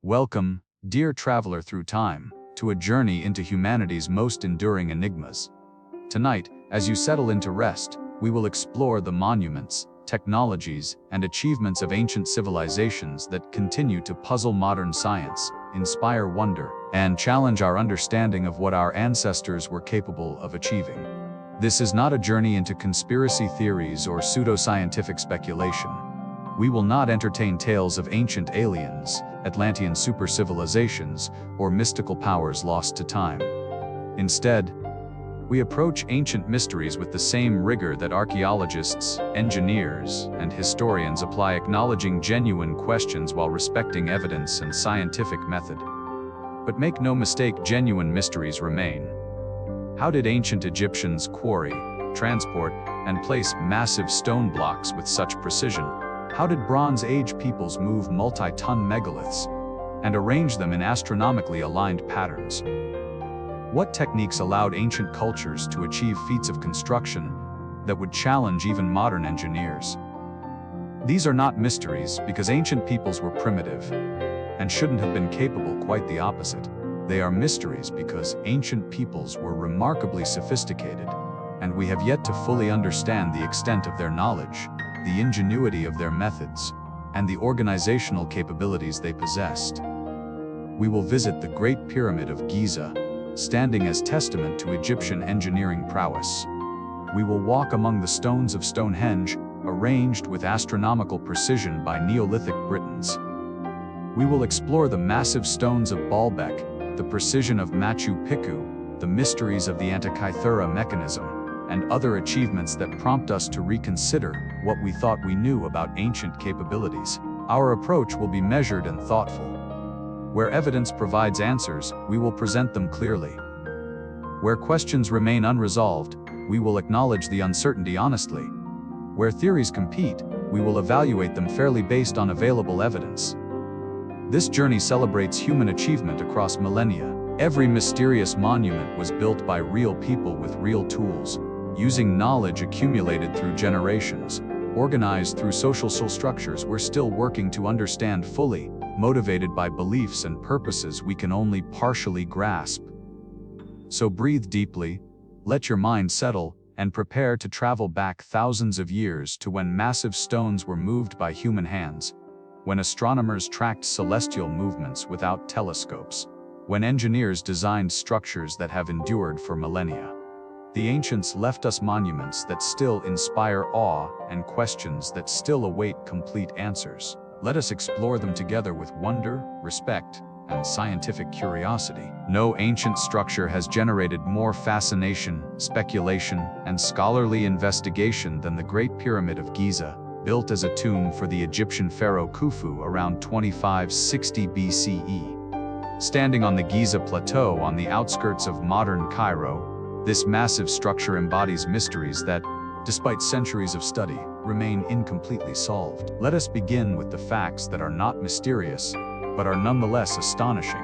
Welcome, dear traveler through time, to a journey into humanity's most enduring enigmas. Tonight, as you settle into rest, we will explore the monuments, technologies, and achievements of ancient civilizations that continue to puzzle modern science, inspire wonder, and challenge our understanding of what our ancestors were capable of achieving. This is not a journey into conspiracy theories or pseudoscientific speculation. We will not entertain tales of ancient aliens, Atlantean super-civilizations, or mystical powers lost to time. Instead, we approach ancient mysteries with the same rigor that archaeologists, engineers, and historians apply, acknowledging genuine questions while respecting evidence and scientific method. But make no mistake, genuine mysteries remain. How did ancient Egyptians quarry, transport, and place massive stone blocks with such precision? How did Bronze Age peoples move multi-ton megaliths and arrange them in astronomically aligned patterns? What techniques allowed ancient cultures to achieve feats of construction that would challenge even modern engineers? These are not mysteries because ancient peoples were primitive and shouldn't have been capable, quite the opposite. They are mysteries because ancient peoples were remarkably sophisticated, and we have yet to fully understand the extent of their knowledge, the ingenuity of their methods, and the organizational capabilities they possessed. We will visit the Great Pyramid of Giza, standing as testament to Egyptian engineering prowess. We will walk among the stones of Stonehenge, arranged with astronomical precision by Neolithic Britons. We will explore the massive stones of Baalbek, the precision of Machu Picchu, the mysteries of the Antikythera mechanism, and other achievements that prompt us to reconsider what we thought we knew about ancient capabilities. Our approach will be measured and thoughtful. Where evidence provides answers, we will present them clearly. Where questions remain unresolved, we will acknowledge the uncertainty honestly. Where theories compete, we will evaluate them fairly based on available evidence. This journey celebrates human achievement across millennia. Every mysterious monument was built by real people with real tools, using knowledge accumulated through generations, organized through social structures we're still working to understand fully, motivated by beliefs and purposes we can only partially grasp. So breathe deeply, let your mind settle, and prepare to travel back thousands of years to when massive stones were moved by human hands, when astronomers tracked celestial movements without telescopes, when engineers designed structures that have endured for millennia. The ancients left us monuments that still inspire awe and questions that still await complete answers. Let us explore them together with wonder, respect, and scientific curiosity. No ancient structure has generated more fascination, speculation, and scholarly investigation than the Great Pyramid of Giza, built as a tomb for the Egyptian pharaoh Khufu around 2560 BCE. Standing on the Giza Plateau on the outskirts of modern Cairo, this massive structure embodies mysteries that, despite centuries of study, remain incompletely solved. Let us begin with the facts that are not mysterious, but are nonetheless astonishing.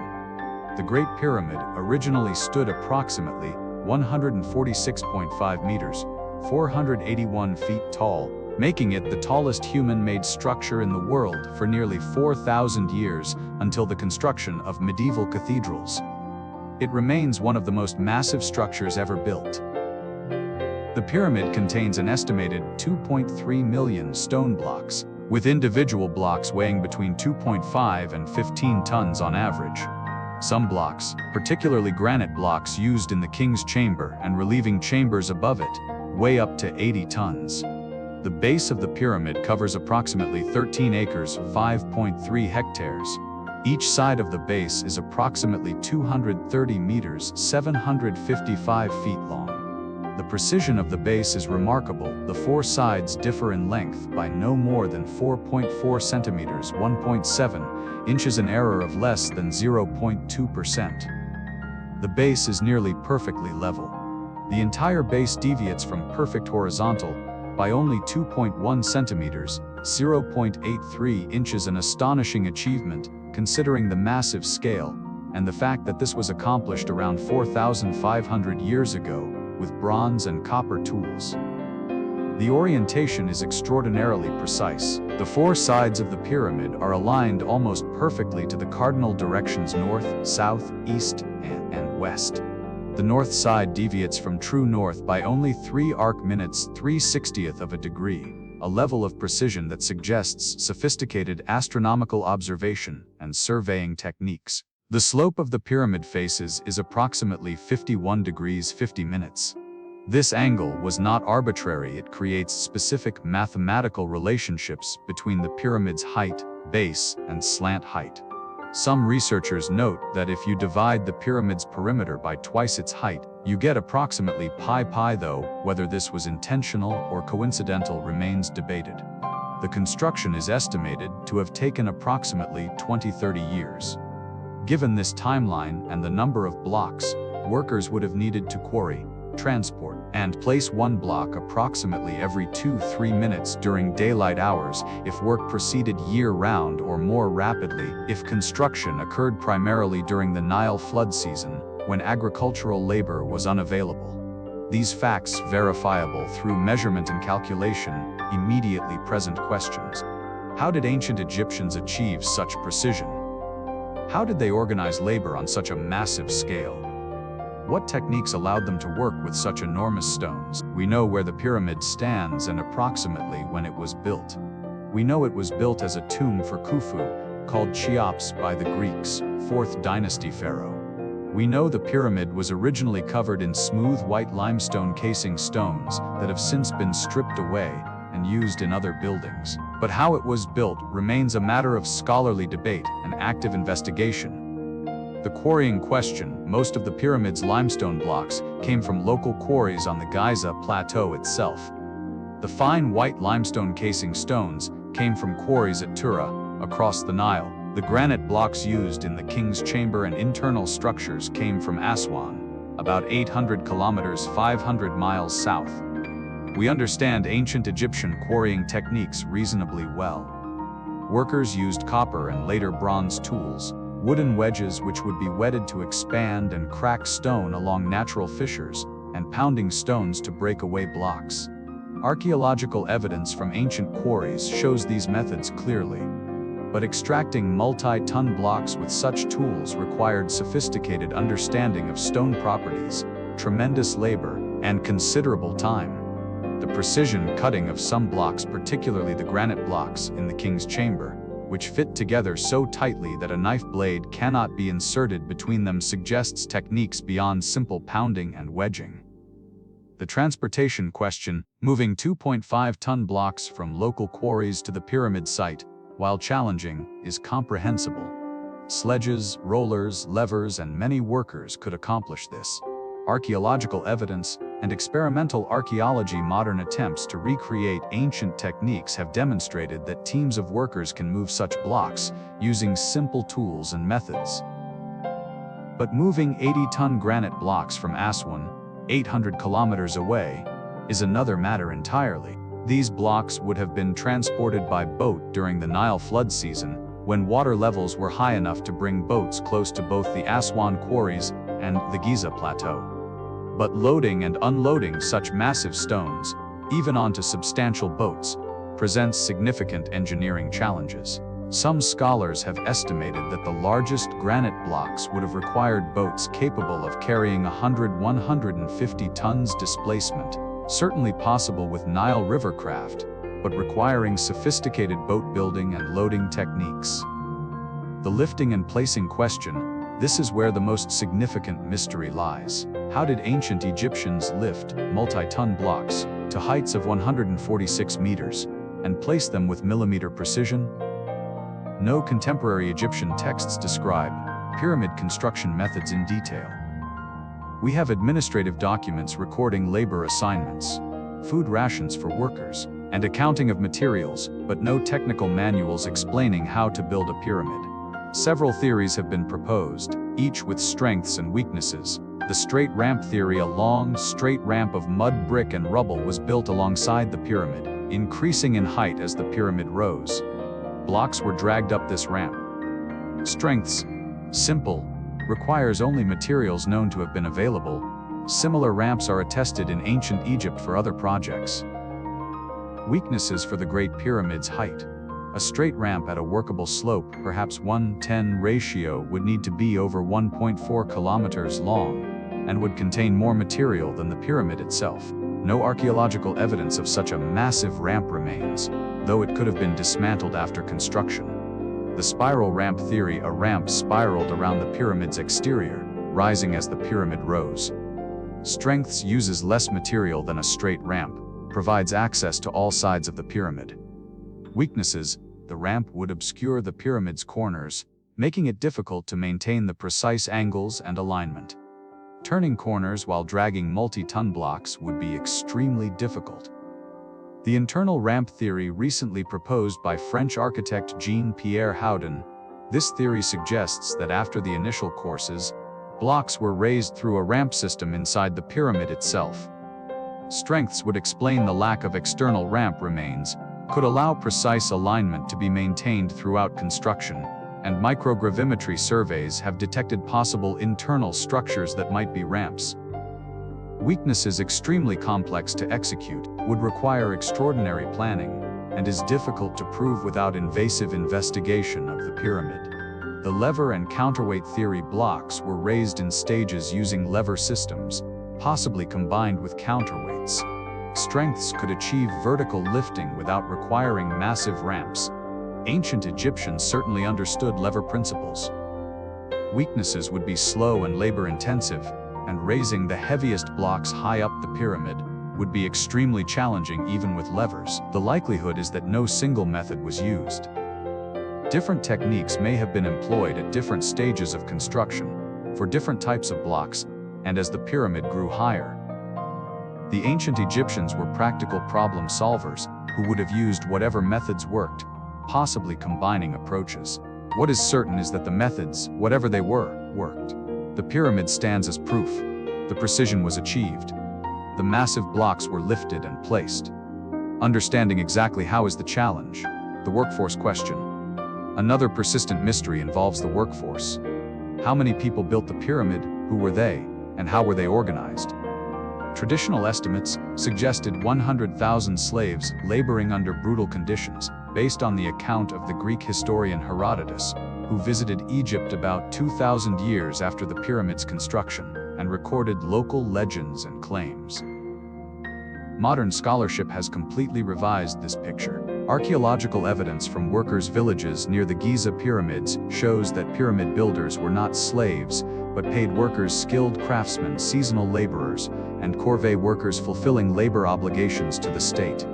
The Great Pyramid originally stood approximately 146.5 meters, 481 feet tall, making it the tallest human-made structure in the world for nearly 4,000 years until the construction of medieval cathedrals. It remains one of the most massive structures ever built. The pyramid contains an estimated 2.3 million stone blocks, with individual blocks weighing between 2.5 and 15 tons on average. Some blocks, particularly granite blocks used in the king's chamber and relieving chambers above it, weigh up to 80 tons. The base of the pyramid covers approximately 13 acres, 5.3 hectares. Each side of the base is approximately 230 meters, 755 feet long. The precision of the base is remarkable. The four sides differ in length by no more than 4.4 centimeters, 1.7 inches, an error of less than 0.2%. The base is nearly perfectly level. The entire base deviates from perfect horizontal by only 2.1 centimeters, 0.83 inches, an astonishing achievement considering the massive scale and the fact that this was accomplished around 4,500 years ago with bronze and copper tools. The orientation is extraordinarily precise. The four sides of the pyramid are aligned almost perfectly to the cardinal directions north, south, east, and west. The north side deviates from true north by only 3 arc minutes 3/60th of a degree, a level of precision that suggests sophisticated astronomical observation and surveying techniques. The slope of the pyramid faces is approximately 51 degrees 50 minutes. This angle was not arbitrary. It creates specific mathematical relationships between the pyramid's height, base, and slant height. Some researchers note that if you divide the pyramid's perimeter by twice its height, you get approximately pi, though whether this was intentional or coincidental remains debated. The construction is estimated to have taken approximately 20-30 years. Given this timeline and the number of blocks, workers would have needed to quarry, transport, and place one block approximately every 2-3 minutes during daylight hours if work proceeded year-round, or more rapidly if construction occurred primarily during the Nile flood season, when agricultural labor was unavailable. These facts, verifiable through measurement and calculation, immediately present questions. How did ancient Egyptians achieve such precision? How did they organize labor on such a massive scale? What techniques allowed them to work with such enormous stones? We know where the pyramid stands and approximately when it was built. We know it was built as a tomb for Khufu, called Cheops by the Greeks, 4th dynasty pharaoh. We know the pyramid was originally covered in smooth white limestone casing stones that have since been stripped away and used in other buildings. But how it was built remains a matter of scholarly debate and active investigation. The quarrying question: most of the pyramid's limestone blocks came from local quarries on the Giza Plateau itself. The fine white limestone casing stones came from quarries at Tura, across the Nile. The granite blocks used in the king's chamber and internal structures came from Aswan, about 800 kilometers 500 miles south. We understand ancient Egyptian quarrying techniques reasonably well. Workers used copper and later bronze tools, wooden wedges which would be whetted to expand and crack stone along natural fissures, and pounding stones to break away blocks. Archaeological evidence from ancient quarries shows these methods clearly. But extracting multi-ton blocks with such tools required sophisticated understanding of stone properties, tremendous labor, and considerable time. The precision cutting of some blocks, particularly the granite blocks in the king's chamber, which fit together so tightly that a knife blade cannot be inserted between them, suggests techniques beyond simple pounding and wedging. The transportation question: moving 2.5-ton blocks from local quarries to the pyramid site, while challenging, is comprehensible. Sledges, rollers, levers, and many workers could accomplish this. Archaeological evidence and experimental archaeology, modern attempts to recreate ancient techniques, have demonstrated that teams of workers can move such blocks using simple tools and methods. But moving 80-ton granite blocks from Aswan, 800 kilometers away, is another matter entirely. These blocks would have been transported by boat during the Nile flood season, when water levels were high enough to bring boats close to both the Aswan quarries and the Giza Plateau. But loading and unloading such massive stones, even onto substantial boats, presents significant engineering challenges. Some scholars have estimated that the largest granite blocks would have required boats capable of carrying 100-150 tons displacement, certainly possible with Nile River craft, but requiring sophisticated boat building and loading techniques. The lifting and placing question: this is where the most significant mystery lies. How did ancient Egyptians lift multi-ton blocks to heights of 146 meters and place them with millimeter precision? No contemporary Egyptian texts describe pyramid construction methods in detail. We have administrative documents recording labor assignments, food rations for workers, and accounting of materials, but no technical manuals explaining how to build a pyramid. Several theories have been proposed, each with strengths and weaknesses. The straight ramp theory: a long, straight ramp of mud, brick, and rubble was built alongside the pyramid, increasing in height as the pyramid rose. Blocks were dragged up this ramp. Strengths: simple, requires only materials known to have been available. Similar ramps are attested in ancient Egypt for other projects. Weaknesses for the Great Pyramid's height. A straight ramp at a workable slope, perhaps 1:10 ratio, would need to be over 1.4 kilometers long and would contain more material than the pyramid itself. No archaeological evidence of such a massive ramp remains, though it could have been dismantled after construction. The spiral ramp theory: a ramp spiraled around the pyramid's exterior, rising as the pyramid rose. Strengths: uses less material than a straight ramp, provides access to all sides of the pyramid. Weaknesses: the ramp would obscure the pyramid's corners, making it difficult to maintain the precise angles and alignment. Turning corners while dragging multi-ton blocks would be extremely difficult. The internal ramp theory, recently proposed by French architect Jean-Pierre Houdin. This theory suggests that after the initial courses, blocks were raised through a ramp system inside the pyramid itself. Strengths would explain the lack of external ramp remains, could allow precise alignment to be maintained throughout construction, and microgravimetry surveys have detected possible internal structures that might be ramps. Weaknesses: extremely complex to execute, would require extraordinary planning, and is difficult to prove without invasive investigation of the pyramid. The lever and counterweight theory: blocks were raised in stages using lever systems, possibly combined with counterweights. Strengths: could achieve vertical lifting without requiring massive ramps. Ancient Egyptians certainly understood lever principles. Weaknesses: would be slow and labor-intensive, and raising the heaviest blocks high up the pyramid would be extremely challenging even with levers. The likelihood is that no single method was used. Different techniques may have been employed at different stages of construction, for different types of blocks, and as the pyramid grew higher. The ancient Egyptians were practical problem solvers who would have used whatever methods worked, possibly combining approaches. What is certain is that the methods, whatever they were, worked. The pyramid stands as proof. The precision was achieved. The massive blocks were lifted and placed. Understanding exactly how is the challenge. The workforce question. Another persistent mystery involves the workforce. How many people built the pyramid, who were they, and how were they organized? Traditional estimates suggested 100,000 slaves laboring under brutal conditions, based on the account of the Greek historian Herodotus, who visited Egypt about 2,000 years after the pyramid's construction, and recorded local legends and claims. Modern scholarship has completely revised this picture. Archaeological evidence from workers' villages near the Giza pyramids shows that pyramid builders were not slaves, but paid workers, skilled craftsmen, seasonal laborers, and corvée workers fulfilling labor obligations to the state.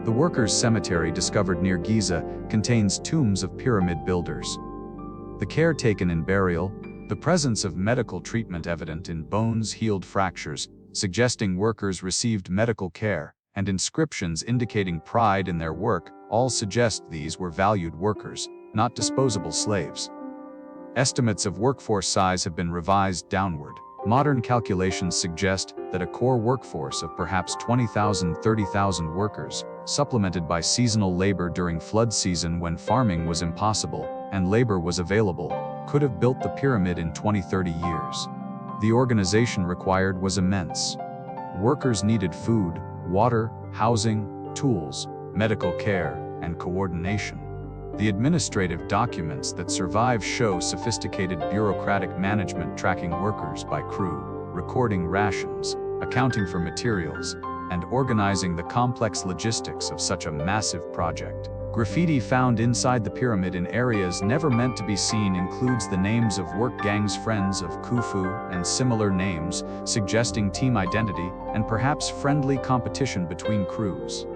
The workers' cemetery discovered near Giza contains tombs of pyramid builders. The care taken in burial, the presence of medical treatment evident in bones, healed fractures, suggesting workers received medical care, and inscriptions indicating pride in their work, all suggest these were valued workers, not disposable slaves. Estimates of workforce size have been revised downward. Modern calculations suggest that a core workforce of perhaps 20,000–30,000 workers, supplemented by seasonal labor during flood season when farming was impossible and labor was available, could have built the pyramid in 20–30 years. The organization required was immense. Workers needed food, water, housing, tools, medical care, and coordination. The administrative documents that survive show sophisticated bureaucratic management tracking workers by crew, recording rations, accounting for materials, and organizing the complex logistics of such a massive project. Graffiti found inside the pyramid in areas never meant to be seen includes the names of work gangs, friends of Khufu, and similar names, suggesting team identity and perhaps friendly competition between crews.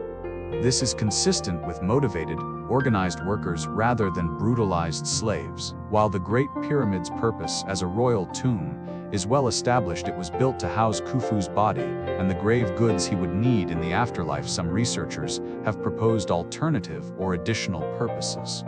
This is consistent with motivated, organized workers rather than brutalized slaves. While the Great Pyramid's purpose as a royal tomb is well established, it was built to house Khufu's body and the grave goods he would need in the afterlife. Some researchers have proposed alternative or additional purposes.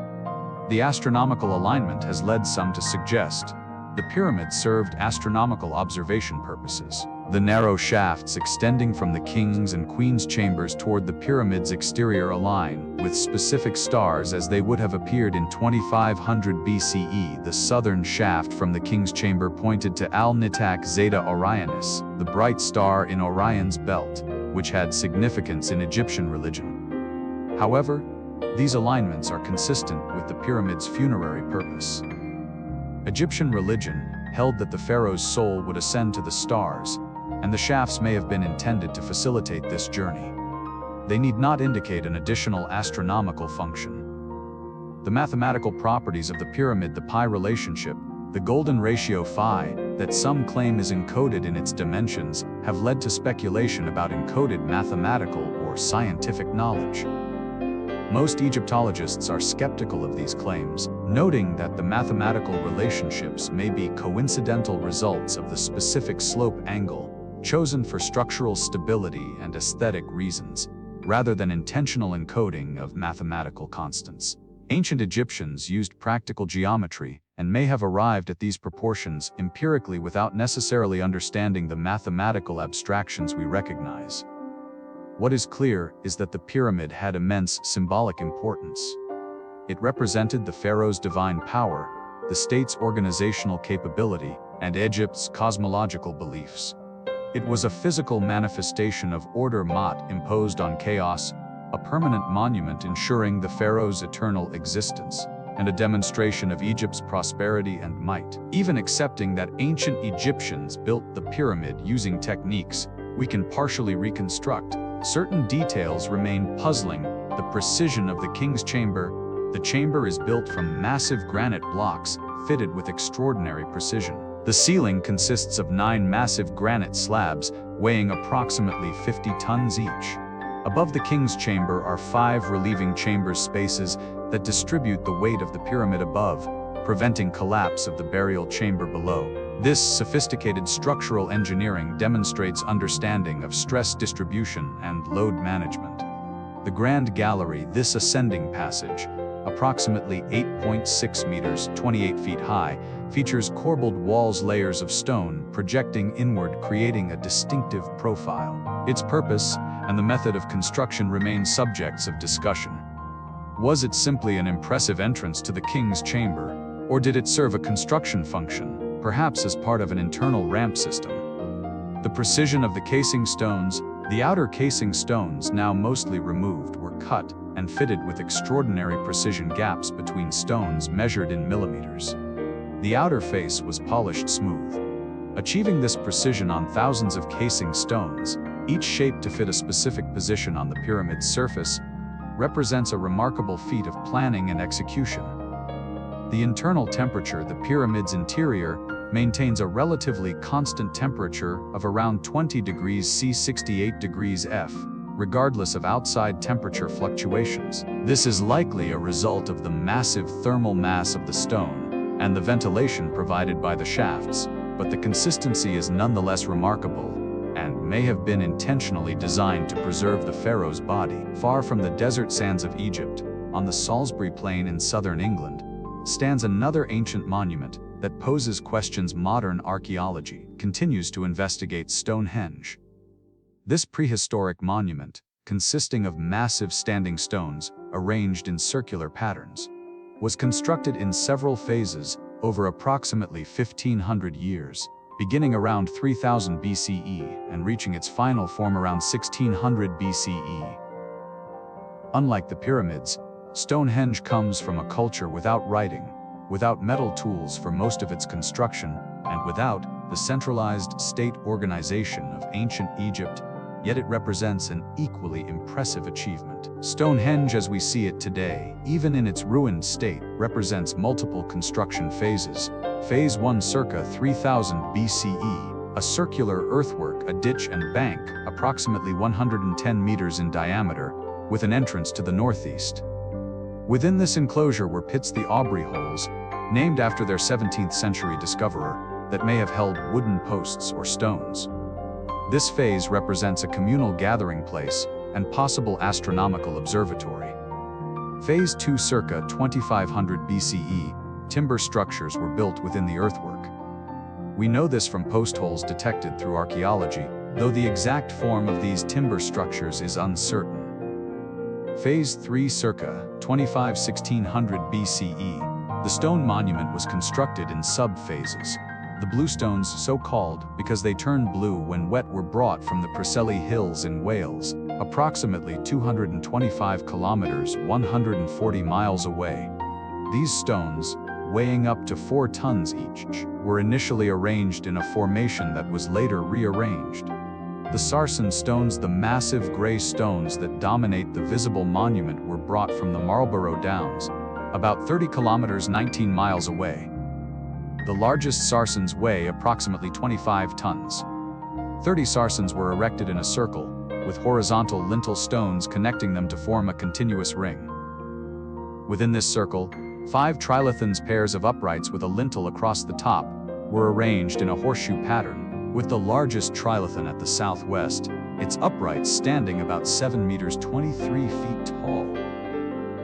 The astronomical alignment has led some to suggest the pyramid served astronomical observation purposes. The narrow shafts extending from the king's and queen's chambers toward the pyramid's exterior align with specific stars as they would have appeared in 2500 BCE. The southern shaft from the king's chamber pointed to Al-Nitak Zeta Orionis, the bright star in Orion's belt, which had significance in Egyptian religion. However, these alignments are consistent with the pyramid's funerary purpose. Egyptian religion held that the pharaoh's soul would ascend to the stars, and the shafts may have been intended to facilitate this journey. They need not indicate an additional astronomical function. The mathematical properties of the pyramid-pi relationship, the golden ratio phi, that some claim is encoded in its dimensions, have led to speculation about encoded mathematical or scientific knowledge. Most Egyptologists are skeptical of these claims, noting that the mathematical relationships may be coincidental results of the specific slope angle chosen for structural stability and aesthetic reasons, rather than intentional encoding of mathematical constants. Ancient Egyptians used practical geometry and may have arrived at these proportions empirically without necessarily understanding the mathematical abstractions we recognize. What is clear is that the pyramid had immense symbolic importance. It represented the pharaoh's divine power, the state's organizational capability, and Egypt's cosmological beliefs. It was a physical manifestation of order imposed on chaos, a permanent monument ensuring the pharaoh's eternal existence, and a demonstration of Egypt's prosperity and might. Even accepting that ancient Egyptians built the pyramid using techniques we can partially reconstruct, certain details remain puzzling. The precision of the king's chamber. The chamber is built from massive granite blocks, fitted with extraordinary precision. The ceiling consists of 9 massive granite slabs, weighing approximately 50 tons each. Above the king's chamber are 5 relieving chamber spaces that distribute the weight of the pyramid above, preventing collapse of the burial chamber below. This sophisticated structural engineering demonstrates understanding of stress distribution and load management. The Grand Gallery, this ascending passage, approximately 8.6 meters, 28 feet high, features corbelled walls, layers of stone projecting inward, creating a distinctive profile. Its purpose and the method of construction remain subjects of discussion. Was it simply an impressive entrance to the king's chamber, or did it serve a construction function, perhaps as part of an internal ramp system? The precision of the casing stones, the outer casing stones, now mostly removed, were cut and fitted with extraordinary precision, gaps between stones measured in millimeters. The outer face was polished smooth. Achieving this precision on thousands of casing stones, each shaped to fit a specific position on the pyramid's surface, represents a remarkable feat of planning and execution. The internal temperature, the pyramid's interior, maintains a relatively constant temperature of around 20 degrees C, 68 degrees F, regardless of outside temperature fluctuations. This is likely a result of the massive thermal mass of the stone and the ventilation provided by the shafts, but the consistency is nonetheless remarkable and may have been intentionally designed to preserve the pharaoh's body. Far from the desert sands of Egypt, on the Salisbury Plain in southern England, stands another ancient monument that poses questions modern archaeology continues to investigate: Stonehenge. This prehistoric monument, consisting of massive standing stones arranged in circular patterns, was constructed in several phases over approximately 1,500 years, beginning around 3000 BCE and reaching its final form around 1600 BCE. Unlike the pyramids, Stonehenge comes from a culture without writing, without metal tools for most of its construction, and without the centralized state organization of ancient Egypt, yet it represents an equally impressive achievement. Stonehenge as we see it today, even in its ruined state, represents multiple construction phases. Phase 1 circa 3000 BCE, a circular earthwork, a ditch and bank, approximately 110 meters in diameter, with an entrance to the northeast. Within this enclosure were pits, the Aubrey holes, named after their 17th century discoverer, that may have held wooden posts or stones. This phase represents a communal gathering place and possible astronomical observatory. Phase 2 circa 2500 BCE, timber structures were built within the earthwork. We know this from post holes detected through archaeology, though the exact form of these timber structures is uncertain. Phase 3 circa 1600 BCE, the stone monument was constructed in sub-phases. The bluestones, so called because they turned blue when wet, were brought from the Preseli Hills in Wales, approximately 225 kilometers 140 miles away. These stones, weighing up to 4 tons each, were initially arranged in a formation that was later rearranged. The sarsen stones, the massive gray stones that dominate the visible monument, were brought from the Marlborough Downs, about 30 kilometers 19 miles away. The largest sarsens weigh approximately 25 tons. 30 sarsens were erected in a circle, with horizontal lintel stones connecting them to form a continuous ring. Within this circle, 5 trilithons, pairs of uprights with a lintel across the top, were arranged in a horseshoe pattern, with the largest trilithon at the southwest, its uprights standing about 7 meters 23 feet tall.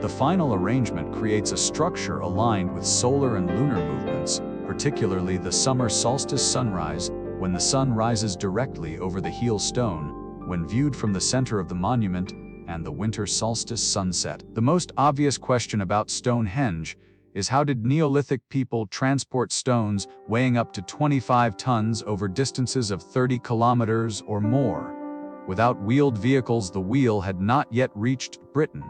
The final arrangement creates a structure aligned with solar and lunar movements, particularly the summer solstice sunrise, when the sun rises directly over the heel stone, when viewed from the center of the monument, and the winter solstice sunset. The most obvious question about Stonehenge is, how did Neolithic people transport stones weighing up to 25 tons over distances of 30 kilometers or more? Without wheeled vehicles, the wheel had not yet reached Britain.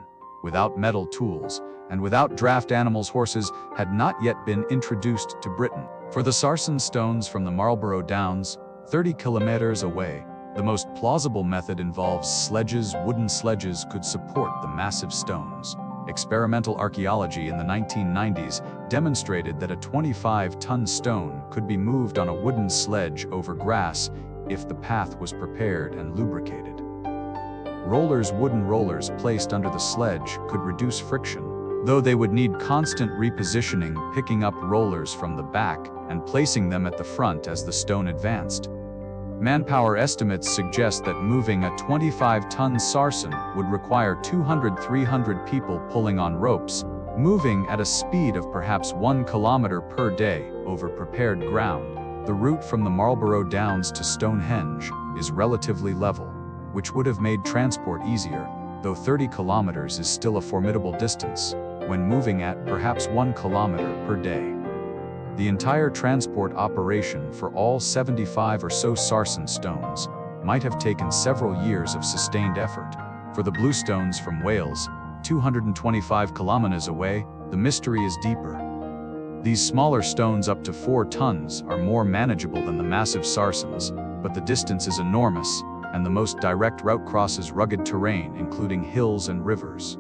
Without metal tools, and without draft animals, horses had not yet been introduced to Britain. For the sarsen stones from the Marlborough Downs, 30 kilometers away, the most plausible method involves sledges. Wooden sledges could support the massive stones. Experimental archaeology in the 1990s demonstrated that a 25-ton stone could be moved on a wooden sledge over grass if the path was prepared and lubricated. Rollers, wooden rollers placed under the sledge, could reduce friction, though they would need constant repositioning, picking up rollers from the back and placing them at the front as the stone advanced. Manpower estimates suggest that moving a 25-ton sarsen would require 200-300 people pulling on ropes, moving at a speed of perhaps 1 kilometer per day over prepared ground. The route from the Marlborough Downs to Stonehenge is relatively level, which would have made transport easier, though 30 kilometers is still a formidable distance when moving at perhaps 1 kilometer per day. The entire transport operation for all 75 or so sarsen stones might have taken several years of sustained effort. For the bluestones from Wales, 225 kilometers away, the mystery is deeper. These smaller stones up to 4 tons are more manageable than the massive sarsens, but the distance is enormous, and the most direct route crosses rugged terrain, including hills and rivers.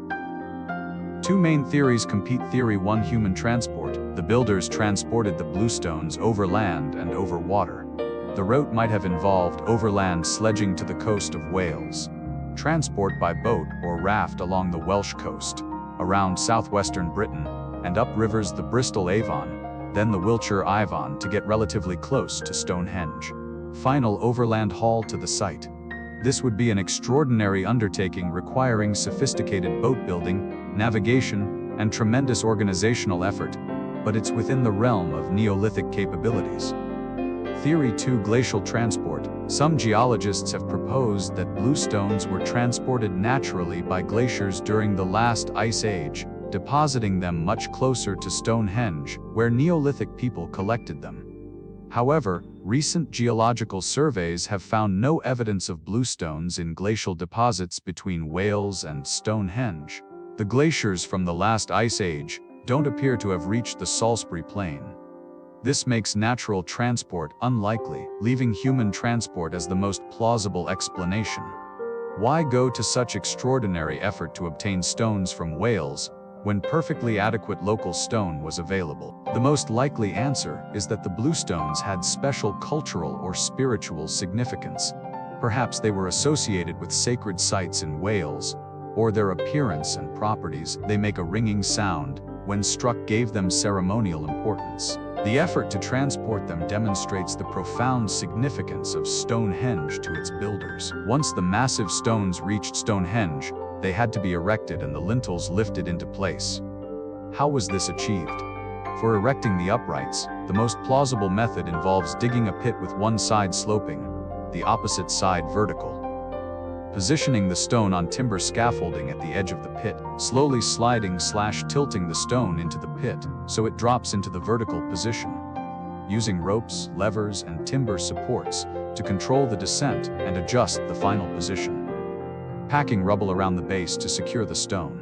2 main theories compete. Theory 1: human transport. The builders transported the bluestones over land and over water. The route might have involved overland sledging to the coast of Wales, transport by boat or raft along the Welsh coast, around southwestern Britain, and up rivers the Bristol Avon, then the Wiltshire Avon, to get relatively close to Stonehenge. Final overland haul to the site. This would be an extraordinary undertaking requiring sophisticated boat building, navigation, and tremendous organizational effort, but it's within the realm of Neolithic capabilities. Theory 2: glacial transport. Some geologists have proposed that bluestones were transported naturally by glaciers during the last ice age, depositing them much closer to Stonehenge, where Neolithic people collected them. However, recent geological surveys have found no evidence of bluestones in glacial deposits between Wales and Stonehenge. The glaciers from the last ice age don't appear to have reached the Salisbury Plain. This makes natural transport unlikely, leaving human transport as the most plausible explanation. Why go to such extraordinary effort to obtain stones from Wales when perfectly adequate local stone was available? The most likely answer is that the bluestones had special cultural or spiritual significance. Perhaps they were associated with sacred sites in Wales, or their appearance and properties, they make a ringing sound, when struck, gave them ceremonial importance. The effort to transport them demonstrates the profound significance of Stonehenge to its builders. Once the massive stones reached Stonehenge, they had to be erected and the lintels lifted into place. How was this achieved? For erecting the uprights, the most plausible method involves digging a pit with one side sloping, the opposite side vertical. Positioning the stone on timber scaffolding at the edge of the pit, slowly sliding/tilting the stone into the pit so it drops into the vertical position. using ropes, levers, and timber supports to control the descent and adjust the final position. Packing rubble around the base to secure the stone.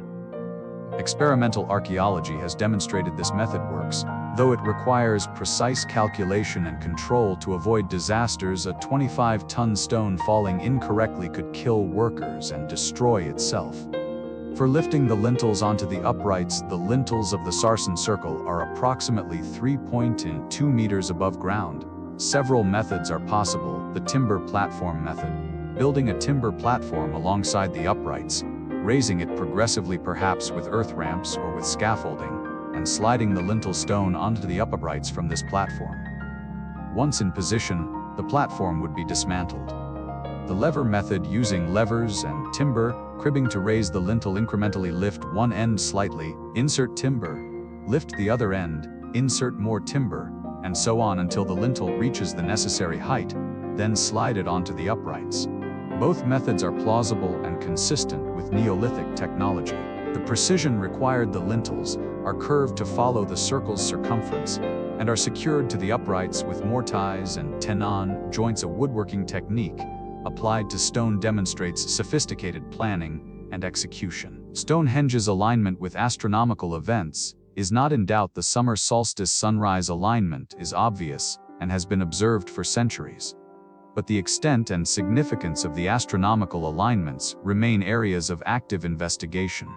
Experimental archaeology has demonstrated this method works, though it requires precise calculation and control to avoid disasters. A 25-ton stone falling incorrectly could kill workers and destroy itself. For lifting the lintels onto the uprights, the lintels of the sarsen circle are approximately 3.2 meters above ground. Several methods are possible. The timber platform method. Building a timber platform alongside the uprights, raising it progressively, perhaps with earth ramps or with scaffolding, and sliding the lintel stone onto the uprights from this platform. Once in position, the platform would be dismantled. The lever method, using levers and timber cribbing to raise the lintel, incrementally lift one end slightly, insert timber, lift the other end, insert more timber, and so on until the lintel reaches the necessary height, then slide it onto the uprights. Both methods are plausible and consistent with Neolithic technology. The precision required: the lintels are curved to follow the circle's circumference and are secured to the uprights with mortise and tenon joints. A woodworking technique applied to stone demonstrates sophisticated planning and execution. Stonehenge's alignment with astronomical events is not in doubt. The summer solstice sunrise alignment is obvious and has been observed for centuries. But the extent and significance of the astronomical alignments remain areas of active investigation.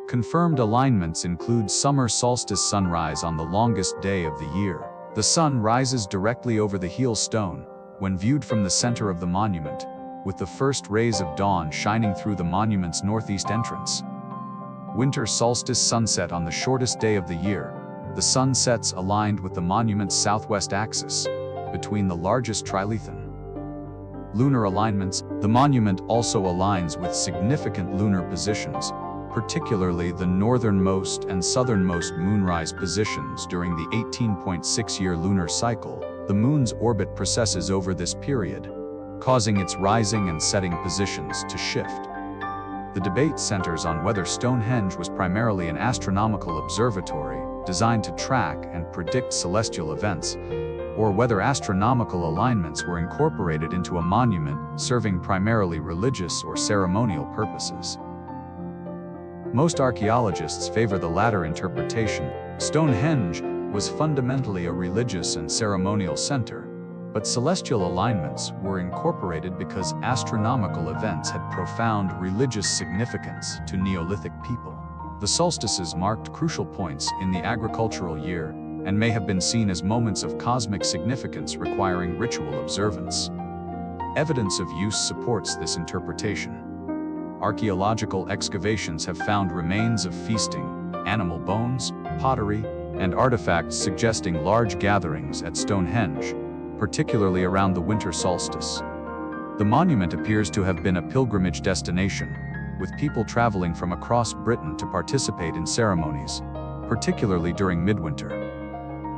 Confirmed alignments include summer solstice sunrise on the longest day of the year. The sun rises directly over the heel stone when viewed from the center of the monument, with the first rays of dawn shining through the monument's northeast entrance. Winter solstice sunset on the shortest day of the year. The sun sets aligned with the monument's southwest axis, between the largest trilithon. Lunar alignments. The monument also aligns with significant lunar positions, particularly the northernmost and southernmost moonrise positions during the 18.6-year lunar cycle. The moon's orbit precesses over this period, causing its rising and setting positions to shift. The debate centers on whether Stonehenge was primarily an astronomical observatory designed to track and predict celestial events, or whether astronomical alignments were incorporated into a monument serving primarily religious or ceremonial purposes. Most archaeologists favor the latter interpretation. Stonehenge was fundamentally a religious and ceremonial center, but celestial alignments were incorporated because astronomical events had profound religious significance to Neolithic people. The solstices marked crucial points in the agricultural year and may have been seen as moments of cosmic significance requiring ritual observance. Evidence of use supports this interpretation. Archaeological excavations have found remains of feasting, animal bones, pottery, and artifacts suggesting large gatherings at Stonehenge, particularly around the winter solstice. The monument appears to have been a pilgrimage destination, with people traveling from across Britain to participate in ceremonies, particularly during midwinter.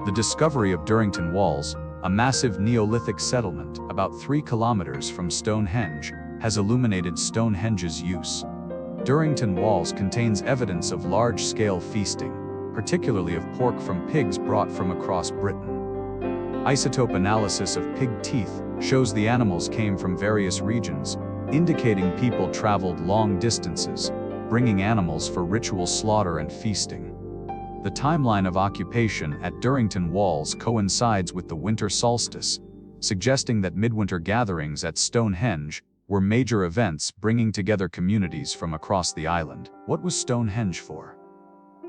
The discovery of Durrington Walls, a massive Neolithic settlement about 3 kilometers from Stonehenge, has illuminated Stonehenge's use. Durrington Walls contains evidence of large-scale feasting, particularly of pork from pigs brought from across Britain. Isotope analysis of pig teeth shows the animals came from various regions, indicating people traveled long distances, bringing animals for ritual slaughter and feasting. The timeline of occupation at Durrington Walls coincides with the winter solstice, suggesting that midwinter gatherings at Stonehenge were major events bringing together communities from across the island. What was Stonehenge for?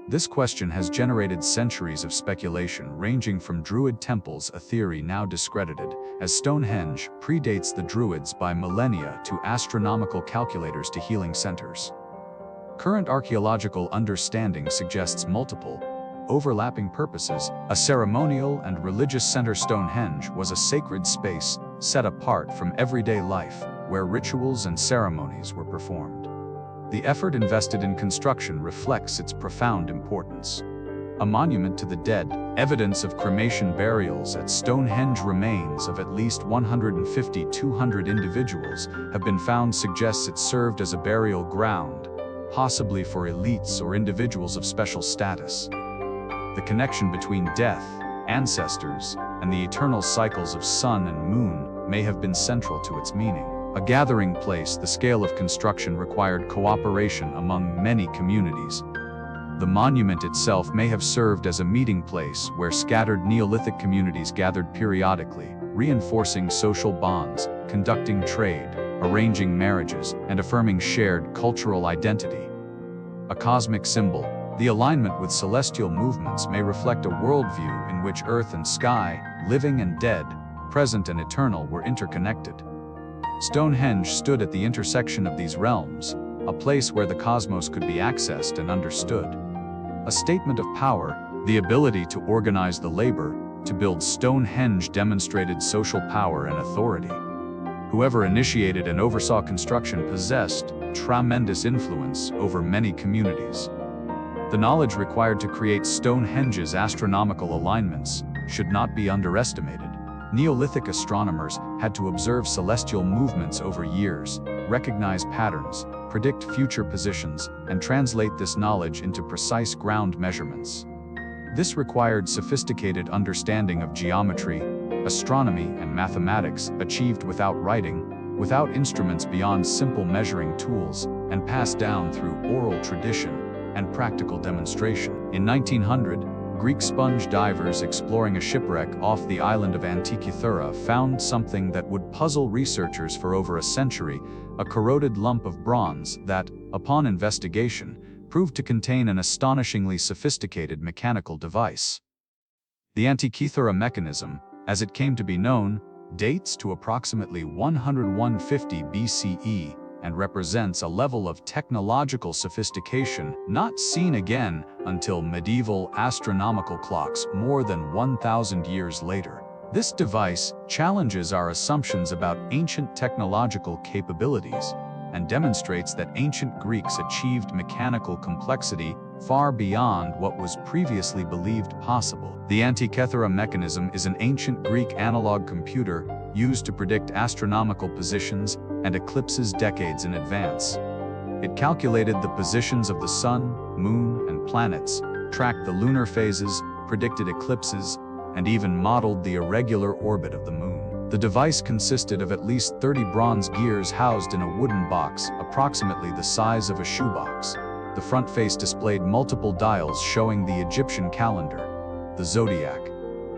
This question has generated centuries of speculation, ranging from Druid temples, a theory now discredited, as Stonehenge predates the Druids by millennia, to astronomical calculators to healing centers. Current archaeological understanding suggests multiple, overlapping purposes. A ceremonial and religious center, Stonehenge was a sacred space set apart from everyday life, where rituals and ceremonies were performed. The effort invested in construction reflects its profound importance. A monument to the dead, evidence of cremation burials at Stonehenge, remains of at least 150-200 individuals have been found, suggests it served as a burial ground, possibly for elites or individuals of special status. The connection between death ancestors, and the eternal cycles of sun and moon may have been central to its meaning. A gathering place, the scale of construction required cooperation among many communities. The monument itself may have served as a meeting place where scattered Neolithic communities gathered periodically, reinforcing social bonds, conducting trade, arranging marriages, and affirming shared cultural identity. A cosmic symbol, the alignment with celestial movements may reflect a worldview in which earth and sky, living and dead, present and eternal, were interconnected. Stonehenge stood at the intersection of these realms, a place where the cosmos could be accessed and understood. A statement of power, the ability to organize the labor, to build Stonehenge demonstrated social power and authority. Whoever initiated and oversaw construction possessed tremendous influence over many communities. The knowledge required to create Stonehenge's astronomical alignments should not be underestimated. Neolithic astronomers had to observe celestial movements over years, recognize patterns, predict future positions, and translate this knowledge into precise ground measurements. This required sophisticated understanding of geometry, astronomy, and mathematics achieved without writing, without instruments beyond simple measuring tools, and passed down through oral tradition and practical demonstration. In 1900, Greek sponge divers exploring a shipwreck off the island of Antikythera found something that would puzzle researchers for over a century, a corroded lump of bronze that, upon investigation, proved to contain an astonishingly sophisticated mechanical device. The Antikythera mechanism, as it came to be known, dates to approximately 150 BCE and represents a level of technological sophistication not seen again until medieval astronomical clocks more than 1,000 years later. This device challenges our assumptions about ancient technological capabilities and demonstrates that ancient Greeks achieved mechanical complexity far beyond what was previously believed possible. The Antikythera mechanism is an ancient Greek analog computer used to predict astronomical positions and eclipses decades in advance. It calculated the positions of the sun, moon, and planets, tracked the lunar phases, predicted eclipses, and even modeled the irregular orbit of the moon. The device consisted of at least 30 bronze gears housed in a wooden box, approximately the size of a shoebox. The front face displayed multiple dials showing the Egyptian calendar, the zodiac,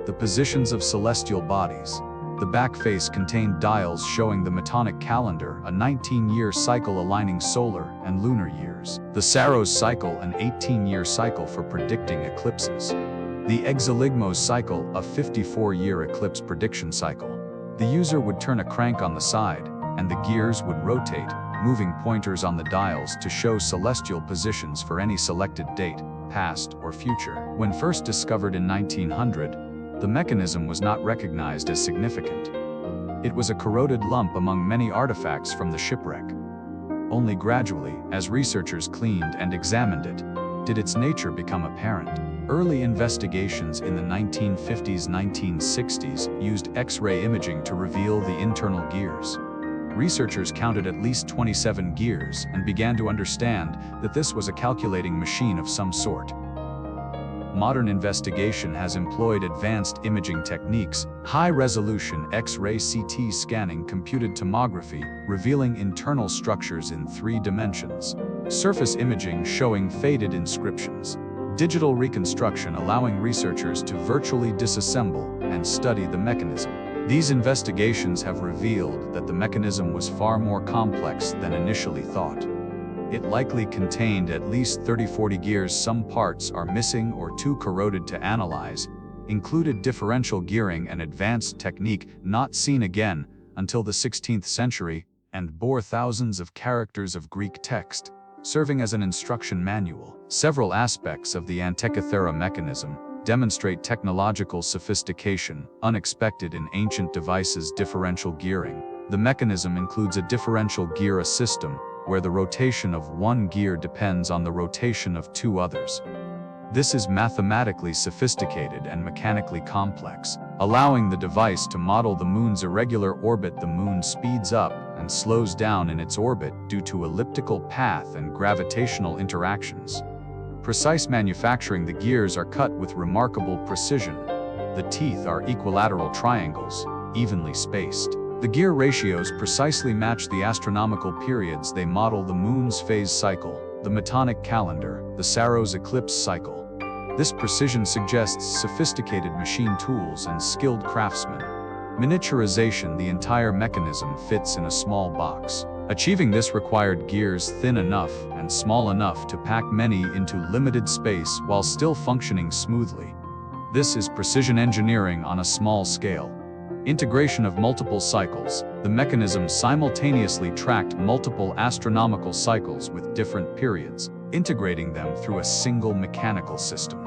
the positions of celestial bodies. The back face contained dials showing the Metonic calendar, a 19-year cycle aligning solar and lunar years. The Saros cycle, an 18-year cycle for predicting eclipses. The Exeligmos cycle, a 54-year eclipse prediction cycle. The user would turn a crank on the side, and the gears would rotate, moving pointers on the dials to show celestial positions for any selected date, past or future. When first discovered in 1900, the mechanism was not recognized as significant. It was a corroded lump among many artifacts from the shipwreck. Only gradually, as researchers cleaned and examined it, did its nature become apparent. Early investigations in the 1950s-1960s used X-ray imaging to reveal the internal gears. Researchers counted at least 27 gears and began to understand that this was a calculating machine of some sort. Modern investigation has employed advanced imaging techniques, high-resolution X-ray CT scanning, computed tomography, revealing internal structures in 3 dimensions, surface imaging showing faded inscriptions, digital reconstruction allowing researchers to virtually disassemble and study the mechanism. These investigations have revealed that the mechanism was far more complex than initially thought. It likely contained at least 30-40 gears. Some parts are missing or too corroded to analyze, included differential gearing, an advanced technique not seen again until the 16th century, and bore thousands of characters of Greek text, serving as an instruction manual. Several aspects of the Antikythera mechanism demonstrate technological sophistication unexpected in ancient devices. Differential gearing. The mechanism includes a differential gear system, where the rotation of one gear depends on the rotation of 2 others. This is mathematically sophisticated and mechanically complex, allowing the device to model the moon's irregular orbit. The moon speeds up and slows down in its orbit due to elliptical path and gravitational interactions. Precise manufacturing. The gears are cut with remarkable precision, The teeth are equilateral triangles, evenly spaced. The gear ratios precisely match the astronomical periods they model: the moon's phase cycle, the Metonic calendar, the Saros eclipse cycle. This precision suggests sophisticated machine tools and skilled craftsmen. Miniaturization: the entire mechanism fits in a small box. Achieving this required gears thin enough and small enough to pack many into limited space while still functioning smoothly. This is precision engineering on a small scale. Integration of multiple cycles: the mechanism simultaneously tracked multiple astronomical cycles with different periods, integrating them through a single mechanical system.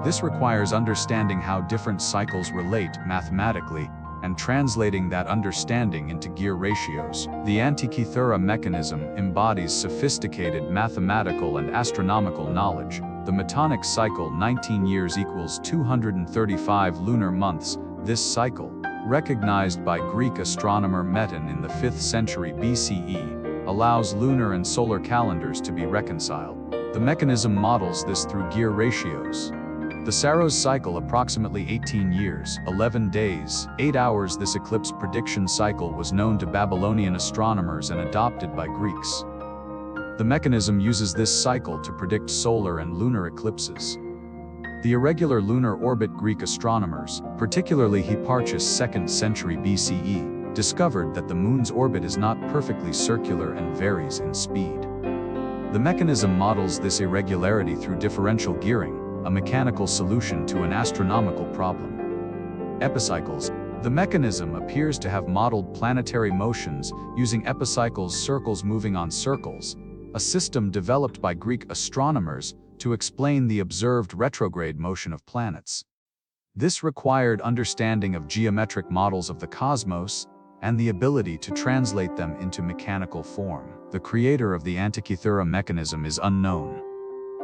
This requires understanding how different cycles relate mathematically and translating that understanding into gear ratios. The Antikythera mechanism embodies sophisticated mathematical and astronomical knowledge. The Metonic cycle, 19 years equals 235 lunar months. This cycle, recognized by Greek astronomer Meton in the 5th century BCE, allows lunar and solar calendars to be reconciled. The mechanism models this through gear ratios. The Saros cycle, approximately 18 years, 11 days, 8 hours. This eclipse prediction cycle was known to Babylonian astronomers and adopted by Greeks. The mechanism uses this cycle to predict solar and lunar eclipses. The irregular lunar orbit: Greek astronomers, particularly Hipparchus, 2nd century BCE, discovered that the moon's orbit is not perfectly circular and varies in speed. The mechanism models this irregularity through differential gearing, a mechanical solution to an astronomical problem. Epicycles: the mechanism appears to have modeled planetary motions using epicycles, circles moving on circles, a system developed by Greek astronomers to explain the observed retrograde motion of planets. This required understanding of geometric models of the cosmos and the ability to translate them into mechanical form. The creator of the Antikythera mechanism is unknown.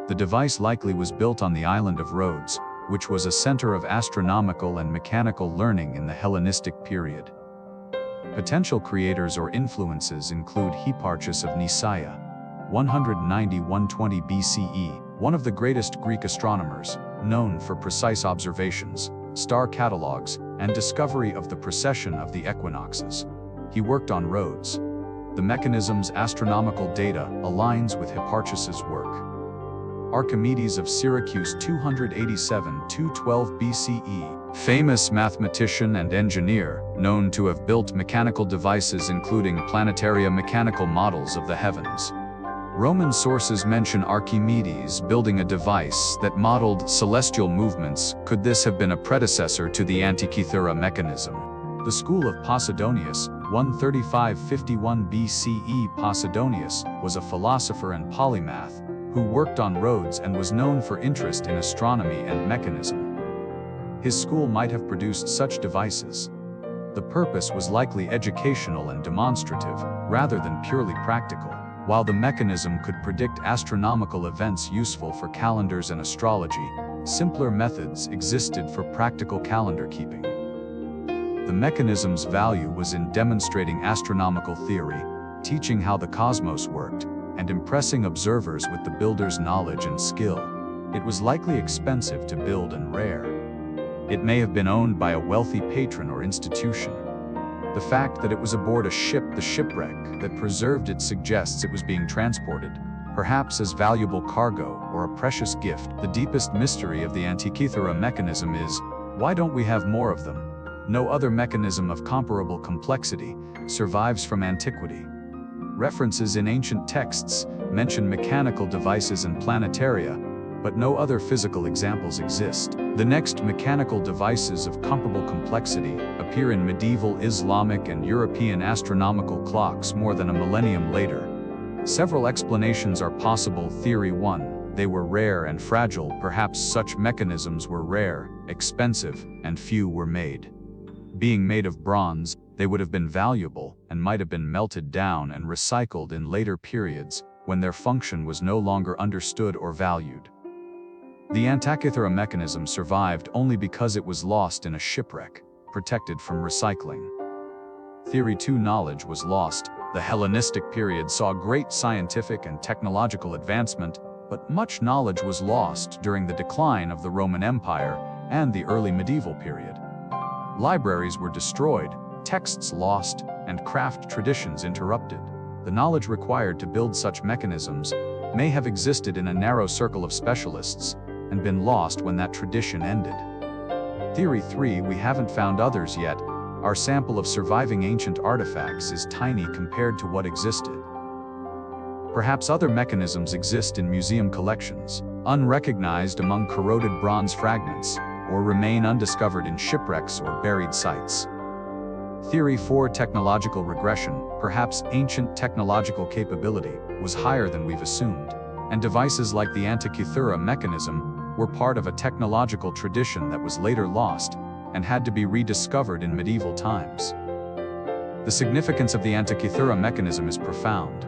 The device likely was built on the island of Rhodes, which was a center of astronomical and mechanical learning in the Hellenistic period. Potential creators or influences include Hipparchus of Nicaea, 190–120 BCE, one of the greatest Greek astronomers, known for precise observations, star catalogues, and discovery of the precession of the equinoxes. He worked on Rhodes. The mechanism's astronomical data aligns with Hipparchus's work. Archimedes of Syracuse, 287–212 BCE, famous mathematician and engineer, known to have built mechanical devices including planetaria, mechanical models of the heavens. Roman sources mention Archimedes building a device that modeled celestial movements. Could this have been a predecessor to the Antikythera mechanism? The school of Posidonius, 135–51 BCE. Posidonius was a philosopher and polymath who worked on Rhodes and was known for interest in astronomy and mechanism. His school might have produced such devices. The purpose was likely educational and demonstrative, rather than purely practical. While the mechanism could predict astronomical events useful for calendars and astrology, simpler methods existed for practical calendar keeping. The mechanism's value was in demonstrating astronomical theory, teaching how the cosmos worked, and impressing observers with the builder's knowledge and skill. It was likely expensive to build and rare. It may have been owned by a wealthy patron or institution. The fact that it was aboard a ship, the shipwreck, that preserved it suggests it was being transported, perhaps as valuable cargo or a precious gift. The deepest mystery of the Antikythera mechanism is, why don't we have more of them? No other mechanism of comparable complexity survives from antiquity. References in ancient texts mention mechanical devices and planetaria, but no other physical examples exist. The next mechanical devices of comparable complexity appear in medieval Islamic and European astronomical clocks more than a millennium later. Several explanations are possible. Theory 1. They were rare and fragile. Perhaps such mechanisms were rare, expensive, and few were made. Being made of bronze, they would have been valuable and might have been melted down and recycled in later periods when their function was no longer understood or valued. The Antikythera mechanism survived only because it was lost in a shipwreck, protected from recycling. Theory 2. Knowledge was lost. The Hellenistic period saw great scientific and technological advancement, but much knowledge was lost during the decline of the Roman Empire and the early medieval period. Libraries were destroyed, texts lost, and craft traditions interrupted. The knowledge required to build such mechanisms may have existed in a narrow circle of specialists and been lost when that tradition ended. Theory 3: we haven't found others yet. Our sample of surviving ancient artifacts is tiny compared to what existed. Perhaps other mechanisms exist in museum collections, unrecognized among corroded bronze fragments, or remain undiscovered in shipwrecks or buried sites. Theory 4: technological regression. Perhaps ancient technological capability was higher than we've assumed, and devices like the Antikythera mechanism were part of a technological tradition that was later lost and had to be rediscovered in medieval times. The significance of the Antikythera mechanism is profound.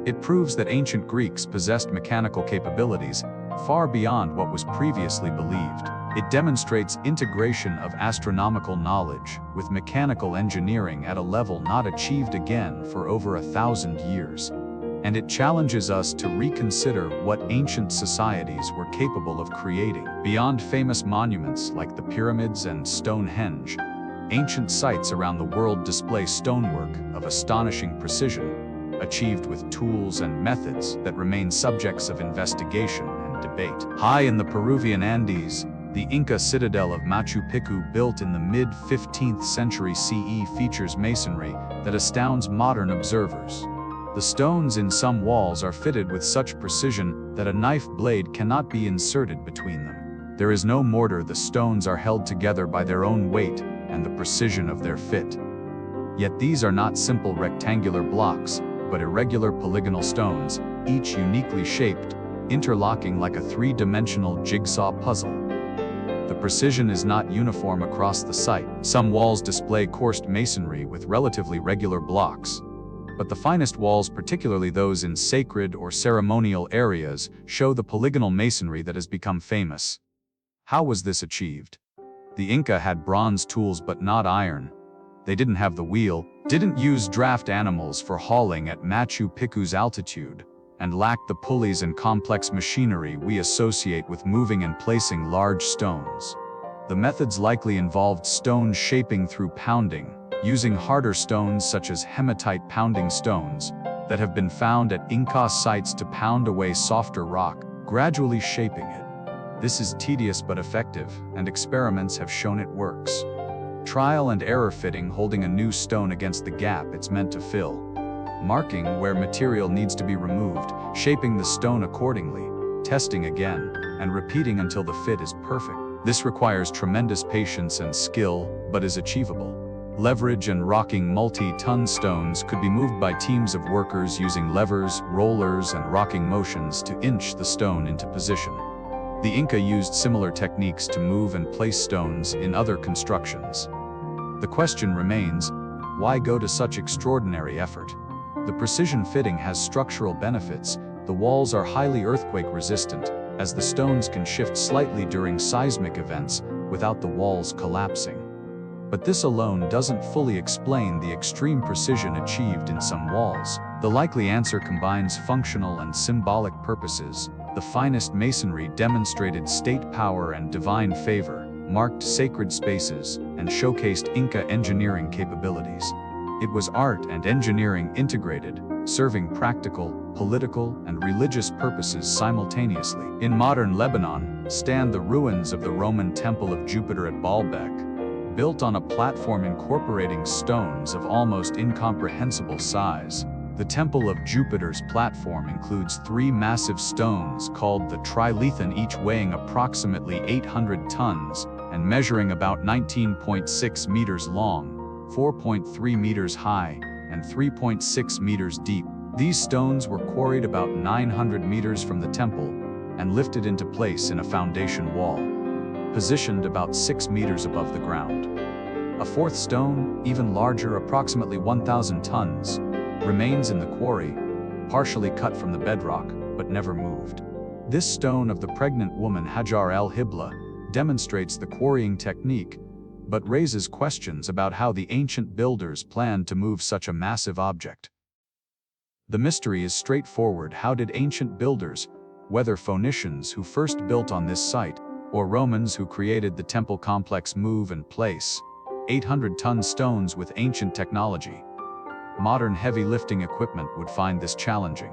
It proves that ancient Greeks possessed mechanical capabilities far beyond what was previously believed. It demonstrates integration of astronomical knowledge with mechanical engineering at a level not achieved again for over 1,000 years. And it challenges us to reconsider what ancient societies were capable of creating. Beyond famous monuments like the pyramids and Stonehenge, ancient sites around the world display stonework of astonishing precision, achieved with tools and methods that remain subjects of investigation and debate. High in the Peruvian Andes, the Inca citadel of Machu Picchu, built in the mid-15th century CE, features masonry that astounds modern observers. The stones in some walls are fitted with such precision that a knife blade cannot be inserted between them. There is no mortar. The stones are held together by their own weight and the precision of their fit. Yet these are not simple rectangular blocks, but irregular polygonal stones, each uniquely shaped, interlocking like a three-dimensional jigsaw puzzle. The precision is not uniform across the site. Some walls display coursed masonry with relatively regular blocks, but the finest walls, particularly those in sacred or ceremonial areas, show the polygonal masonry that has become famous. How was this achieved? The Inca had bronze tools but not iron. They didn't have the wheel, didn't use draft animals for hauling at Machu Picchu's altitude, and lacked the pulleys and complex machinery we associate with moving and placing large stones. The methods likely involved stone shaping through pounding, using harder stones such as hematite pounding stones that have been found at Inca sites to pound away softer rock, gradually shaping it. This is tedious but effective, and experiments have shown it works. Trial and error fitting, holding a new stone against the gap it's meant to fill, marking where material needs to be removed, shaping the stone accordingly, testing again, and repeating until the fit is perfect. This requires tremendous patience and skill, but is achievable. Leverage and rocking multi-ton stones could be moved by teams of workers using levers, rollers, and rocking motions to inch the stone into position. The Inca used similar techniques to move and place stones in other constructions. The question remains, why go to such extraordinary effort? The precision fitting has structural benefits. The walls are highly earthquake resistant, as the stones can shift slightly during seismic events without the walls collapsing. But this alone doesn't fully explain the extreme precision achieved in some walls. The likely answer combines functional and symbolic purposes. The finest masonry demonstrated state power and divine favor, marked sacred spaces, and showcased Inca engineering capabilities. It was art and engineering integrated, serving practical, political, and religious purposes simultaneously. In modern Lebanon stand the ruins of the Roman Temple of Jupiter at Baalbek, built on a platform incorporating stones of almost incomprehensible size. The Temple of Jupiter's platform includes 3 massive stones called the trilithon, each weighing approximately 800 tons and measuring about 19.6 meters long, 4.3 meters high, and 3.6 meters deep. These stones were quarried about 900 meters from the temple and lifted into place in a foundation wall, positioned about 6 meters above the ground. A 4th stone, even larger, approximately 1,000 tons, remains in the quarry, partially cut from the bedrock, but never moved. This stone of the pregnant woman Hajar el-Hibla demonstrates the quarrying technique, but raises questions about how the ancient builders planned to move such a massive object. The mystery is straightforward. How did ancient builders, whether Phoenicians who first built on this site, or Romans who created the temple complex move and place 800-ton stones with ancient technology. Modern heavy lifting equipment would find this challenging.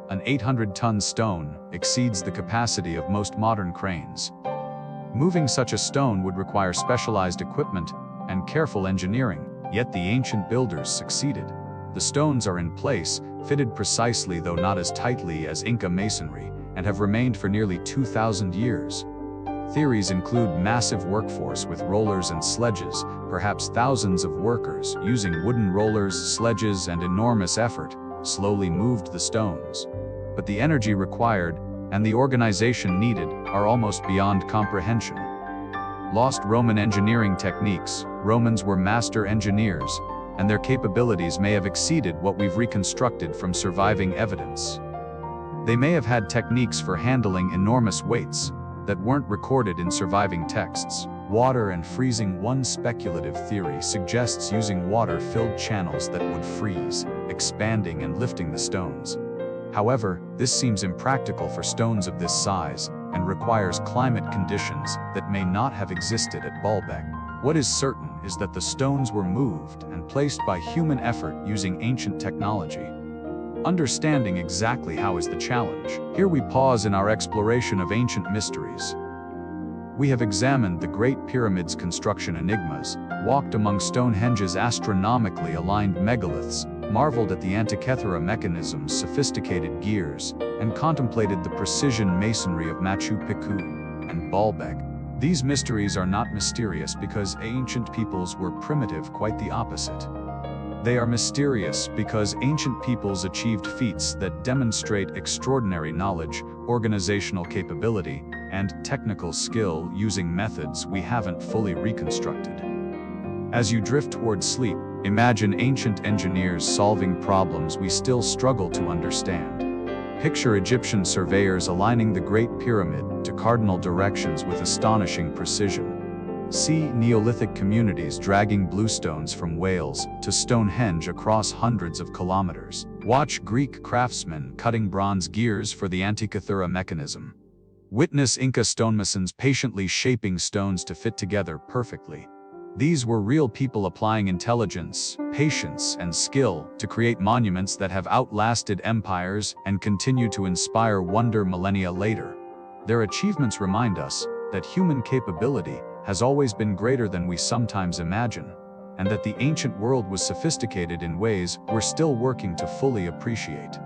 An 800-ton stone exceeds the capacity of most modern cranes. Moving such a stone would require specialized equipment and careful engineering, yet the ancient builders succeeded. The stones are in place, fitted precisely though not as tightly as Inca masonry, and have remained for nearly 2,000 years. Theories include massive workforce with rollers and sledges, perhaps thousands of workers using wooden rollers, sledges, and enormous effort, slowly moved the stones. But the energy required and the organization needed are almost beyond comprehension. Lost Roman engineering techniques. Romans were master engineers, and their capabilities may have exceeded what we've reconstructed from surviving evidence. They may have had techniques for handling enormous weights that weren't recorded in surviving texts. Water and freezing. One speculative theory suggests using water-filled channels that would freeze, expanding and lifting the stones. However, this seems impractical for stones of this size and requires climate conditions that may not have existed at Baalbek. What is certain is that the stones were moved and placed by human effort using ancient technology. Understanding exactly how is the challenge. Here we pause in our exploration of ancient mysteries. We have examined the Great Pyramid's construction enigmas, walked among Stonehenge's astronomically aligned megaliths, marveled at the Antikythera mechanism's sophisticated gears, and contemplated the precision masonry of Machu Picchu and Baalbek. These mysteries are not mysterious because ancient peoples were primitive, quite the opposite. They are mysterious because ancient peoples achieved feats that demonstrate extraordinary knowledge, organizational capability, and technical skill using methods we haven't fully reconstructed. As you drift towards sleep, imagine ancient engineers solving problems we still struggle to understand. Picture Egyptian surveyors aligning the Great Pyramid to cardinal directions with astonishing precision. See Neolithic communities dragging bluestones from Wales to Stonehenge across hundreds of kilometers. Watch Greek craftsmen cutting bronze gears for the Antikythera mechanism. Witness Inca stonemasons patiently shaping stones to fit together perfectly. These were real people applying intelligence, patience, and skill to create monuments that have outlasted empires and continue to inspire wonder millennia later. Their achievements remind us that human capability has always been greater than we sometimes imagine, and that the ancient world was sophisticated in ways we're still working to fully appreciate.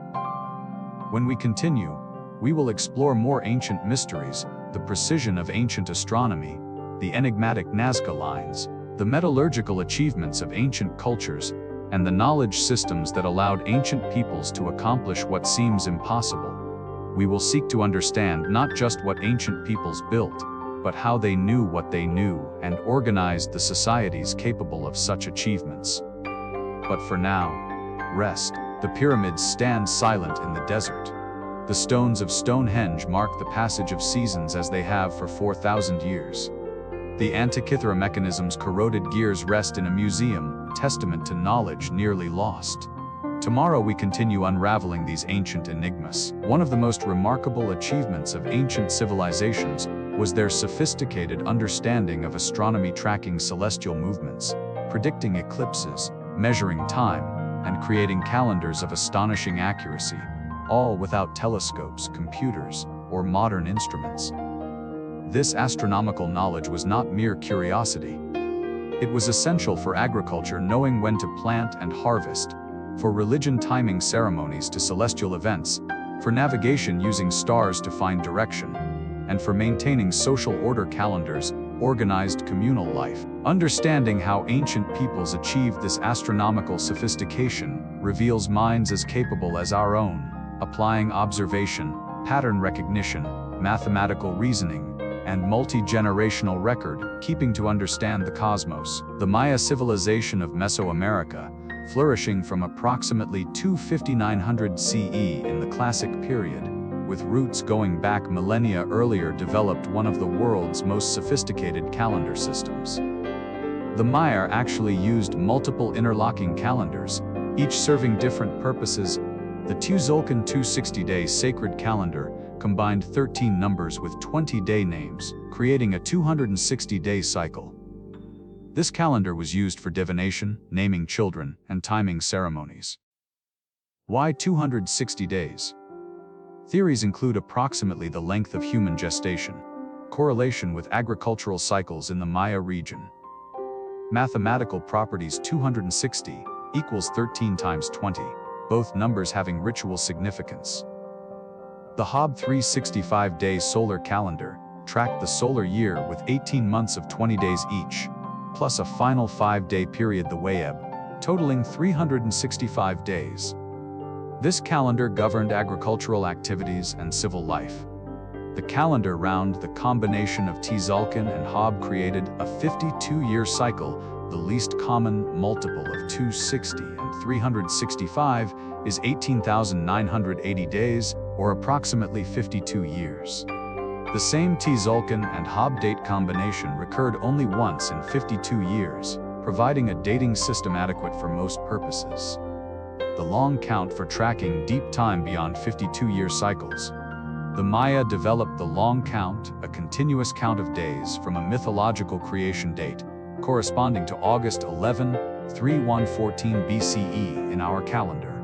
When we continue, we will explore more ancient mysteries, the precision of ancient astronomy, the enigmatic Nazca lines, the metallurgical achievements of ancient cultures, and the knowledge systems that allowed ancient peoples to accomplish what seems impossible. We will seek to understand not just what ancient peoples built, but how they knew what they knew and organized the societies capable of such achievements. But for now, rest. The pyramids stand silent in the desert. The stones of Stonehenge mark the passage of seasons as they have for 4,000 years. The Antikythera mechanism's corroded gears rest in a museum, testament to knowledge nearly lost. Tomorrow we continue unraveling these ancient enigmas. One of the most remarkable achievements of ancient civilizations was their sophisticated understanding of astronomy, tracking celestial movements, predicting eclipses, measuring time, and creating calendars of astonishing accuracy, all without telescopes, computers, or modern instruments. This astronomical knowledge was not mere curiosity. It was essential for agriculture, knowing when to plant and harvest, for religion, timing ceremonies to celestial events, for navigation using stars to find direction, and for maintaining social order, calendars, organized communal life. Understanding how ancient peoples achieved this astronomical sophistication reveals minds as capable as our own, applying observation, pattern recognition, mathematical reasoning, and multi-generational record keeping to understand the cosmos. The Maya civilization of Mesoamerica, flourishing from approximately 2900 CE in the Classic period, with roots going back millennia earlier, developed one of the world's most sophisticated calendar systems. The Maya actually used multiple interlocking calendars, each serving different purposes. The Tzolk'in 260-day sacred calendar combined 13 numbers with 20 day names, creating a 260-day cycle. This calendar was used for divination, naming children, and timing ceremonies. Why 260 days? Theories include approximately the length of human gestation, correlation with agricultural cycles in the Maya region. Mathematical properties: 260 equals 13 times 20, both numbers having ritual significance. The Hob 365-day solar calendar tracked the solar year with 18 months of 20 days each, plus a final 5-day period, the Wayeb, totaling 365 days. This calendar governed agricultural activities and civil life. The calendar round the combination of Tzolk'in and Hob created a 52-year cycle. The least common multiple of 260 and 365 is 18,980 days, or approximately 52 years. The same Tzolk'in and Hob date combination recurred only once in 52 years, providing a dating system adequate for most purposes. The long count for tracking deep time beyond 52-year cycles. The Maya developed the long count, a continuous count of days from a mythological creation date, corresponding to August 11, 3114 BCE in our calendar.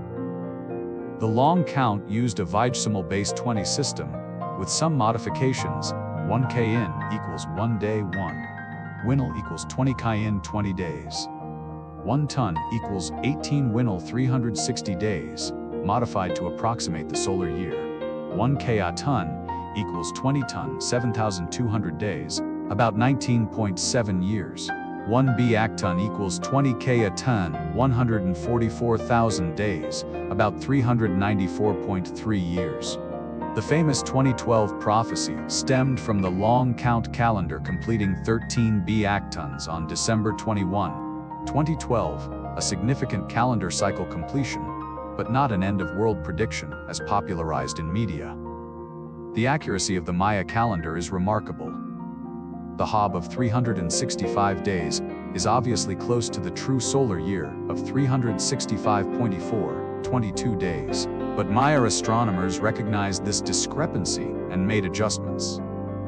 The long count used a Vijdecimal-based 20 system, with some modifications. 1 K'in equals 1 day 1. Winal equals 20 K'in 20 days. 1 ton equals 18 Winal 360 days, modified to approximate the solar year. 1 Ka ton equals 20 ton 7,200 days, about 19.7 years. 1 Biak ton equals 20 Ka ton 144,000 days, about 394.3 years. The famous 2012 prophecy stemmed from the long count calendar completing 13 Biak tons on December 21, 2012, a significant calendar cycle completion, but not an end-of-world prediction as popularized in media. The accuracy of the Maya calendar is remarkable. The Hob of 365 days is obviously close to the true solar year of 365.4, 22 days, but Maya astronomers recognized this discrepancy and made adjustments.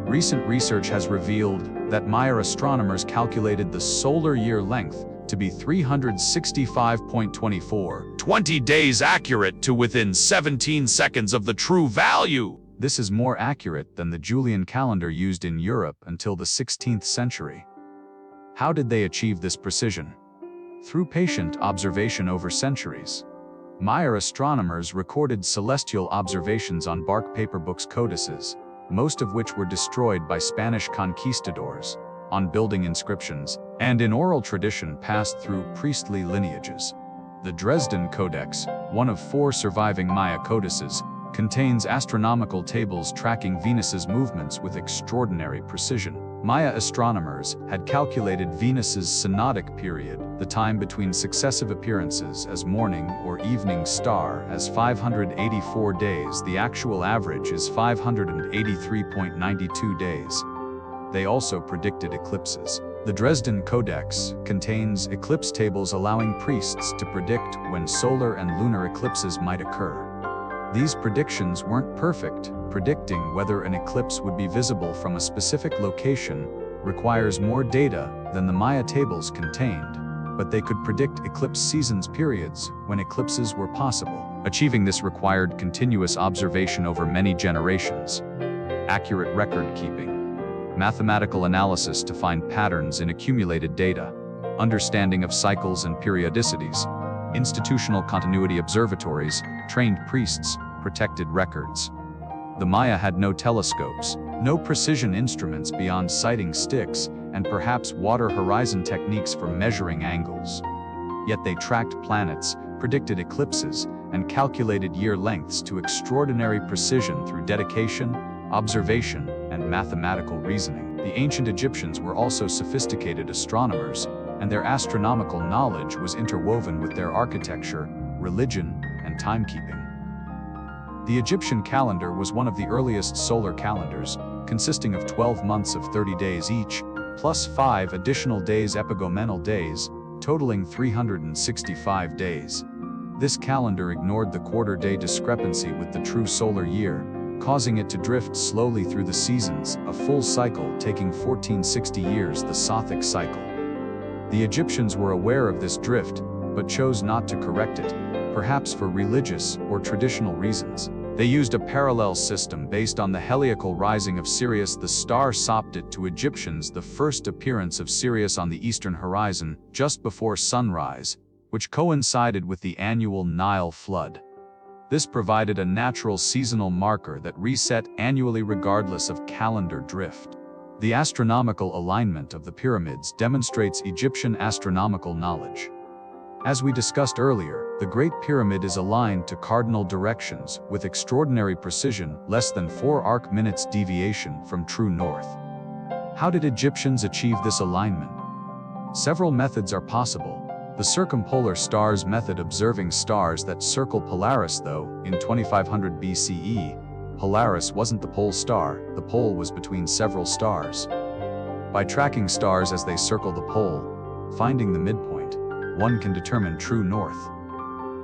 Recent research has revealed that Maya astronomers calculated the solar year length to be 365.24, 20 days accurate to within 17 seconds of the true value. This is more accurate than the Julian calendar used in Europe until the 16th century. How did they achieve this precision? Through patient observation over centuries. Maya astronomers recorded celestial observations on bark paper books, codices, most of which were destroyed by Spanish conquistadors, on building inscriptions, and in oral tradition passed through priestly lineages. The Dresden Codex, one of 4 surviving Maya codices, contains astronomical tables tracking Venus's movements with extraordinary precision. Maya astronomers had calculated Venus's synodic period, the time between successive appearances as morning or evening star, as 584 days. The actual average is 583.92 days. They also predicted eclipses. The Dresden Codex contains eclipse tables allowing priests to predict when solar and lunar eclipses might occur. These predictions weren't perfect. Predicting whether an eclipse would be visible from a specific location requires more data than the Maya tables contained, but they could predict eclipse seasons, periods when eclipses were possible. Achieving this required continuous observation over many generations, accurate record keeping, mathematical analysis to find patterns in accumulated data, understanding of cycles and periodicities, institutional continuity observatories, trained priests, protected records. The Maya had no telescopes, no precision instruments beyond sighting sticks, and perhaps water horizon techniques for measuring angles. Yet they tracked planets, predicted eclipses, and calculated year lengths to extraordinary precision through dedication, observation, and mathematical reasoning. The ancient Egyptians were also sophisticated astronomers, and their astronomical knowledge was interwoven with their architecture, religion, and timekeeping. The Egyptian calendar was one of the earliest solar calendars, consisting of 12 months of 30 days each, plus 5 additional days, epigomenal days, totaling 365 days. This calendar ignored the quarter-day discrepancy with the true solar year, causing it to drift slowly through the seasons, a full cycle taking 1460 years, the Sothic cycle. The Egyptians were aware of this drift, but chose not to correct it, perhaps for religious or traditional reasons. They used a parallel system based on the heliacal rising of Sirius, the star Sopdet, to Egyptians the first appearance of Sirius on the eastern horizon just before sunrise, which coincided with the annual Nile flood. This provided a natural seasonal marker that reset annually regardless of calendar drift. The astronomical alignment of the pyramids demonstrates Egyptian astronomical knowledge. As we discussed earlier, the Great Pyramid is aligned to cardinal directions with extraordinary precision, less than 4 arc-minutes deviation from true north. How did Egyptians achieve this alignment? Several methods are possible. The circumpolar stars method, observing stars that circle Polaris, though, in 2500 BCE, Polaris wasn't the pole star, the pole was between several stars. By tracking stars as they circle the pole, finding the midpoint, one can determine true north.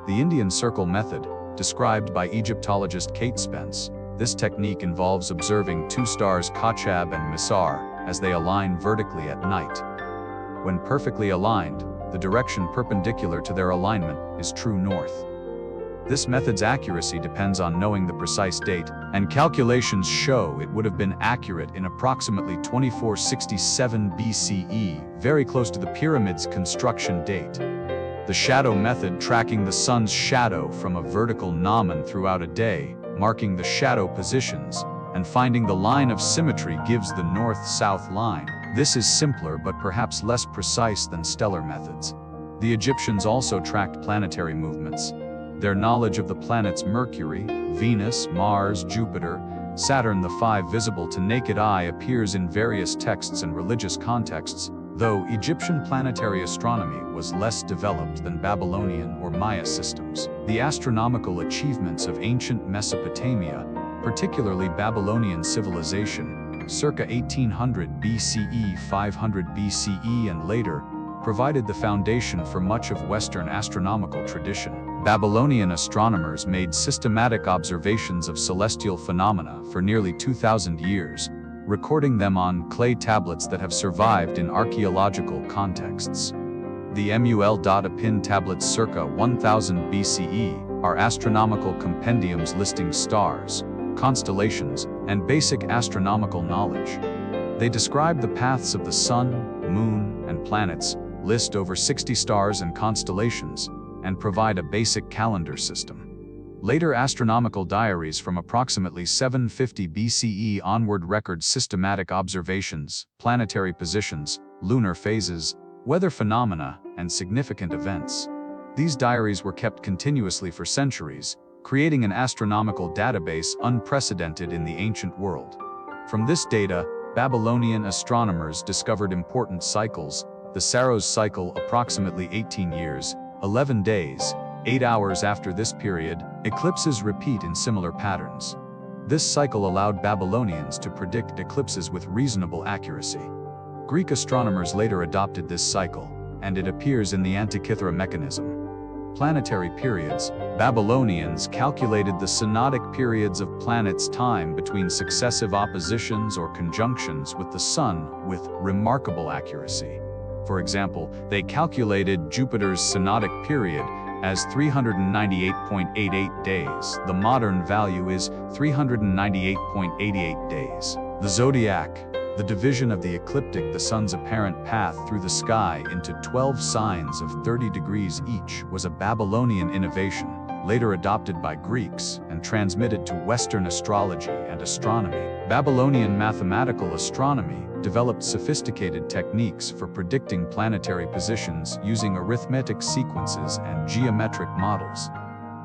The Indian circle method, described by Egyptologist Kate Spence, this technique involves observing 2 stars Kochab and Missar as they align vertically at night. When perfectly aligned, the direction perpendicular to their alignment is true north. This method's accuracy depends on knowing the precise date, and calculations show it would have been accurate in approximately 2467 BCE, very close to the pyramid's construction date. The shadow method, tracking the sun's shadow from a vertical gnomon throughout a day, marking the shadow positions, and finding the line of symmetry, gives the north-south line. This is simpler but perhaps less precise than stellar methods. The Egyptians also tracked planetary movements. Their knowledge of the planets Mercury, Venus, Mars, Jupiter, Saturn, the 5 visible to naked eye, appears in various texts and religious contexts, though Egyptian planetary astronomy was less developed than Babylonian or Maya systems. The astronomical achievements of ancient Mesopotamia, particularly Babylonian civilization, circa 1800 BCE, 500 BCE and later, provided the foundation for much of Western astronomical tradition. Babylonian astronomers made systematic observations of celestial phenomena for nearly 2,000 years, recording them on clay tablets that have survived in archaeological contexts. The Mul.Apin tablets circa 1000 BCE are astronomical compendiums listing stars, constellations, and basic astronomical knowledge. They describe the paths of the sun, moon, and planets, list over 60 stars and constellations, and provide a basic calendar system. Later astronomical diaries from approximately 750 BCE onward record systematic observations, planetary positions, lunar phases, weather phenomena, and significant events. These diaries were kept continuously for centuries, creating an astronomical database unprecedented in the ancient world. From this data, Babylonian astronomers discovered important cycles: the Saros cycle, approximately 18 years, 11 days, 8 hours. After this period, eclipses repeat in similar patterns. This cycle allowed Babylonians to predict eclipses with reasonable accuracy. Greek astronomers later adopted this cycle, and it appears in the Antikythera mechanism. Planetary periods. Babylonians calculated the synodic periods of planets' time between successive oppositions or conjunctions with the sun with remarkable accuracy. For example, they calculated Jupiter's synodic period as 398.88 days. The modern value is 398.88 days. The zodiac, the division of the ecliptic, the sun's apparent path through the sky, into 12 signs of 30 degrees each, was a Babylonian innovation, later adopted by Greeks and transmitted to Western astrology and astronomy. Babylonian mathematical astronomy developed sophisticated techniques for predicting planetary positions using arithmetic sequences and geometric models.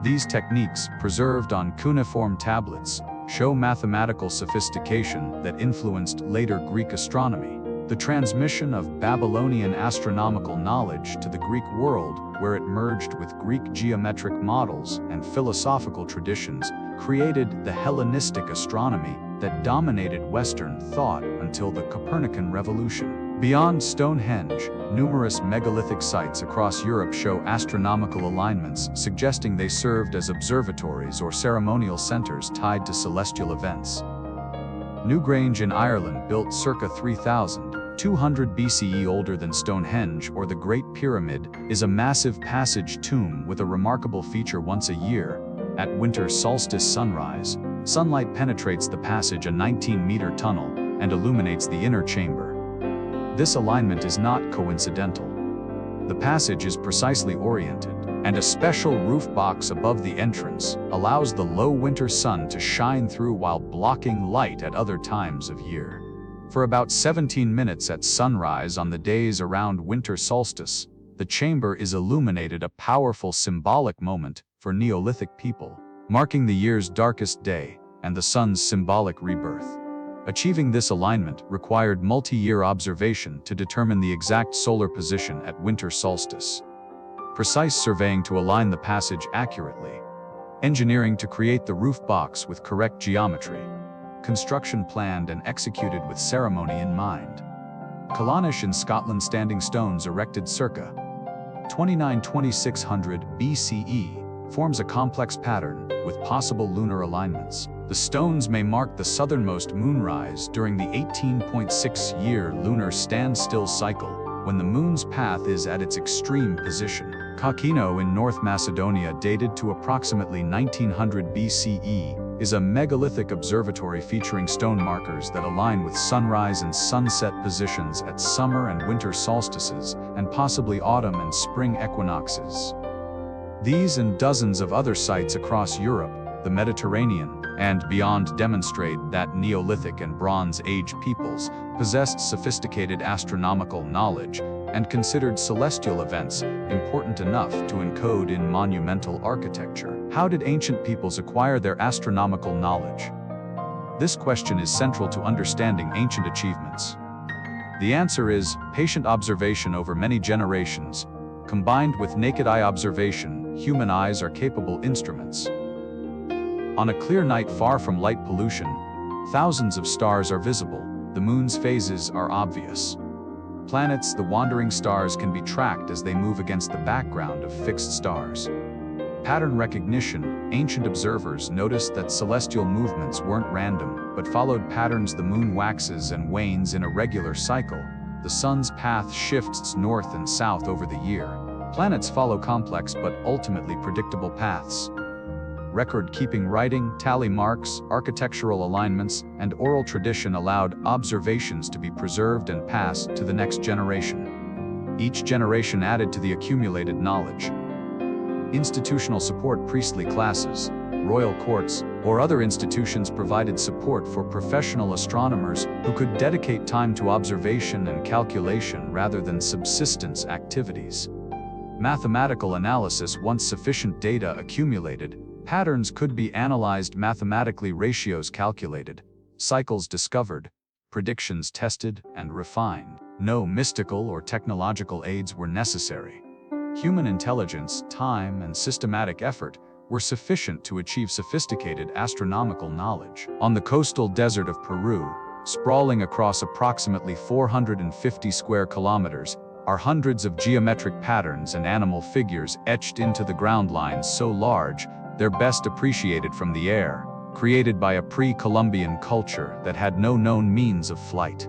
These techniques, preserved on cuneiform tablets, show mathematical sophistication that influenced later Greek astronomy. The transmission of Babylonian astronomical knowledge to the Greek world, where it merged with Greek geometric models and philosophical traditions, created the Hellenistic astronomy that dominated Western thought until the Copernican Revolution. Beyond Stonehenge, numerous megalithic sites across Europe show astronomical alignments, suggesting they served as observatories or ceremonial centers tied to celestial events. Newgrange in Ireland, built circa 3,200 BCE, older than Stonehenge or the Great Pyramid, is a massive passage tomb with a remarkable feature. Once a year, at winter solstice sunrise, sunlight penetrates the passage, a 19-meter tunnel, and illuminates the inner chamber. This alignment is not coincidental. The passage is precisely oriented, and a special roof box above the entrance allows the low winter sun to shine through while blocking light at other times of year. For about 17 minutes at sunrise on the days around winter solstice, the chamber is illuminated, a powerful symbolic moment for Neolithic people, marking the year's darkest day and the sun's symbolic rebirth. Achieving this alignment required multi-year observation to determine the exact solar position at winter solstice, precise surveying to align the passage accurately, engineering to create the roof box with correct geometry, construction planned and executed with ceremony in mind. Clonaish in Scotland, standing stones erected circa 2600 BCE, forms a complex pattern with possible lunar alignments. The stones may mark the southernmost moonrise during the 18.6-year lunar standstill cycle, when the moon's path is at its extreme position. Kakino in North Macedonia, dated to approximately 1900 BCE, is a megalithic observatory featuring stone markers that align with sunrise and sunset positions at summer and winter solstices, and possibly autumn and spring equinoxes. These and dozens of other sites across Europe, the Mediterranean, and beyond demonstrate that Neolithic and Bronze Age peoples possessed sophisticated astronomical knowledge and considered celestial events important enough to encode in monumental architecture. How did ancient peoples acquire their astronomical knowledge? This question is central to understanding ancient achievements. The answer is patient observation over many generations. Combined with naked eye observation, human eyes are capable instruments. On a clear night far from light pollution, thousands of stars are visible. The moon's phases are obvious. Planets, the wandering stars, can be tracked as they move against the background of fixed stars. Pattern recognition: ancient observers noticed that celestial movements weren't random, but followed patterns. The moon waxes and wanes in a regular cycle. The sun's path shifts north and south over the year. Planets follow complex but ultimately predictable paths. Record-keeping writing, tally marks, architectural alignments, and oral tradition allowed observations to be preserved and passed to the next generation. Each generation added to the accumulated knowledge. Institutional support: priestly classes, royal courts, or other institutions provided support for professional astronomers who could dedicate time to observation and calculation rather than subsistence activities. Mathematical analysis: once sufficient data accumulated, patterns could be analyzed mathematically, ratios calculated, cycles discovered, predictions tested and refined. No mystical or technological aids were necessary. Human intelligence, time, and systematic effort were sufficient to achieve sophisticated astronomical knowledge. On the coastal desert of Peru, sprawling across approximately 450 square kilometers, are hundreds of geometric patterns and animal figures etched into the ground lines so large they're best appreciated from the air, created by a pre-Columbian culture that had no known means of flight.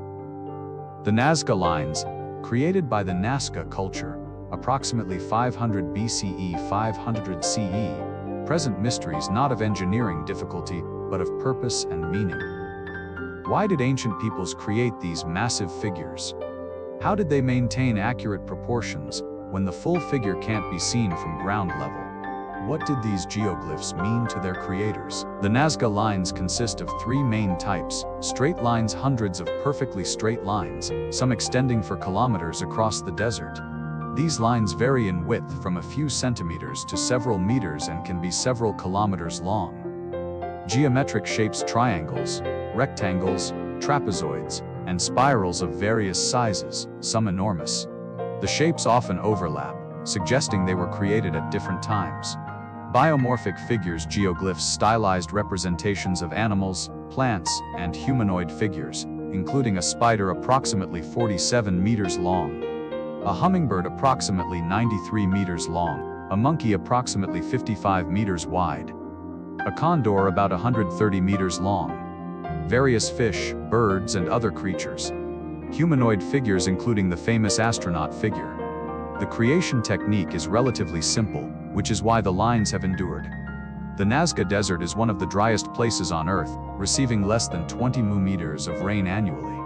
The Nazca lines, created by the Nazca culture, approximately 500 BCE, 500 CE, present mysteries not of engineering difficulty, but of purpose and meaning. Why did ancient peoples create these massive figures? How did they maintain accurate proportions when the full figure can't be seen from ground level? What did these geoglyphs mean to their creators? The Nazca lines consist of three main types: straight lines, hundreds of perfectly straight lines, some extending for kilometers across the desert. These lines vary in width from a few centimeters to several meters and can be several kilometers long. Geometric shapes: triangles, rectangles, trapezoids, and spirals of various sizes, some enormous. The shapes often overlap, suggesting they were created at different times. Biomorphic figures: geoglyphs, stylized representations of animals, plants, and humanoid figures, including a spider approximately 47 meters long, a hummingbird approximately 93 meters long, a monkey approximately 55 meters wide, a condor about 130 meters long, various fish, birds, and other creatures, humanoid figures including the famous astronaut figure. The creation technique is relatively simple, which is why the lines have endured. The Nazca Desert is one of the driest places on Earth, receiving less than 20 mm of rain annually.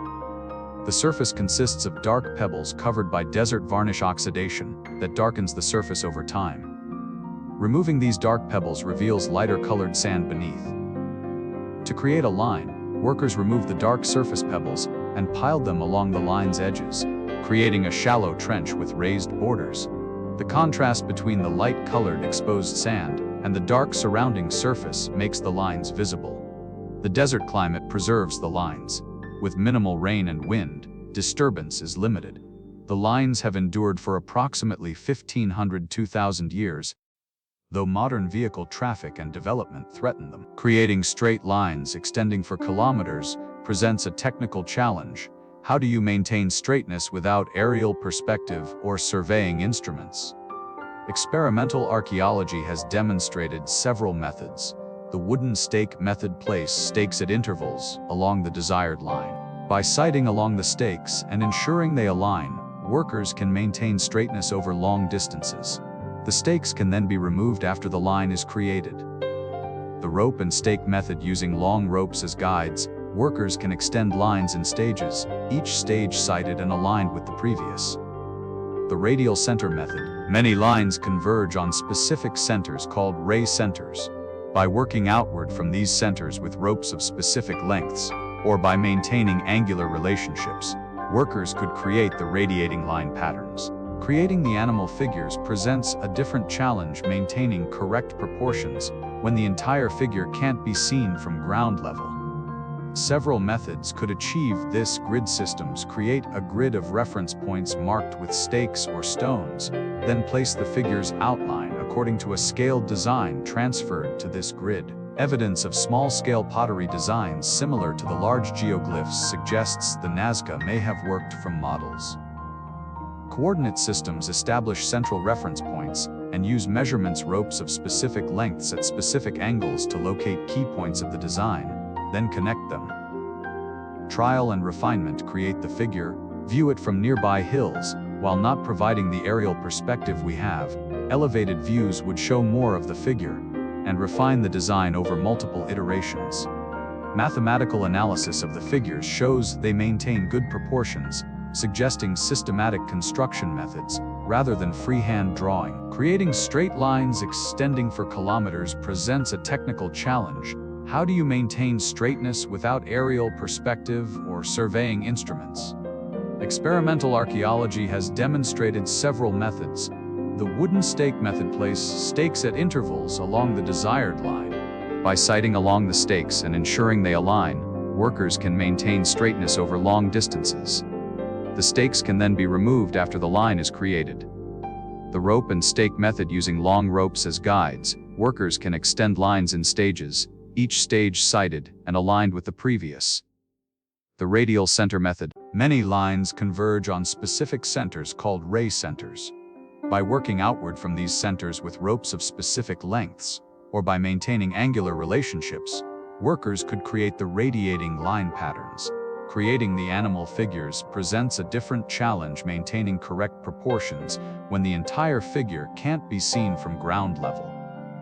The surface consists of dark pebbles covered by desert varnish oxidation that darkens the surface over time. Removing these dark pebbles reveals lighter-colored sand beneath. To create a line, workers removed the dark surface pebbles and piled them along the line's edges, creating a shallow trench with raised borders. The contrast between the light-colored exposed sand and the dark surrounding surface makes the lines visible. The desert climate preserves the lines. With minimal rain and wind, disturbance is limited. The lines have endured for approximately 1,500–2,000 years, though modern vehicle traffic and development threaten them. Creating straight lines extending for kilometers presents a technical challenge. How do you maintain straightness without aerial perspective or surveying instruments? Experimental archaeology has demonstrated several methods. The wooden stake method places stakes at intervals along the desired line. By sighting along the stakes and ensuring they align, workers can maintain straightness over long distances. The stakes can then be removed after the line is created. The rope and stake method, using long ropes as guides, workers can extend lines in stages, each stage sighted and aligned with the previous. The radial center method. Many lines converge on specific centers called ray centers. By working outward from these centers with ropes of specific lengths, or by maintaining angular relationships, workers could create the radiating line patterns. Creating the animal figures presents a different challenge, maintaining correct proportions when the entire figure can't be seen from ground level. Several methods could achieve this. Grid systems create a grid of reference points marked with stakes or stones, then place the figure's outline according to a scaled design transferred to this grid. Evidence of small-scale pottery designs similar to the large geoglyphs suggests the Nazca may have worked from models. Coordinate systems establish central reference points and use measurements ropes of specific lengths at specific angles to locate key points of the design, then connect them. Trial and refinement create the figure, view it from nearby hills. While not providing the aerial perspective we have, elevated views would show more of the figure and refine the design over multiple iterations. Mathematical analysis of the figures shows they maintain good proportions, suggesting systematic construction methods rather than freehand drawing. Creating straight lines extending for kilometers presents a technical challenge. How do you maintain straightness without aerial perspective or surveying instruments? Experimental archaeology has demonstrated several methods. The wooden stake method places stakes at intervals along the desired line. By sighting along the stakes and ensuring they align, workers can maintain straightness over long distances. The stakes can then be removed after the line is created. The rope and stake method, using long ropes as guides, workers can extend lines in stages, each stage sighted and aligned with the previous. The radial center method. Many lines converge on specific centers called ray centers. By working outward from these centers with ropes of specific lengths, or by maintaining angular relationships, workers could create the radiating line patterns. Creating the animal figures presents a different challenge, maintaining correct proportions when the entire figure can't be seen from ground level.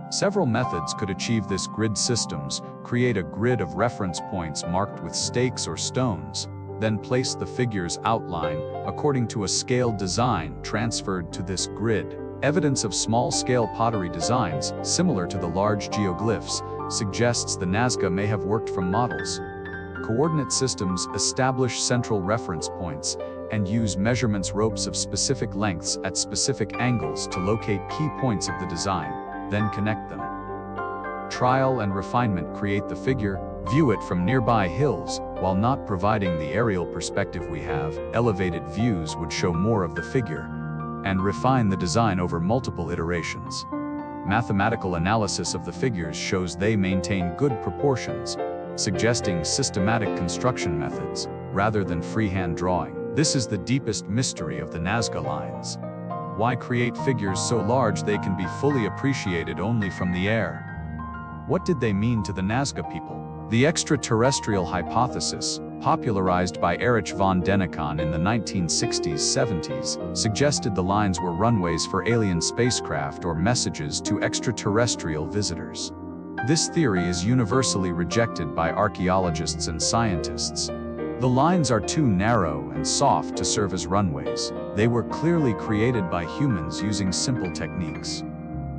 Several methods could achieve this. Grid systems create a grid of reference points marked with stakes or stones, then place the figure's outline according to a scaled design transferred to this grid. Evidence of small-scale pottery designs similar to the large geoglyphs suggests the Nazca may have worked from models. Coordinate systems establish central reference points and use measurements ropes of specific lengths at specific angles to locate key points of the design, then connect them. Trial and refinement create the figure, view it from nearby hills. While not providing the aerial perspective we have, elevated views would show more of the figure and refine the design over multiple iterations. Mathematical analysis of the figures shows they maintain good proportions, suggesting systematic construction methods. rather than freehand drawing. This is the deepest mystery of the Nazca lines. Why create figures so large they can be fully appreciated only from the air? What did they mean to the Nazca people? The extraterrestrial hypothesis, popularized by Erich von Däniken in the 1960s-70s, suggested the lines were runways for alien spacecraft or messages to extraterrestrial visitors. This theory is universally rejected by archaeologists and scientists. The lines are too narrow and soft to serve as runways. They were clearly created by humans using simple techniques.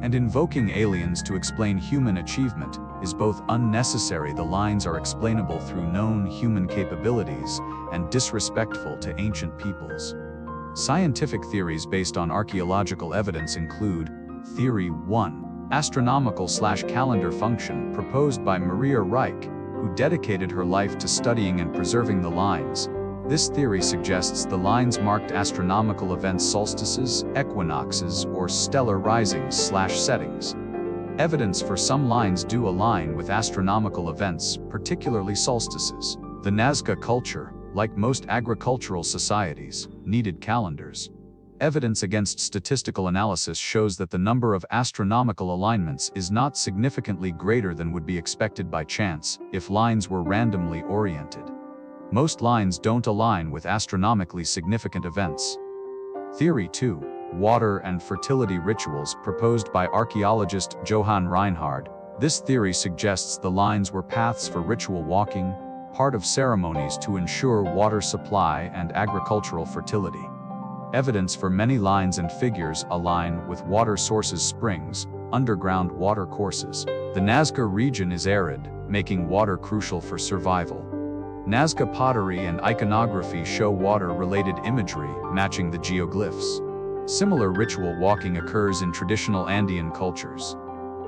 And invoking aliens to explain human achievement is both unnecessary. The lines are explainable through known human capabilities and disrespectful to ancient peoples. Scientific theories based on archaeological evidence include Theory 1, astronomical/calendar function, proposed by Maria Reich, who dedicated her life to studying and preserving the lines. This theory suggests the lines marked astronomical events, solstices, equinoxes, or stellar risings/settings. Evidence for some lines do align with astronomical events, particularly solstices. The Nazca culture, like most agricultural societies, needed calendars. Evidence against statistical analysis shows that the number of astronomical alignments is not significantly greater than would be expected by chance if lines were randomly oriented. Most lines don't align with astronomically significant events. Theory 2, water and fertility rituals, proposed by archaeologist Johann Reinhard. This theory suggests the lines were paths for ritual walking, part of ceremonies to ensure water supply and agricultural fertility. Evidence for many lines and figures align with water sources, springs, underground water courses. The Nazca region is arid, making water crucial for survival. Nazca pottery and iconography show water-related imagery, matching the geoglyphs. Similar ritual walking occurs in traditional Andean cultures.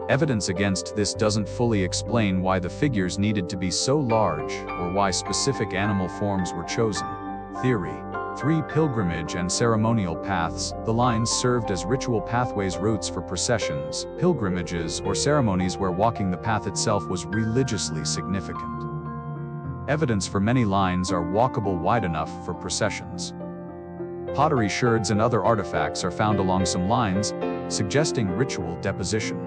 Evidence against this doesn't fully explain why the figures needed to be so large or why specific animal forms were chosen. Theory 3, pilgrimage and ceremonial paths. The lines served as ritual pathways, routes for processions, pilgrimages, or ceremonies where walking the path itself was religiously significant. Evidence for many lines are walkable, wide enough for processions. Pottery sherds and other artifacts are found along some lines, suggesting ritual deposition.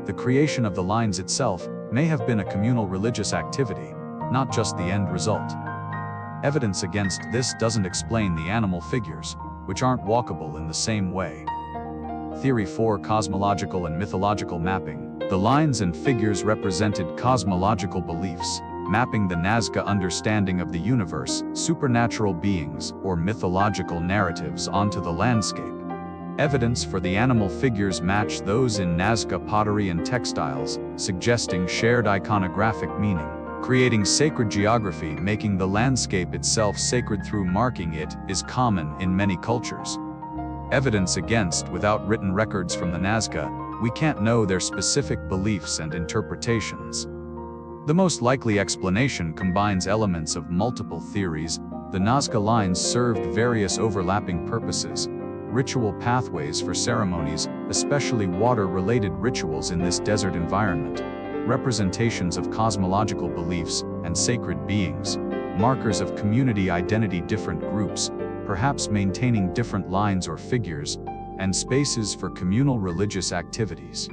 The creation of the lines itself may have been a communal religious activity, not just the end result. Evidence against this doesn't explain the animal figures, which aren't walkable in the same way. Theory 4, cosmological and mythological mapping. The lines and figures represented cosmological beliefs, mapping the Nazca understanding of the universe, supernatural beings, or mythological narratives onto the landscape. Evidence for the animal figures match those in Nazca pottery and textiles, suggesting shared iconographic meaning. Creating sacred geography, making the landscape itself sacred through marking it, is common in many cultures. Evidence against, without written records from the Nazca, we can't know their specific beliefs and interpretations. The most likely explanation combines elements of multiple theories. The Nazca lines served various overlapping purposes. Ritual pathways for ceremonies, especially water-related rituals in this desert environment. Representations of cosmological beliefs and sacred beings. Markers of community identity, different groups, perhaps maintaining different lines or figures, and spaces for communal religious activities.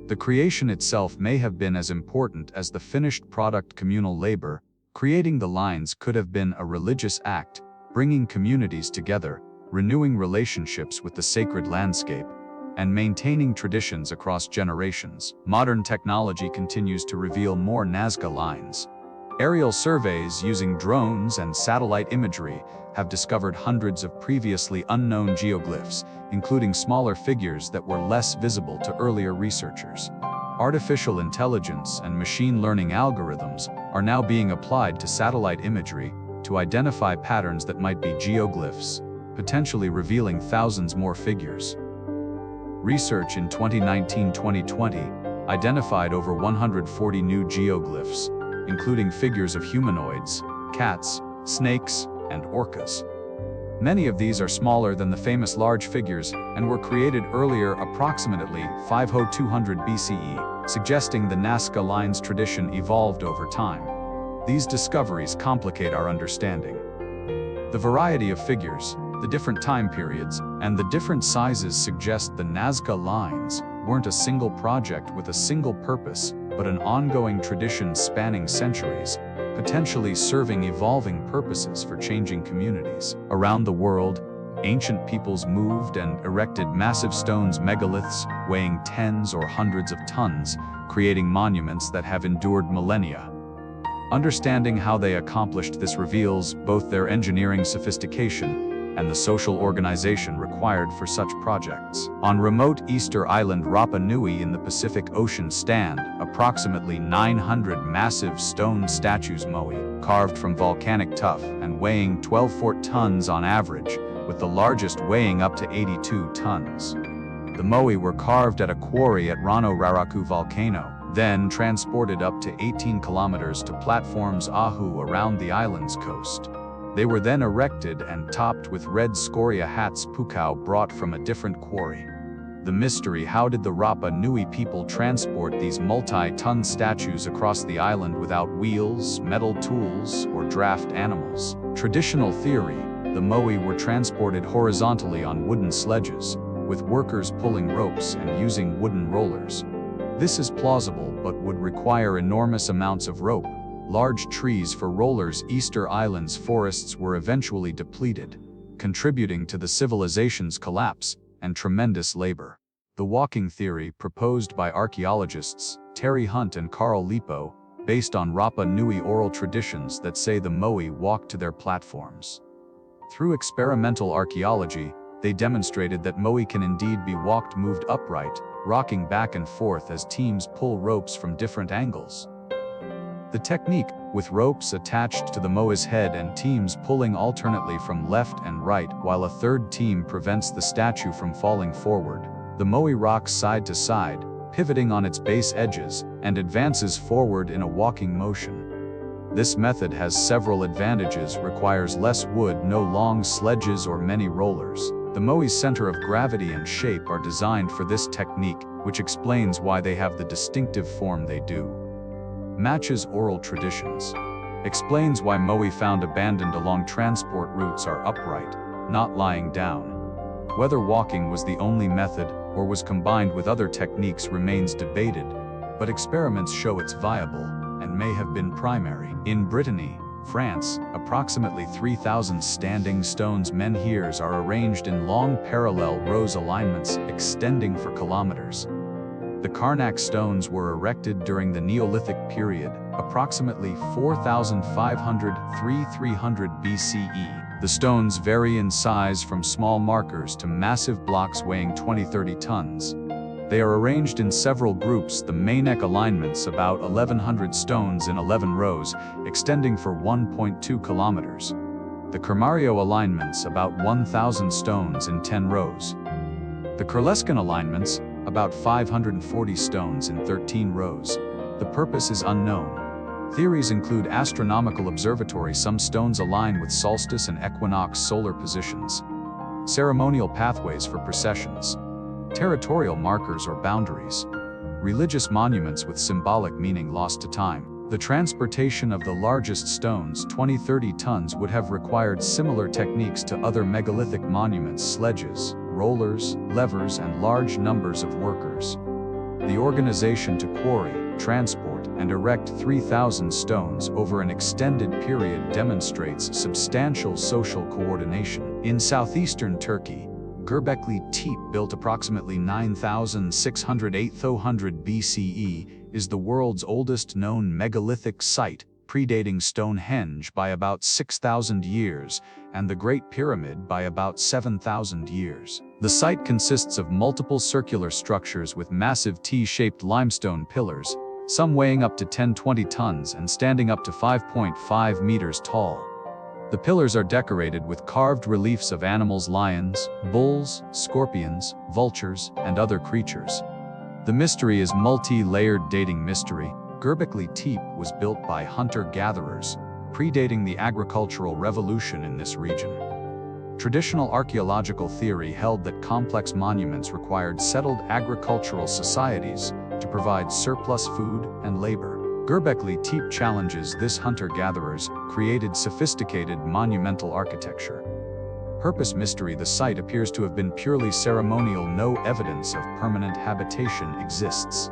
The creation itself may have been as important as the finished product. Communal labor, creating the lines, could have been a religious act, bringing communities together, renewing relationships with the sacred landscape, and maintaining traditions across generations. Modern technology continues to reveal more Nazca lines. Aerial surveys using drones and satellite imagery have discovered hundreds of previously unknown geoglyphs, including smaller figures that were less visible to earlier researchers. Artificial intelligence and machine learning algorithms are now being applied to satellite imagery to identify patterns that might be geoglyphs, potentially revealing thousands more figures. Research in 2019-2020 identified over 140 new geoglyphs, including figures of humanoids, cats, snakes, and orcas. Many of these are smaller than the famous large figures and were created earlier, approximately 5200 BCE, suggesting the Nazca lines tradition evolved over time. These discoveries complicate our understanding. The variety of figures, the different time periods, and the different sizes suggest the Nazca lines weren't a single project with a single purpose, but an ongoing tradition spanning centuries, potentially serving evolving purposes for changing communities. Around the world, ancient peoples moved and erected massive stones megaliths weighing tens or hundreds of tons, creating monuments that have endured millennia. Understanding how they accomplished this reveals both their engineering sophistication and the social organization required for such projects. On remote Easter Island Rapa Nui in the Pacific Ocean stand approximately 900 massive stone statues moai, carved from volcanic tuff and weighing 12 tons on average, with the largest weighing up to 82 tons. The moai were carved at a quarry at Rano Raraku volcano, then transported up to 18 kilometers to platforms Ahu around the island's coast. They were then erected and topped with red scoria hats pukao brought from a different quarry. The mystery: how did the Rapa Nui people transport these multi-ton statues across the island without wheels, metal tools, or draft animals? Traditional theory: the moai were transported horizontally on wooden sledges, with workers pulling ropes and using wooden rollers. This is plausible but would require enormous amounts of rope, large trees for rollers. Easter Island's forests were eventually depleted, contributing to the civilization's collapse and tremendous labor. The walking theory, proposed by archaeologists Terry Hunt and Carl Lipo, based on Rapa Nui oral traditions that say the moai walked to their platforms. Through experimental archaeology, they demonstrated that moai can indeed be walked moved upright, rocking back and forth as teams pull ropes from different angles. The technique, with ropes attached to the moai's head and teams pulling alternately from left and right while a third team prevents the statue from falling forward, the moai rocks side to side, pivoting on its base edges, and advances forward in a walking motion. This method has several advantages: requires less wood, no long sledges or many rollers. The moai's center of gravity and shape are designed for this technique, which explains why they have the distinctive form they do. Matches oral traditions. Explains why moai found abandoned along transport routes are upright, not lying down. Whether walking was the only method or was combined with other techniques remains debated, but experiments show it's viable and may have been primary. In Brittany, France, approximately 3,000 standing stones menhirs are arranged in long parallel rows alignments extending for kilometers. The Karnak stones were erected during the Neolithic period, approximately 4,500–300 BCE. The stones vary in size from small markers to massive blocks weighing 20–30 tons. They are arranged in several groups, the Mainek alignments about 1,100 stones in 11 rows, extending for 1.2 kilometers. The Kermario alignments about 1,000 stones in 10 rows. The Kurleskan alignments about 540 stones in 13 rows. The purpose is unknown. Theories include astronomical observatory. Some stones align with solstice and equinox solar positions. Ceremonial pathways for processions. Territorial markers or boundaries. Religious monuments with symbolic meaning lost to time. The transportation of the largest stones, 20–30 tons, would have required similar techniques to other megalithic monuments: sledges, rollers, levers, and large numbers of workers. The organization to quarry, transport, and erect 3,000 stones over an extended period demonstrates substantial social coordination. In southeastern Turkey, Göbekli Tepe, built approximately 9,600–800 BCE, is the world's oldest known megalithic site, predating Stonehenge by about 6,000 years and the Great Pyramid by about 7,000 years. The site consists of multiple circular structures with massive T-shaped limestone pillars, some weighing up to 10–20 tons and standing up to 5.5 meters tall. The pillars are decorated with carved reliefs of animals: lions, bulls, scorpions, vultures, and other creatures. The mystery is multi-layered. Dating mystery. Göbekli Tepe was built by hunter-gatherers, predating the agricultural revolution in this region. Traditional archaeological theory held that complex monuments required settled agricultural societies to provide surplus food and labor. Göbekli Tepe challenges this hunter-gatherers created sophisticated monumental architecture. Purpose mystery: the site appears to have been purely ceremonial, no evidence of permanent habitation exists.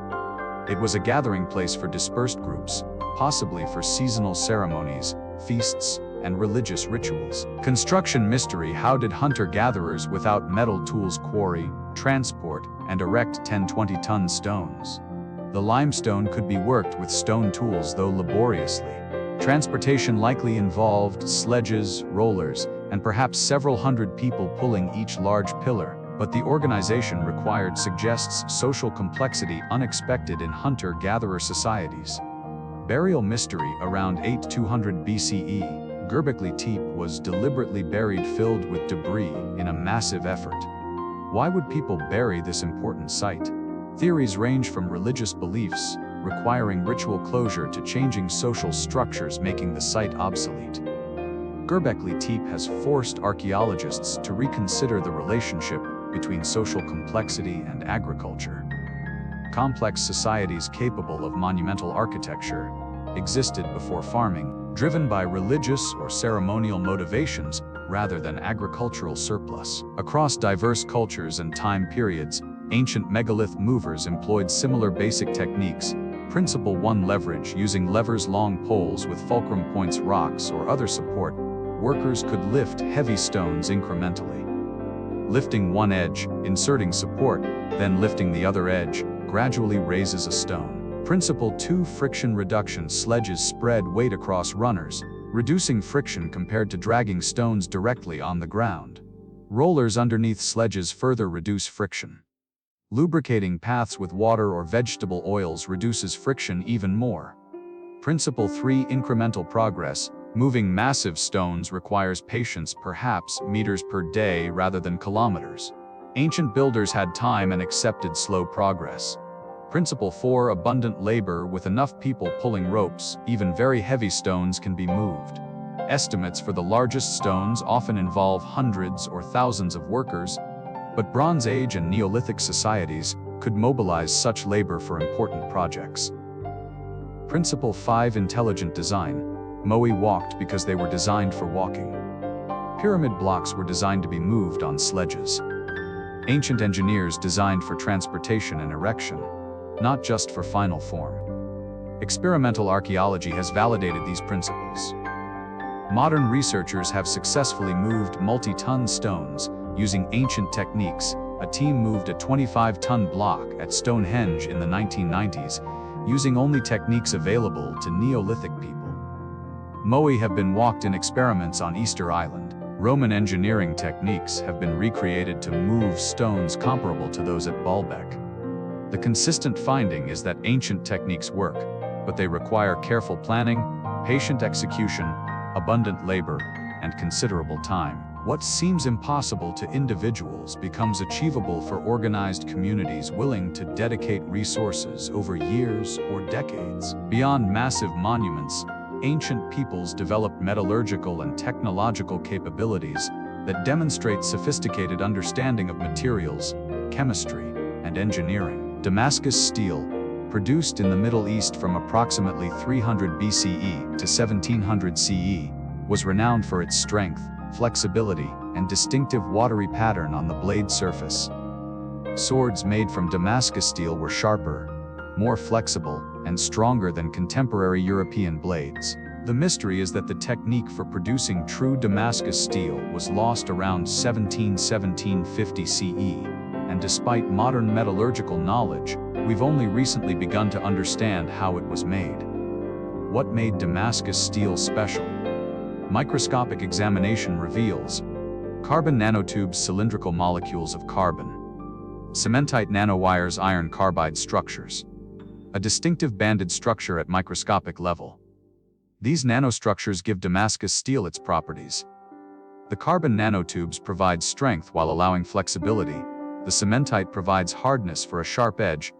It was a gathering place for dispersed groups, possibly for seasonal ceremonies, feasts, and religious rituals. Construction mystery: how did hunter-gatherers without metal tools quarry, transport, and erect 10-20-ton stones? The limestone could be worked with stone tools, though laboriously. Transportation likely involved sledges, rollers, and perhaps several hundred people pulling each large pillar, but the organization required suggests social complexity unexpected in hunter-gatherer societies. Burial mystery: around 8200 BCE, Göbekli Tepe was deliberately buried, filled with debris, in a massive effort. Why would people bury this important site? Theories range from religious beliefs, requiring ritual closure, to changing social structures making the site obsolete. Göbekli Tepe has forced archaeologists to reconsider the relationship between social complexity and agriculture. Complex societies capable of monumental architecture existed before farming, driven by religious or ceremonial motivations rather than agricultural surplus. Across diverse cultures and time periods, ancient megalith movers employed similar basic techniques. Principle 1: leverage. Using levers, long poles with fulcrum points, rocks, or other support, workers could lift heavy stones incrementally. Lifting one edge, inserting support, then lifting the other edge, gradually raises a stone. Principle 2: friction reduction. Sledges spread weight across runners, reducing friction compared to dragging stones directly on the ground. Rollers underneath sledges further reduce friction. Lubricating paths with water or vegetable oils reduces friction even more. Principle 3: incremental progress. Moving massive stones requires patience, perhaps meters per day rather than kilometers. Ancient builders had time and accepted slow progress. Principle 4: abundant labor. With enough people pulling ropes, even very heavy stones can be moved. Estimates for the largest stones often involve hundreds or thousands of workers, but Bronze Age and Neolithic societies could mobilize such labor for important projects. Principle 5: intelligent design. Moai walked because they were designed for walking. Pyramid blocks were designed to be moved on sledges. Ancient engineers designed for transportation and erection, not just for final form. Experimental archaeology has validated these principles. Modern researchers have successfully moved multi-ton stones using ancient techniques. A team moved a 25-ton block at Stonehenge in the 1990s, using only techniques available to Neolithic people. Moai have been walked in experiments on Easter Island. Roman engineering techniques have been recreated to move stones comparable to those at Baalbek. The consistent finding is that ancient techniques work, but they require careful planning, patient execution, abundant labor, and considerable time. What seems impossible to individuals becomes achievable for organized communities willing to dedicate resources over years or decades. Beyond massive monuments, ancient peoples developed metallurgical and technological capabilities that demonstrate sophisticated understanding of materials, chemistry, and engineering. Damascus steel, produced in the Middle East from approximately 300 BCE to 1700 CE, was renowned for its strength, flexibility, and distinctive watery pattern on the blade surface. Swords made from Damascus steel were sharper, more flexible, and stronger than contemporary European blades. The mystery is that the technique for producing true Damascus steel was lost around 1750 CE, and despite modern metallurgical knowledge, we've only recently begun to understand how it was made. What made Damascus steel special? Microscopic examination reveals carbon nanotubes, cylindrical molecules of carbon, cementite nanowires, iron carbide structures, a distinctive banded structure at microscopic level. These nanostructures give Damascus steel its properties. The carbon nanotubes provide strength while allowing flexibility, the cementite provides hardness for a sharp edge,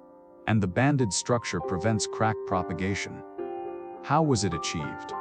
and the banded structure prevents crack propagation. How was it achieved?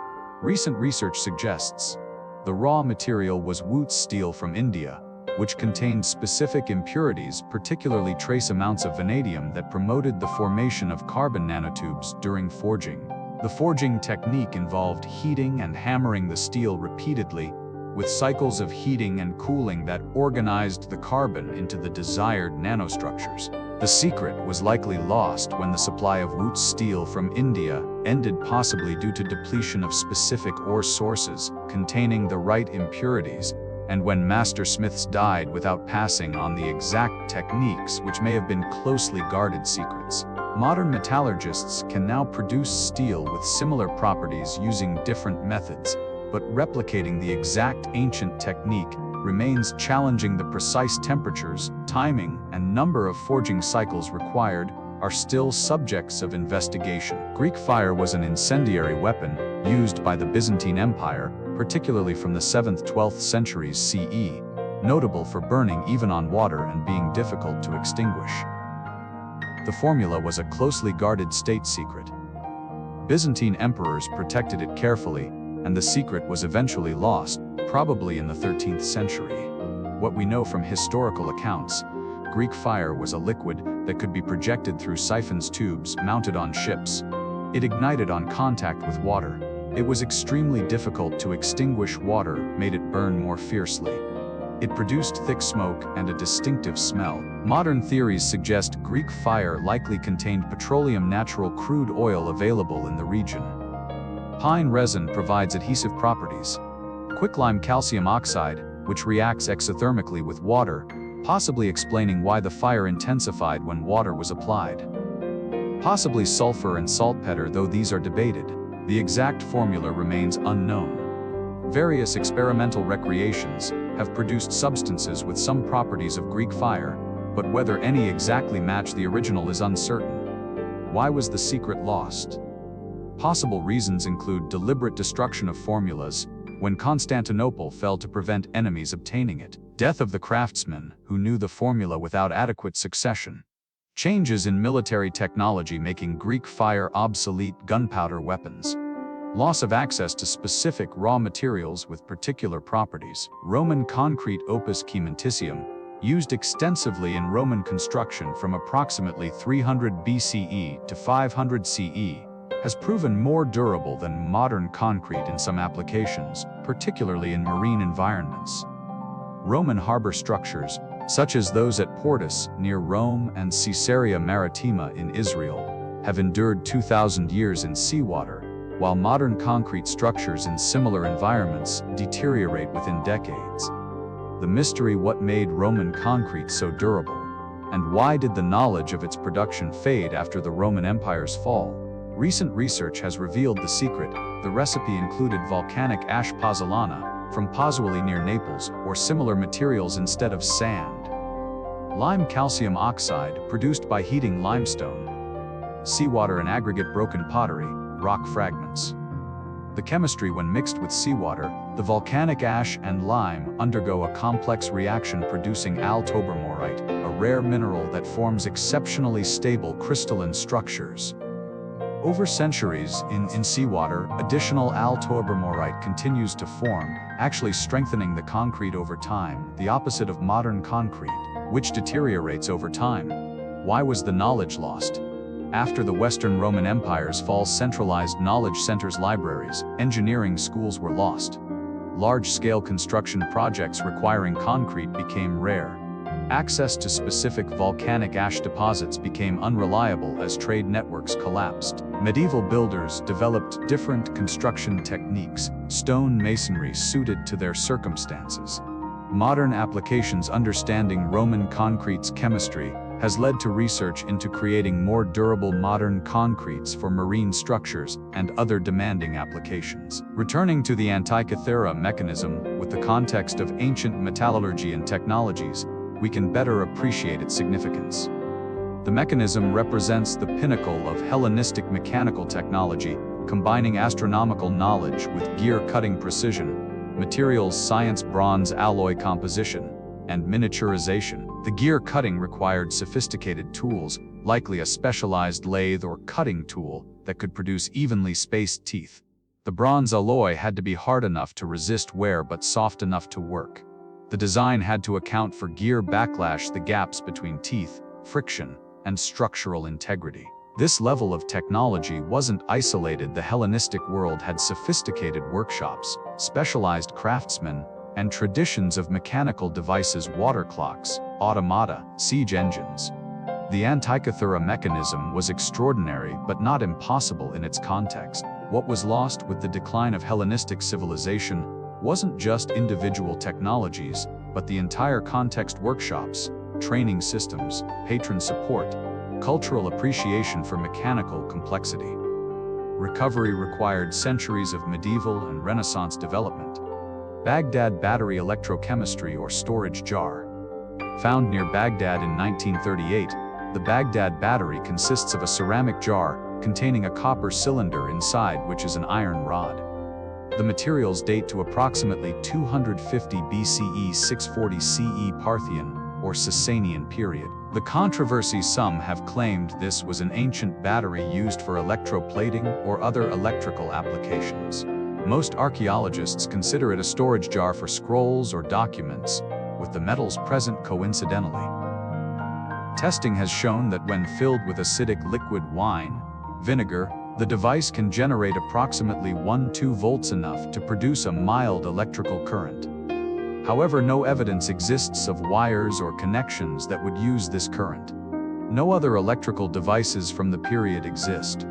Recent research suggests the raw material was Wootz steel from India, which contained specific impurities, particularly trace amounts of vanadium that promoted the formation of carbon nanotubes during forging. The forging technique involved heating and hammering the steel repeatedly, with cycles of heating and cooling that organized the carbon into the desired nanostructures. The secret was likely lost when the supply of Wootz steel from India ended, possibly due to depletion of specific ore sources containing the right impurities, and when master smiths died without passing on the exact techniques, which may have been closely guarded secrets. Modern metallurgists can now produce steel with similar properties using different methods, but replicating the exact ancient technique remains challenging. The precise temperatures, timing, and number of forging cycles required are still subjects of investigation. Greek fire was an incendiary weapon used by the Byzantine Empire, particularly from the 7th–12th centuries CE, notable for burning even on water and being difficult to extinguish. The formula was a closely guarded state secret. Byzantine emperors protected it carefully, and the secret was eventually lost, probably in the 13th century. What we know from historical accounts, Greek fire was a liquid that could be projected through siphons tubes mounted on ships. It ignited on contact with water. It was extremely difficult to extinguish. Water made it burn more fiercely. It produced thick smoke and a distinctive smell. Modern theories suggest Greek fire likely contained petroleum, natural crude oil available in the region. Pine resin provides adhesive properties. Quicklime calcium oxide, which reacts exothermically with water, possibly explaining why the fire intensified when water was applied. Possibly sulfur and saltpeter, though these are debated. The exact formula remains unknown. Various experimental recreations have produced substances with some properties of Greek fire, but whether any exactly match the original is uncertain. Why was the secret lost? Possible reasons include deliberate destruction of formulas, when Constantinople failed to prevent enemies obtaining it, death of the craftsman who knew the formula without adequate succession, changes in military technology making Greek fire obsolete, gunpowder weapons, loss of access to specific raw materials with particular properties. Roman concrete, opus caementicium, used extensively in Roman construction from approximately 300 BCE to 500 CE, has proven more durable than modern concrete in some applications, particularly in marine environments. Roman harbor structures, such as those at Portus near Rome and Caesarea Maritima in Israel, have endured 2,000 years in seawater, while modern concrete structures in similar environments deteriorate within decades. The mystery: what made Roman concrete so durable? And why did the knowledge of its production fade after the Roman Empire's fall? Recent research has revealed the secret. The recipe included volcanic ash pozzolana from Pozzuoli near Naples, or similar materials instead of sand. Lime calcium oxide, produced by heating limestone. Seawater and aggregate, broken pottery, rock fragments. The chemistry: when mixed with seawater, the volcanic ash and lime undergo a complex reaction producing altobermorite, a rare mineral that forms exceptionally stable crystalline structures. Over centuries, in seawater, additional altobermorite continues to form, actually strengthening the concrete over time, the opposite of modern concrete, which deteriorates over time. Why was the knowledge lost? After the Western Roman Empire's fall, centralized knowledge centers, libraries, engineering schools were lost. Large-scale construction projects requiring concrete became rare. Access to specific volcanic ash deposits became unreliable as trade networks collapsed. Medieval builders developed different construction techniques, stone masonry suited to their circumstances. Modern applications understanding Roman concrete's chemistry has led to research into creating more durable modern concretes for marine structures and other demanding applications. Returning to the Antikythera mechanism with the context of ancient metallurgy and technologies, we can better appreciate its significance. The mechanism represents the pinnacle of Hellenistic mechanical technology, combining astronomical knowledge with gear-cutting precision, materials science, bronze alloy composition, and miniaturization. The gear cutting required sophisticated tools, likely a specialized lathe or cutting tool that could produce evenly spaced teeth. The bronze alloy had to be hard enough to resist wear but soft enough to work. The design had to account for gear backlash, the gaps between teeth, friction, and structural integrity. This level of technology wasn't isolated. The Hellenistic world had sophisticated workshops, specialized craftsmen, and traditions of mechanical devices: water clocks, automata, siege engines. The Antikythera mechanism was extraordinary but not impossible in its context. What was lost with the decline of Hellenistic civilization wasn't just individual technologies, but the entire context: workshops, training systems, patron support, cultural appreciation for mechanical complexity. Recovery required centuries of medieval and Renaissance development. Baghdad battery electrochemistry, or storage jar. Found near Baghdad in 1938, the Baghdad battery consists of a ceramic jar containing a copper cylinder inside which is an iron rod. The materials date to approximately 250 BCE 640 CE Parthian or Sasanian period. The controversy: some have claimed this was an ancient battery used for electroplating or other electrical applications. Most archaeologists consider it a storage jar for scrolls or documents, with the metals present coincidentally. Testing has shown that when filled with acidic liquid wine, vinegar, the device can generate approximately 1-2 volts, enough to produce a mild electrical current. However, no evidence exists of wires or connections that would use this current. No other electrical devices from the period exist.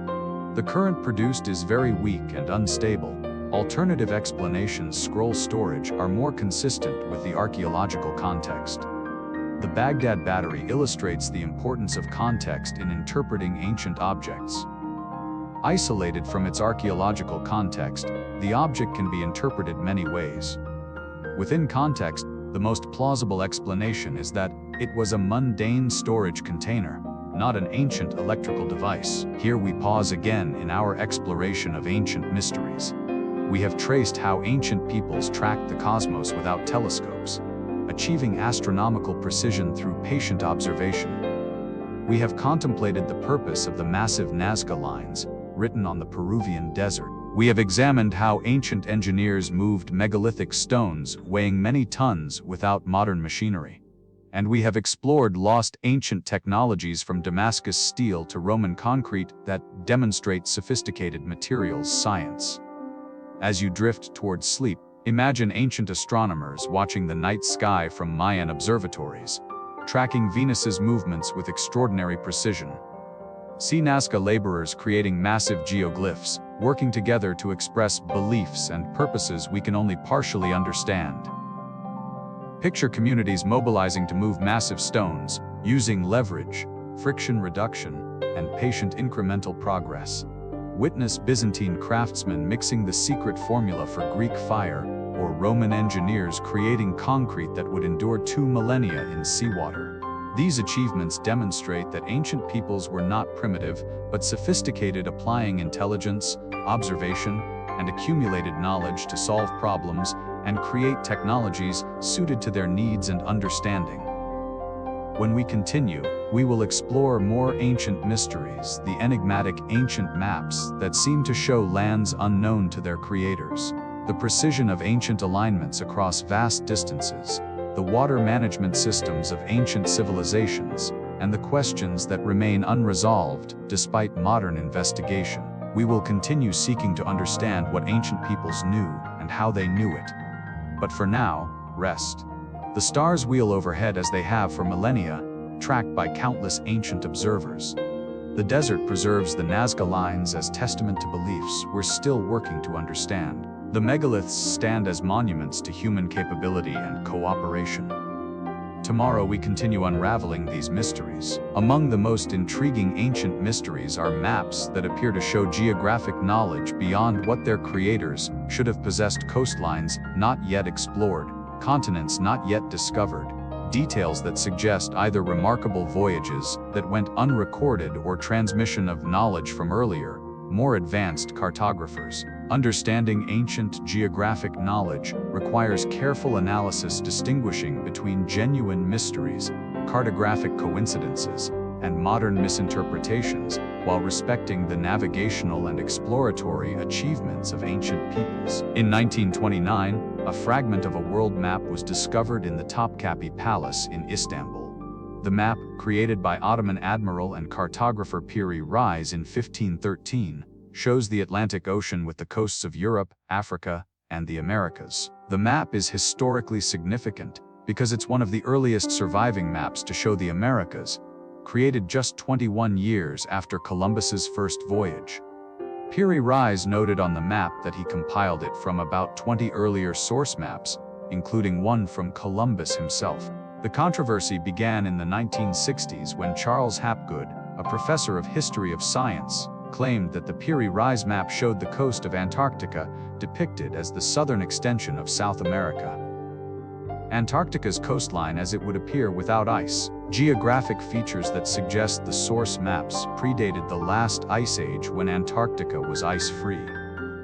The current produced is very weak and unstable. Alternative explanations: scroll storage, are more consistent with the archaeological context. The Baghdad battery illustrates the importance of context in interpreting ancient objects. Isolated from its archaeological context, the object can be interpreted many ways. Within context, the most plausible explanation is that it was a mundane storage container, not an ancient electrical device. Here we pause again in our exploration of ancient mysteries. We have traced how ancient peoples tracked the cosmos without telescopes, achieving astronomical precision through patient observation. We have contemplated the purpose of the massive Nazca lines, written on the Peruvian desert. We have examined how ancient engineers moved megalithic stones weighing many tons without modern machinery. And we have explored lost ancient technologies, from Damascus steel to Roman concrete, that demonstrate sophisticated materials science. As you drift towards sleep, imagine ancient astronomers watching the night sky from Mayan observatories, tracking Venus's movements with extraordinary precision. See Nazca laborers creating massive geoglyphs, working together to express beliefs and purposes we can only partially understand. Picture communities mobilizing to move massive stones, using leverage, friction reduction, and patient incremental progress. Witness Byzantine craftsmen mixing the secret formula for Greek fire, or Roman engineers creating concrete that would endure 2 millennia in seawater. These achievements demonstrate that ancient peoples were not primitive, but sophisticated, applying intelligence, observation, and accumulated knowledge to solve problems and create technologies suited to their needs and understanding. When we continue, we will explore more ancient mysteries: the enigmatic ancient maps that seem to show lands unknown to their creators, the precision of ancient alignments across vast distances, the water management systems of ancient civilizations, and the questions that remain unresolved despite modern investigation. We will continue seeking to understand what ancient peoples knew and how they knew it. But for now, rest. The stars wheel overhead as they have for millennia, tracked by countless ancient observers. The desert preserves the Nazca lines as testament to beliefs we're still working to understand. The megaliths stand as monuments to human capability and cooperation. Tomorrow we continue unraveling these mysteries. Among the most intriguing ancient mysteries are maps that appear to show geographic knowledge beyond what their creators should have possessed: coastlines not yet explored, continents not yet discovered, details that suggest either remarkable voyages that went unrecorded or transmission of knowledge from earlier, more advanced cartographers. Understanding ancient geographic knowledge requires careful analysis, distinguishing between genuine mysteries, cartographic coincidences, and modern misinterpretations, while respecting the navigational and exploratory achievements of ancient peoples. In 1929, a fragment of a world map was discovered in the Topkapi Palace in Istanbul. The map, created by Ottoman admiral and cartographer Piri Reis in 1513, shows the Atlantic Ocean with the coasts of Europe, Africa, and the Americas. The map is historically significant because it's one of the earliest surviving maps to show the Americas, created just 21 years after Columbus's first voyage. Piri Reis noted on the map that he compiled it from about 20 earlier source maps, including one from Columbus himself. The controversy began in the 1960s when Charles Hapgood, a professor of history of science, claimed that the Piri Reis map showed the coast of Antarctica depicted as the southern extension of South America. Antarctica's coastline as it would appear without ice. Geographic features that suggest the source maps predated the last ice age when Antarctica was ice-free.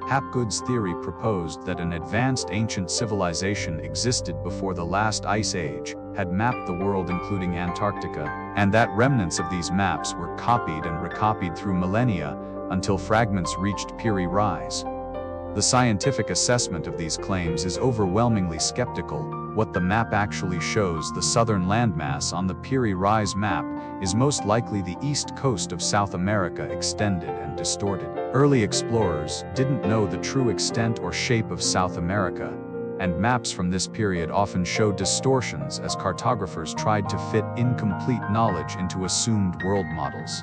Hapgood's theory proposed that an advanced ancient civilization existed before the last ice age, had mapped the world including Antarctica, and that remnants of these maps were copied and recopied through millennia until fragments reached Piri Reis. The scientific assessment of these claims is overwhelmingly skeptical. What the map actually shows, the southern landmass on the Piri Reis map, is most likely the east coast of South America extended and distorted. Early explorers didn't know the true extent or shape of South America, and maps from this period often show distortions as cartographers tried to fit incomplete knowledge into assumed world models.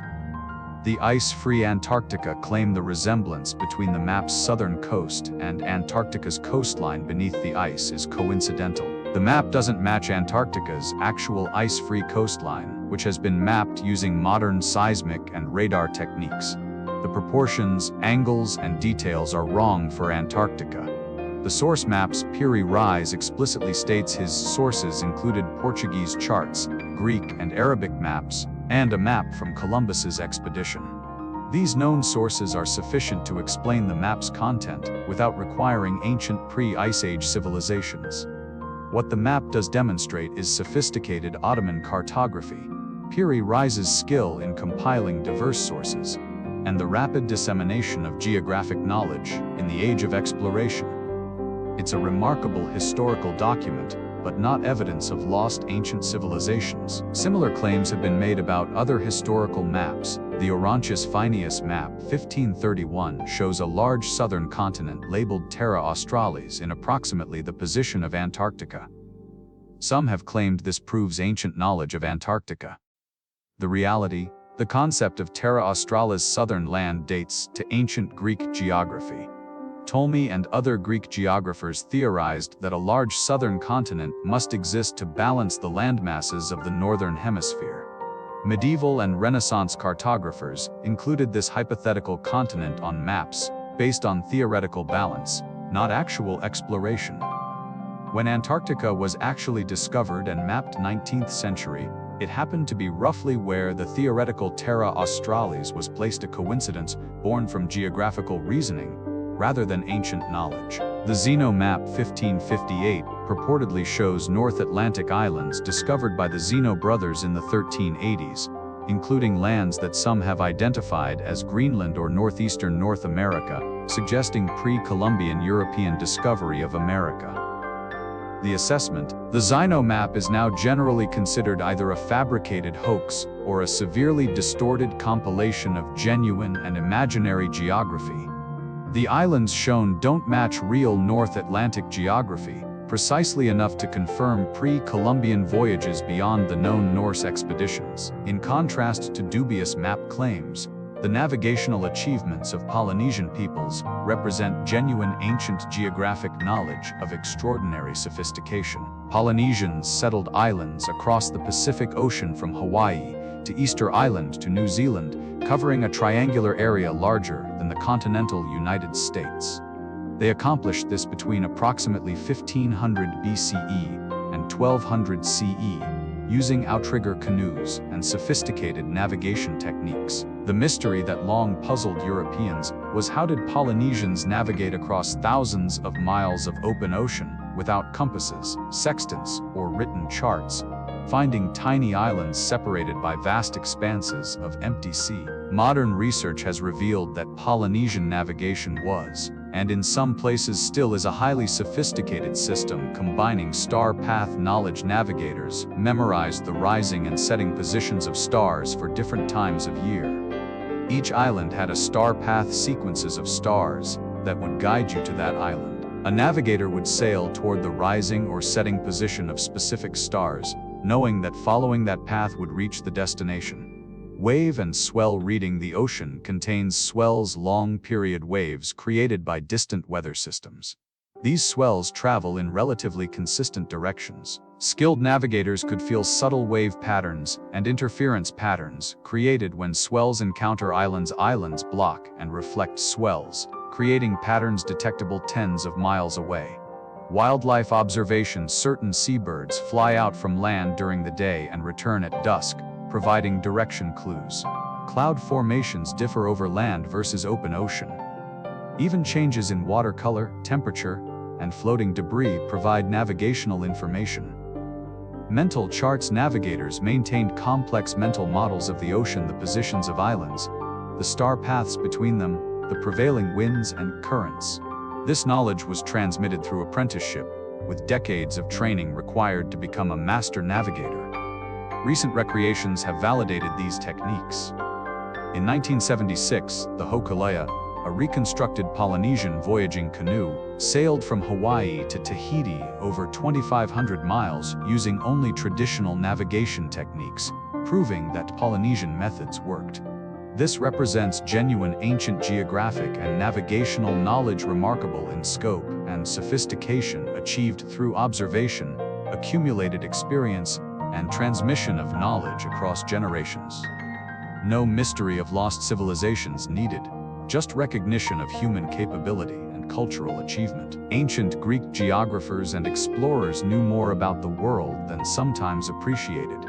The ice-free Antarctica claim the resemblance between the map's southern coast and Antarctica's coastline beneath the ice is coincidental. The map doesn't match Antarctica's actual ice-free coastline, which has been mapped using modern seismic and radar techniques. The proportions, angles, and details are wrong for Antarctica. The source map's Piri Reis explicitly states his sources included Portuguese charts, Greek and Arabic maps, and a map from Columbus's expedition. These known sources are sufficient to explain the map's content without requiring ancient pre-Ice Age civilizations. What the map does demonstrate is sophisticated Ottoman cartography, Piri Reis's skill in compiling diverse sources, and the rapid dissemination of geographic knowledge in the age of exploration. It's a remarkable historical document, but not evidence of lost ancient civilizations. Similar claims have been made about other historical maps. The Orontius Phineus map, 1531, shows a large southern continent labeled Terra Australis in approximately the position of Antarctica. Some have claimed this proves ancient knowledge of Antarctica. The reality, the concept of Terra Australis southern land dates to ancient Greek geography. Ptolemy and other Greek geographers theorized that a large southern continent must exist to balance the landmasses of the northern hemisphere. Medieval and Renaissance cartographers included this hypothetical continent on maps based on theoretical balance, not actual exploration. When Antarctica was actually discovered and mapped 19th century, it happened to be roughly where the theoretical Terra Australis was placed, a coincidence born from geographical reasoning rather than ancient knowledge. The Zeno map 1558 purportedly shows North Atlantic islands discovered by the Zeno brothers in the 1380s, including lands that some have identified as Greenland or northeastern North America, suggesting pre-Columbian European discovery of America. The assessment, the Zeno map is now generally considered either a fabricated hoax or a severely distorted compilation of genuine and imaginary geography. The islands shown don't match real North Atlantic geography, precisely enough to confirm pre-Columbian voyages beyond the known Norse expeditions. In contrast to dubious map claims, the navigational achievements of Polynesian peoples represent genuine ancient geographic knowledge of extraordinary sophistication. Polynesians settled islands across the Pacific Ocean from Hawaii to Easter Island to New Zealand, covering a triangular area larger than the continental United States. They accomplished this between approximately 1500 BCE and 1200 CE, using outrigger canoes and sophisticated navigation techniques. The mystery that long puzzled Europeans was how did Polynesians navigate across thousands of miles of open ocean without compasses, sextants, or written charts, finding tiny islands separated by vast expanses of empty sea. Modern research has revealed that Polynesian navigation was, and in some places still is, a highly sophisticated system combining star path knowledge. Navigators memorized the rising and setting positions of stars for different times of year. Each island had a star path sequences of stars that would guide you to that island. A navigator would sail toward the rising or setting position of specific stars, knowing that following that path would reach the destination. Wave and swell reading. The ocean contains swells, long-period waves created by distant weather systems. These swells travel in relatively consistent directions. Skilled navigators could feel subtle wave patterns and interference patterns created when swells encounter islands. Islands block and reflect swells, creating patterns detectable tens of miles away. Wildlife observation. Certain seabirds fly out from land during the day and return at dusk, providing direction clues. Cloud formations differ over land versus open ocean. Even changes in water color, temperature, and floating debris provide navigational information. Mental charts. Navigators maintained complex mental models of the ocean, the positions of islands, the star paths between them, the prevailing winds and currents. This knowledge was transmitted through apprenticeship, with decades of training required to become a master navigator. Recent recreations have validated these techniques. In 1976, the Hokulea, a reconstructed Polynesian voyaging canoe, sailed from Hawaii to Tahiti over 2,500 miles using only traditional navigation techniques, proving that Polynesian methods worked. This represents genuine ancient geographic and navigational knowledge, remarkable in scope and sophistication, achieved through observation, accumulated experience, and transmission of knowledge across generations. No mystery of lost civilizations needed, just recognition of human capability and cultural achievement. Ancient Greek geographers and explorers knew more about the world than sometimes appreciated.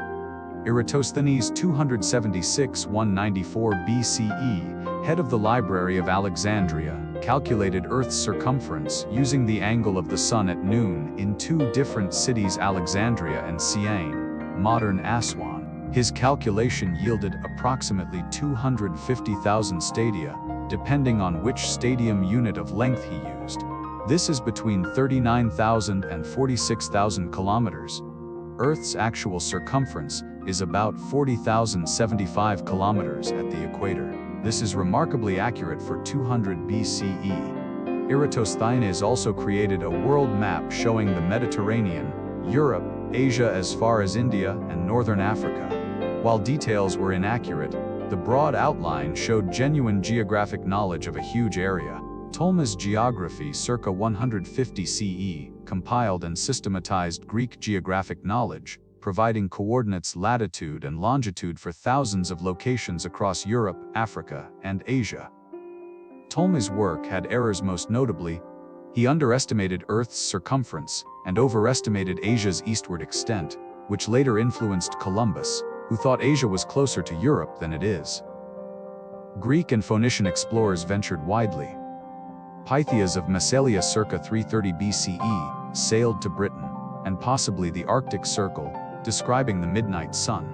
Eratosthenes 276–194 BCE, head of the Library of Alexandria, calculated Earth's circumference using the angle of the sun at noon in two different cities, Alexandria and Siene, modern Aswan. His calculation yielded approximately 250,000 stadia, depending on which stadium unit of length he used. This is between 39,000 and 46,000 kilometers. Earth's actual circumference is about 40,075 kilometers at the equator. This is remarkably accurate for 200 BCE. Eratosthenes also created a world map showing the Mediterranean, Europe, Asia as far as India and northern Africa. While details were inaccurate, the broad outline showed genuine geographic knowledge of a huge area. Ptolemy's Geography circa 150 CE compiled and systematized Greek geographic knowledge, providing coordinates, latitude and longitude for thousands of locations across Europe, Africa, and Asia. Ptolemy's work had errors. Most notably, he underestimated Earth's circumference and overestimated Asia's eastward extent, which later influenced Columbus, who thought Asia was closer to Europe than it is. Greek and Phoenician explorers ventured widely. Pythias of Massalia circa 330 BCE sailed to Britain, and possibly the Arctic Circle, describing the midnight sun.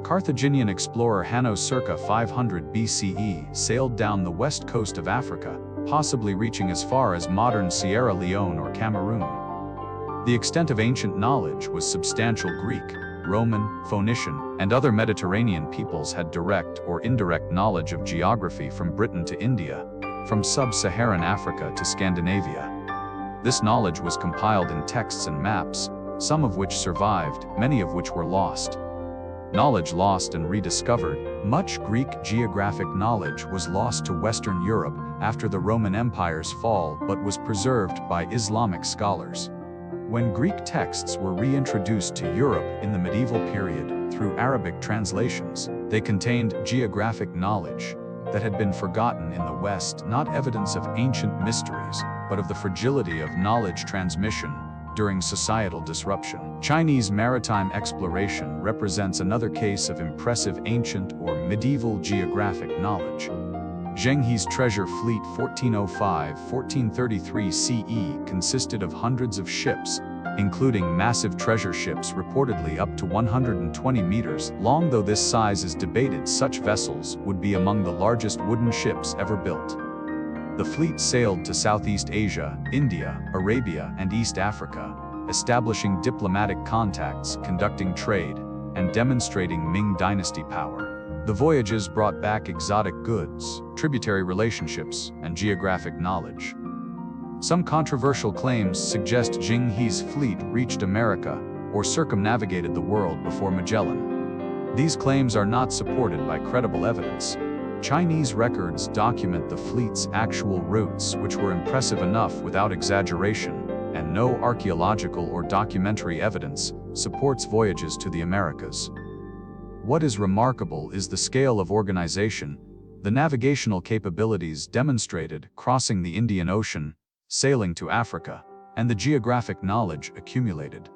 Carthaginian explorer Hanno circa 500 BCE sailed down the west coast of Africa, possibly reaching as far as modern Sierra Leone or Cameroon. The extent of ancient knowledge was substantial. Greek, Roman, Phoenician, and other Mediterranean peoples had direct or indirect knowledge of geography from Britain to India, from sub-Saharan Africa to Scandinavia. This knowledge was compiled in texts and maps, some of which survived, many of which were lost. Knowledge lost and rediscovered. Much Greek geographic knowledge was lost to Western Europe after the Roman Empire's fall, but was preserved by Islamic scholars. When Greek texts were reintroduced to Europe in the medieval period through Arabic translations, they contained geographic knowledge that had been forgotten in the West, not evidence of ancient mysteries, but of the fragility of knowledge transmission during societal disruption. Chinese maritime exploration represents another case of impressive ancient or medieval geographic knowledge. Zhenghe's treasure fleet 1405–1433 CE consisted of hundreds of ships, including massive treasure ships reportedly up to 120 meters long. Though this size is debated, such vessels would be among the largest wooden ships ever built. The fleet sailed to Southeast Asia, India, Arabia, and East Africa, establishing diplomatic contacts, conducting trade, and demonstrating Ming Dynasty power. The voyages brought back exotic goods, tributary relationships, and geographic knowledge. Some controversial claims suggest Jing He's fleet reached America or circumnavigated the world before Magellan. These claims are not supported by credible evidence. Chinese records document the fleet's actual routes, which were impressive enough without exaggeration, and no archaeological or documentary evidence supports voyages to the Americas. What is remarkable is the scale of organization, the navigational capabilities demonstrated crossing the Indian Ocean, sailing to Africa, and the geographic knowledge accumulated.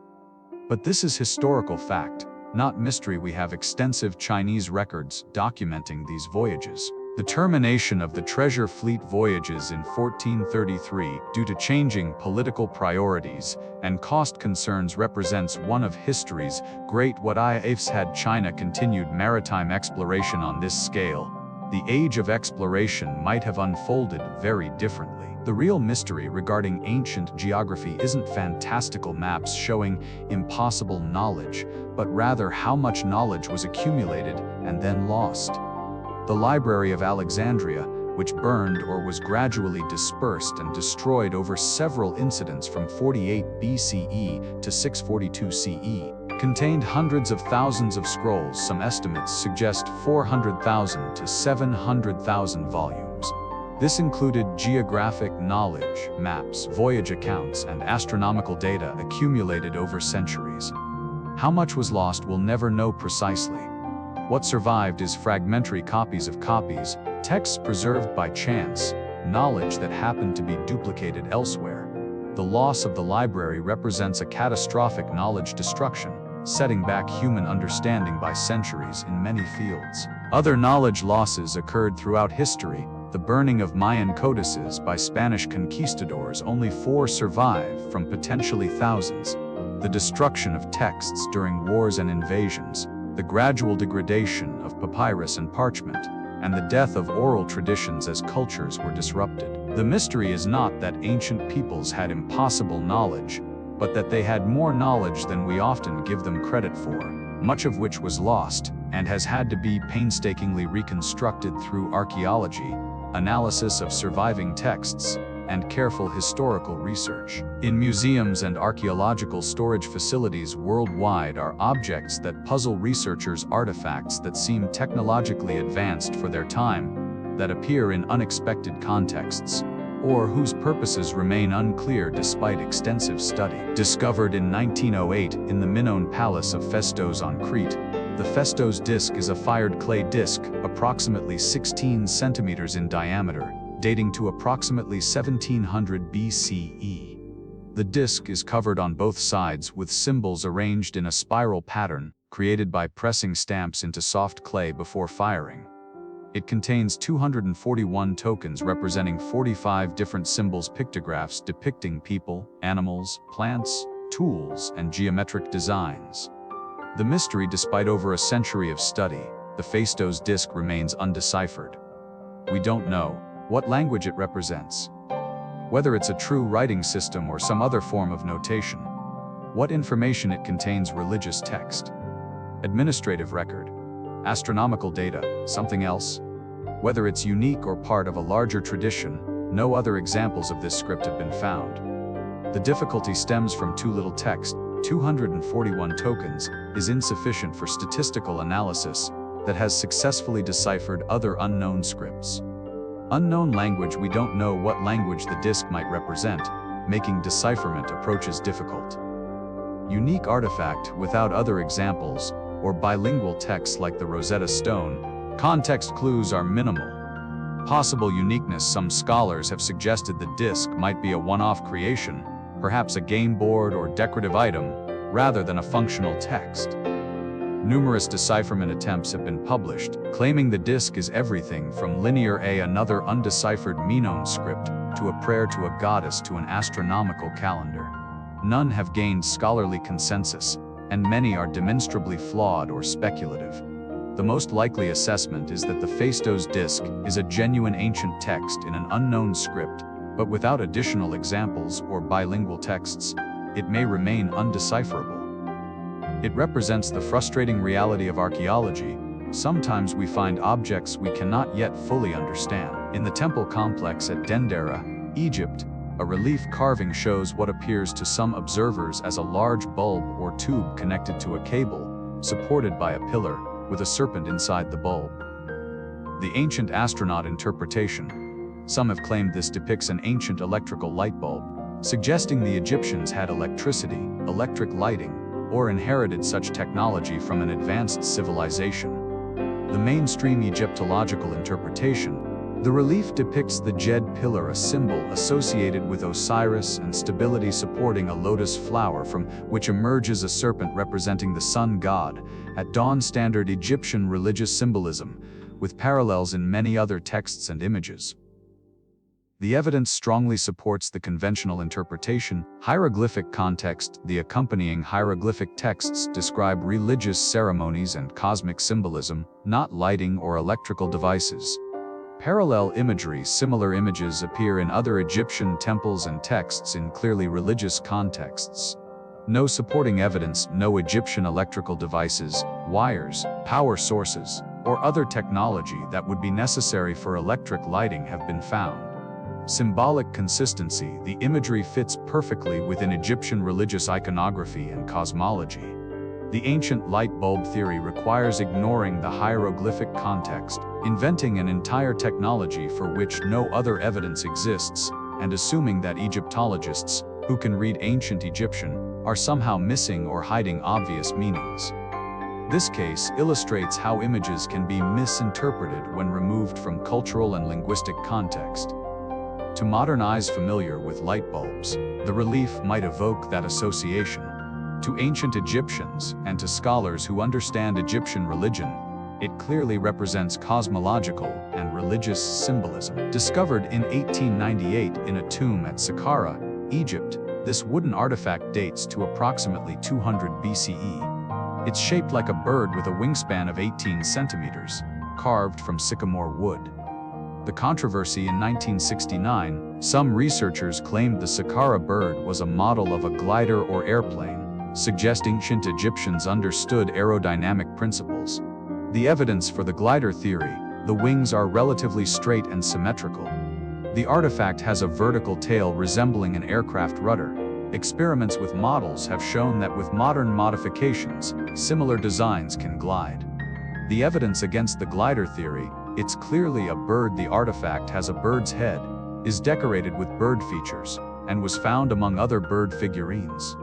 But this is historical fact, not mystery. We have extensive Chinese records documenting these voyages. The termination of the treasure fleet voyages in 1433 due to changing political priorities and cost concerns represents one of history's great what-ifs. Had China continued maritime exploration on this scale, the age of exploration might have unfolded very differently. The real mystery regarding ancient geography isn't fantastical maps showing impossible knowledge, but rather how much knowledge was accumulated and then lost. The Library of Alexandria, which burned or was gradually dispersed and destroyed over several incidents from 48 BCE to 642 CE, contained hundreds of thousands of scrolls. Some estimates suggest 400,000 to 700,000 volumes. This included geographic knowledge, maps, voyage accounts, and astronomical data accumulated over centuries. How much was lost we'll never know precisely. What survived is fragmentary copies of copies, texts preserved by chance, knowledge that happened to be duplicated elsewhere. The loss of the library represents a catastrophic knowledge destruction, setting back human understanding by centuries in many fields. Other knowledge losses occurred throughout history. The burning of Mayan codices by Spanish conquistadors, only 4 survive from potentially thousands. The destruction of texts during wars and invasions, the gradual degradation of papyrus and parchment, and the death of oral traditions as cultures were disrupted. The mystery is not that ancient peoples had impossible knowledge, but that they had more knowledge than we often give them credit for, much of which was lost and has had to be painstakingly reconstructed through archaeology, analysis of surviving texts, and careful historical research. In museums and archaeological storage facilities worldwide are objects that puzzle researchers, artifacts that seem technologically advanced for their time, that appear in unexpected contexts, or whose purposes remain unclear despite extensive study. Discovered in 1908 in the Minoan Palace of Festos on Crete, the Festos disc is a fired clay disc, approximately 16 centimeters in diameter, dating to approximately 1700 BCE. The disc is covered on both sides with symbols arranged in a spiral pattern, created by pressing stamps into soft clay before firing. It contains 241 tokens representing 45 different symbols, pictographs depicting people, animals, plants, tools, and geometric designs. The mystery, despite over a century of study, the Festos disc remains undeciphered. We don't know what language it represents, whether it's a true writing system or some other form of notation, what information it contains, religious text, administrative record, astronomical data, something else, whether it's unique or part of a larger tradition. No other examples of this script have been found. The difficulty stems from too little text. 241 tokens is insufficient for statistical analysis that has successfully deciphered other unknown scripts. Unknown language, we don't know what language the disc might represent, making decipherment approaches difficult. Unique artifact without other examples, or bilingual texts like the Rosetta Stone, context clues are minimal. Possible uniqueness, some scholars have suggested the disc might be a one-off creation, perhaps a game board or decorative item, rather than a functional text. Numerous decipherment attempts have been published, claiming the disc is everything from Linear A, another undeciphered Minoan script, to a prayer to a goddess, to an astronomical calendar. none have gained scholarly consensus, and many are demonstrably flawed or speculative. The most likely assessment is that the Phaistos disc is a genuine ancient text in an unknown script, but without additional examples or bilingual texts, it may remain undecipherable. It represents the frustrating reality of archaeology. Sometimes we find objects we cannot yet fully understand. In the temple complex at Dendera, Egypt, a relief carving shows what appears to some observers as a large bulb or tube connected to a cable, supported by a pillar, with a serpent inside the bulb. The ancient astronaut interpretation. Some have claimed this depicts an ancient electrical light bulb, suggesting the Egyptians had electricity, electric lighting, or inherited such technology from an advanced civilization. The mainstream Egyptological interpretation. The relief depicts the Djed pillar, a symbol associated with Osiris and stability, supporting a lotus flower from which emerges a serpent representing the sun god, at dawn. Standard Egyptian religious symbolism, with parallels in many other texts and images. The evidence strongly supports the conventional interpretation. Hieroglyphic context. The accompanying hieroglyphic texts describe religious ceremonies and cosmic symbolism, not lighting or electrical devices. Parallel imagery. Similar images appear in other Egyptian temples and texts in clearly religious contexts. No supporting evidence. No Egyptian electrical devices, wires, power sources, or other technology that would be necessary for electric lighting have been found. Symbolic consistency. The imagery fits perfectly within Egyptian religious iconography and cosmology. The ancient light bulb theory requires ignoring the hieroglyphic context, inventing an entire technology for which no other evidence exists, and assuming that Egyptologists, who can read ancient Egyptian, are somehow missing or hiding obvious meanings. This case illustrates how images can be misinterpreted when removed from cultural and linguistic context. To modern eyes familiar with light bulbs, the relief might evoke that association. To ancient Egyptians and to scholars who understand Egyptian religion, it clearly represents cosmological and religious symbolism. Discovered in 1898 in a tomb at Saqqara, Egypt, this wooden artifact dates to approximately 200 BCE. It's shaped like a bird with a wingspan of 18 centimeters, carved from sycamore wood. The controversy in 1969, some researchers claimed the Saqqara bird was a model of a glider or airplane, suggesting ancient Egyptians understood aerodynamic principles. The evidence for the glider theory: the wings are relatively straight and symmetrical. The artifact has a vertical tail resembling an aircraft rudder. Experiments with models have shown that with modern modifications, similar designs can glide. The evidence against the glider theory: it's clearly a bird. The artifact has a bird's head, is decorated with bird features, and was found among other bird figurines.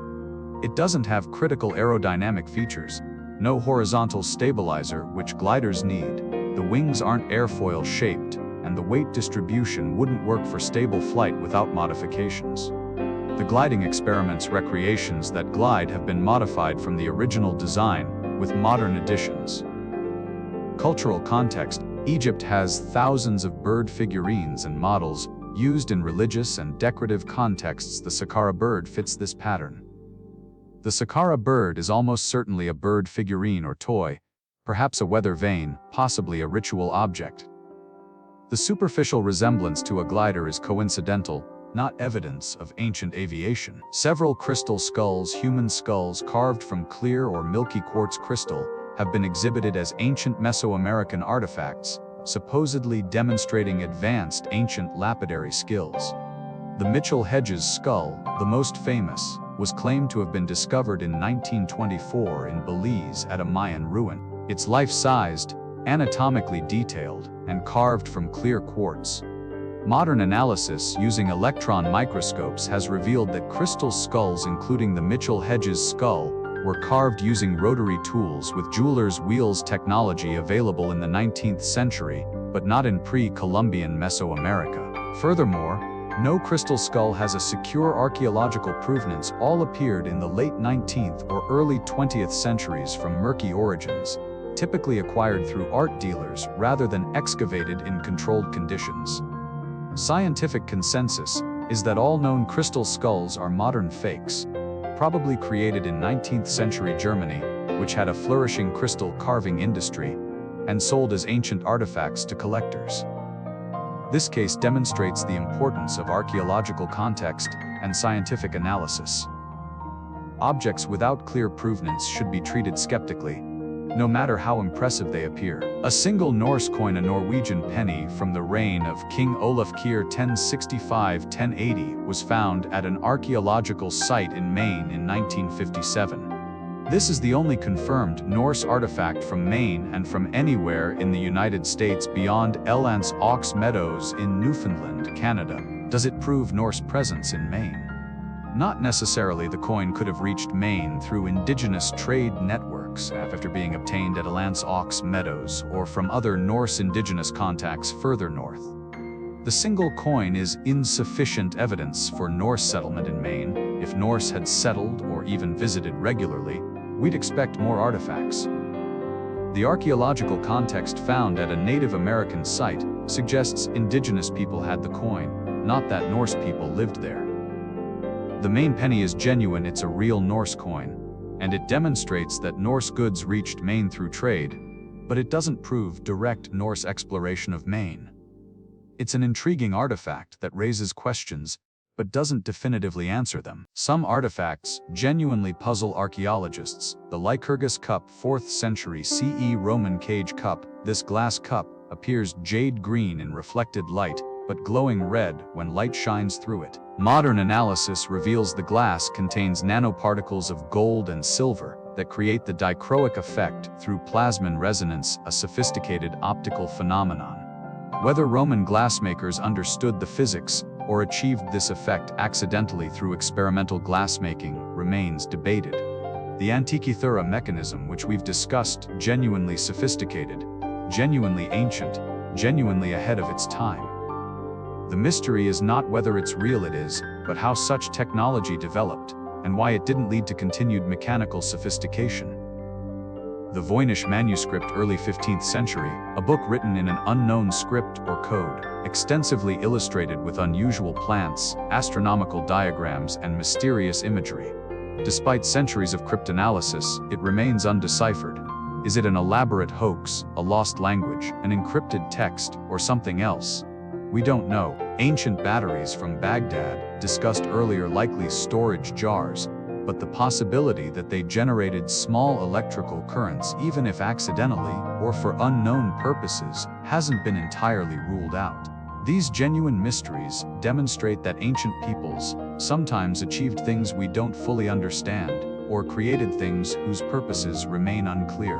It doesn't have critical aerodynamic features, no horizontal stabilizer which gliders need, the wings aren't airfoil shaped, and the weight distribution wouldn't work for stable flight without modifications. The gliding experiments recreations that glide have been modified from the original design, with modern additions. Cultural context: Egypt has thousands of bird figurines and models used in religious and decorative contexts. The Saqqara bird fits this pattern. The Saqqara bird is almost certainly a bird figurine or toy, perhaps a weather vane, possibly a ritual object. The superficial resemblance to a glider is coincidental, not evidence of ancient aviation. Several crystal skulls, human skulls carved from clear or milky quartz crystal, have been exhibited as ancient Mesoamerican artifacts, supposedly demonstrating advanced ancient lapidary skills. The Mitchell-Hedges skull, the most famous, was claimed to have been discovered in 1924 in Belize at a Mayan ruin. It's life-sized, anatomically detailed, and carved from clear quartz. Modern analysis using electron microscopes has revealed that crystal skulls, including the Mitchell-Hedges skull, were carved using rotary tools with jeweler's wheels technology available in the 19th century, but not in pre-Columbian Mesoamerica. Furthermore, no crystal skull has a secure archaeological provenance. All appeared in the late 19th or early 20th centuries from murky origins, typically acquired through art dealers rather than excavated in controlled conditions. Scientific consensus is that all known crystal skulls are modern fakes. probably created in 19th century Germany, which had a flourishing crystal carving industry, and sold as ancient artifacts to collectors. This case demonstrates the importance of archaeological context and scientific analysis. Objects without clear provenance should be treated skeptically, no matter how impressive they appear. A single Norse coin, a Norwegian penny from the reign of King Olaf Kyrre 1065–1080, was found at an archaeological site in Maine in 1957. This is the only confirmed Norse artifact from Maine and from anywhere in the United States beyond Elance Ox Meadows in Newfoundland, Canada. Does it prove Norse presence in Maine? Not necessarily. The coin could have reached Maine through indigenous trade networks after being obtained at Elance Ox Meadows or from other Norse indigenous contacts further north. The single coin is insufficient evidence for Norse settlement in Maine. If Norse had settled or even visited regularly, we'd expect more artifacts. The archaeological context found at a Native American site suggests indigenous people had the coin, not that Norse people lived there. The Maine penny is genuine. It's a real Norse coin, and it demonstrates that Norse goods reached Maine through trade, but it doesn't prove direct Norse exploration of Maine. It's an intriguing artifact that raises questions, but doesn't definitively answer them. Some artifacts genuinely puzzle archaeologists. The Lycurgus cup, 4th century CE Roman cage cup. This glass cup appears jade green in reflected light, but glowing red when light shines through it. Modern analysis reveals the glass contains nanoparticles of gold and silver that create the dichroic effect through plasmon resonance, a sophisticated optical phenomenon. Whether Roman glassmakers understood the physics or achieved this effect accidentally through experimental glassmaking remains debated. The Antikythera mechanism, which we've discussed, genuinely sophisticated, genuinely ancient, genuinely ahead of its time. The mystery is not whether it's real, it is, but how such technology developed, and why it didn't lead to continued mechanical sophistication. The Voynich manuscript, early 15th century, a book written in an unknown script or code, extensively illustrated with unusual plants, astronomical diagrams, and mysterious imagery. Despite centuries of cryptanalysis, it remains undeciphered. Is it an elaborate hoax, a lost language, an encrypted text, or something else? We don't know. Ancient batteries from Baghdad, discussed earlier, likely storage jars, but the possibility that they generated small electrical currents, even if accidentally or for unknown purposes, hasn't been entirely ruled out. These genuine mysteries demonstrate that ancient peoples sometimes achieved things we don't fully understand, or created things whose purposes remain unclear.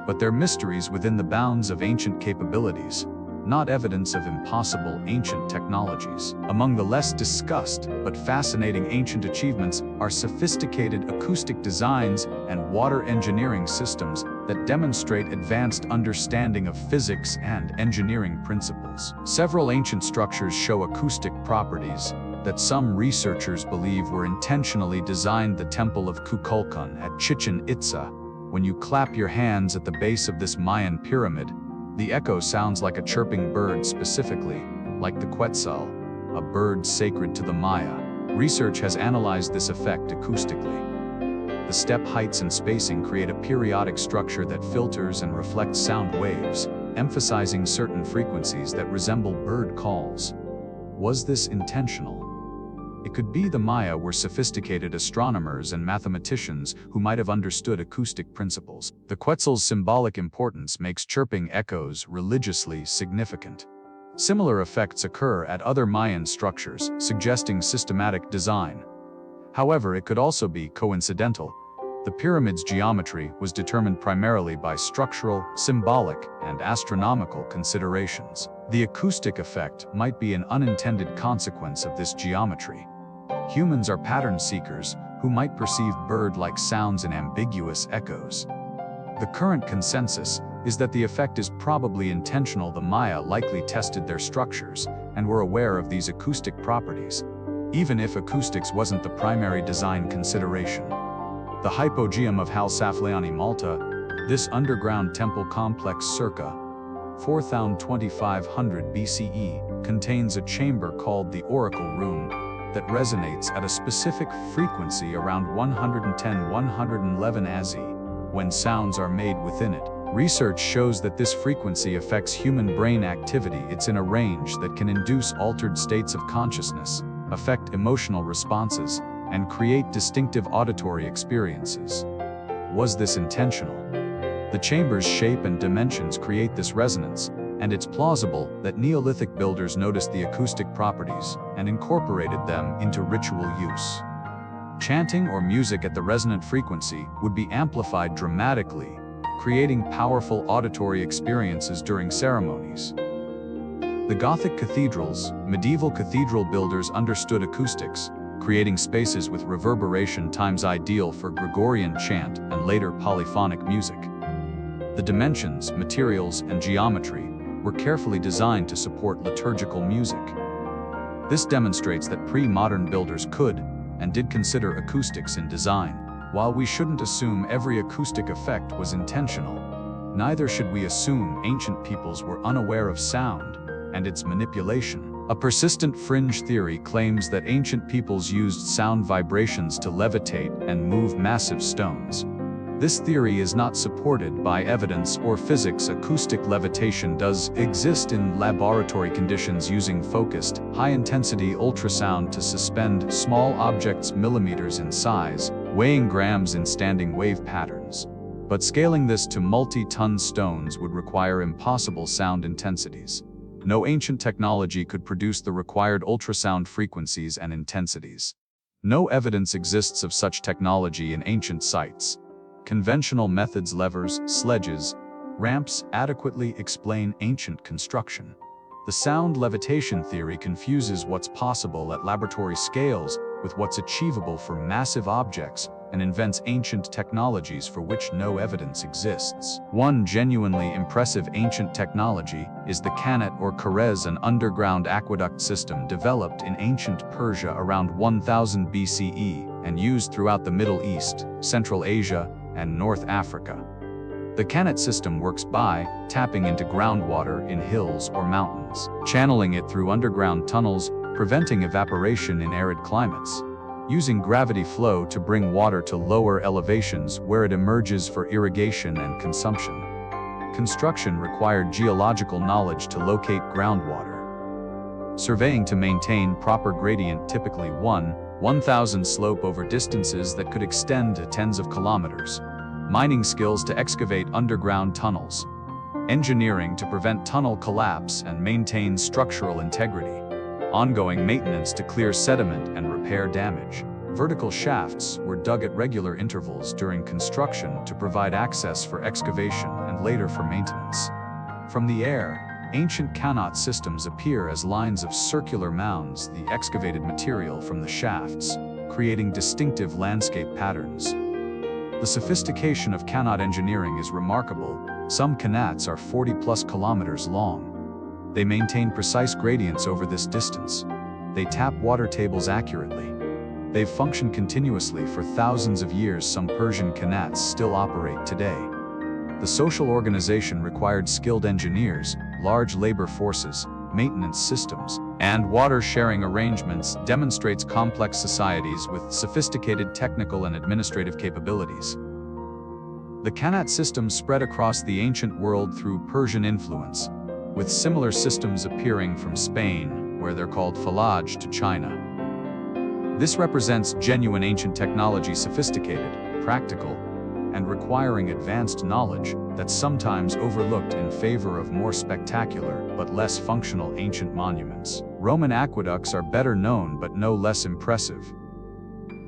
But they're mysteries within the bounds of ancient capabilities, not evidence of impossible ancient technologies. Among the less discussed but fascinating ancient achievements are sophisticated acoustic designs and water engineering systems that demonstrate advanced understanding of physics and engineering principles. Several ancient structures show acoustic properties that some researchers believe were intentionally designed. The Temple of Kukulkan at Chichen Itza. When you clap your hands at the base of this Mayan pyramid, the echo sounds like a chirping bird, specifically like the quetzal, a bird sacred to the Maya. Research has analyzed this effect acoustically. The step heights and spacing create a periodic structure that filters and reflects sound waves, emphasizing certain frequencies that resemble bird calls. Was this intentional? It could be the Maya were sophisticated astronomers and mathematicians who might have understood acoustic principles. The quetzal's symbolic importance makes chirping echoes religiously significant. Similar effects occur at other Mayan structures, suggesting systematic design. However, it could also be coincidental. The pyramid's geometry was determined primarily by structural, symbolic, and astronomical considerations. The acoustic effect might be an unintended consequence of this geometry. Humans are pattern seekers who might perceive bird-like sounds in ambiguous echoes. The current consensus is that the effect is probably intentional. The Maya likely tested their structures and were aware of these acoustic properties, even if acoustics wasn't the primary design consideration. The Hypogeum of Halsafliani, Malta. This underground temple complex circa 4,2500 BCE contains a chamber called the Oracle Room, that resonates at a specific frequency around 110-111 AZ when sounds are made within it. Research shows that this frequency affects human brain activity. It's in a range that can induce altered states of consciousness, affect emotional responses, and create distinctive auditory experiences. Was this intentional? The chamber's shape and dimensions create this resonance, and it's plausible that Neolithic builders noticed the acoustic properties and incorporated them into ritual use. Chanting or music at the resonant frequency would be amplified dramatically, creating powerful auditory experiences during ceremonies. The Gothic cathedrals, medieval cathedral builders understood acoustics, creating spaces with reverberation times ideal for Gregorian chant and later polyphonic music. The dimensions, materials, and geometry were carefully designed to support liturgical music. This demonstrates that pre-modern builders could and did consider acoustics in design. While we shouldn't assume every acoustic effect was intentional, neither should we assume ancient peoples were unaware of sound and its manipulation. A persistent fringe theory claims that ancient peoples used sound vibrations to levitate and move massive stones. This theory is not supported by evidence or physics. Acoustic levitation does exist in laboratory conditions using focused, high-intensity ultrasound to suspend small objects millimeters in size, weighing grams in standing wave patterns. But scaling this to multi-ton stones would require impossible sound intensities. No ancient technology could produce the required ultrasound frequencies and intensities. No evidence exists of such technology in ancient sites. Conventional methods, levers, sledges, ramps, adequately explain ancient construction. The sound levitation theory confuses what's possible at laboratory scales with what's achievable for massive objects and invents ancient technologies for which no evidence exists. One genuinely impressive ancient technology is the Qanat or Kharez, an underground aqueduct system developed in ancient Persia around 1000 BCE and used throughout the Middle East, Central Asia, and North Africa. The Qanat system works by tapping into groundwater in hills or mountains, channeling it through underground tunnels, preventing evaporation in arid climates, using gravity flow to bring water to lower elevations where it emerges for irrigation and consumption. Construction required geological knowledge to locate groundwater. Surveying to maintain proper gradient, typically 1,000 slope over distances that could extend to tens of kilometers. Mining skills to excavate underground tunnels. Engineering to prevent tunnel collapse and maintain structural integrity. Ongoing maintenance to clear sediment and repair damage. Vertical shafts were dug at regular intervals during construction to provide access for excavation and later for maintenance. From the air, ancient Qanat systems appear as lines of circular mounds, the excavated material from the shafts, creating distinctive landscape patterns. The sophistication of Qanat engineering is remarkable. Some Qanats are 40+ kilometers long. They maintain precise gradients over this distance. They tap water tables accurately. They've functioned continuously for thousands of years. Some Persian Qanats still operate today. The social organization required skilled engineers, large labor forces, maintenance systems, and water-sharing arrangements, demonstrates complex societies with sophisticated technical and administrative capabilities. The Qanat system spread across the ancient world through Persian influence, with similar systems appearing from Spain, where they're called Falaj, to China. This represents genuine ancient technology, sophisticated, practical, and requiring advanced knowledge that's sometimes overlooked in favor of more spectacular but less functional ancient monuments. Roman aqueducts are better known but no less impressive.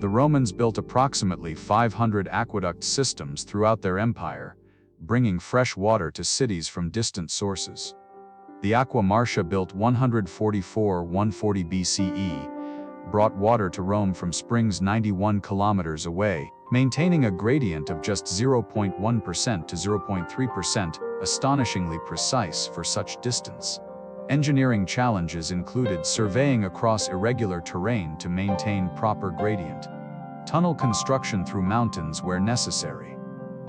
The Romans built approximately 500 aqueduct systems throughout their empire, bringing fresh water to cities from distant sources. The Aqua Marcia, built 144-140 BCE, brought water to Rome from springs 91 kilometers away, maintaining a gradient of just 0.1% to 0.3%, astonishingly precise for such distance. Engineering challenges included surveying across irregular terrain to maintain proper gradient, tunnel construction through mountains where necessary,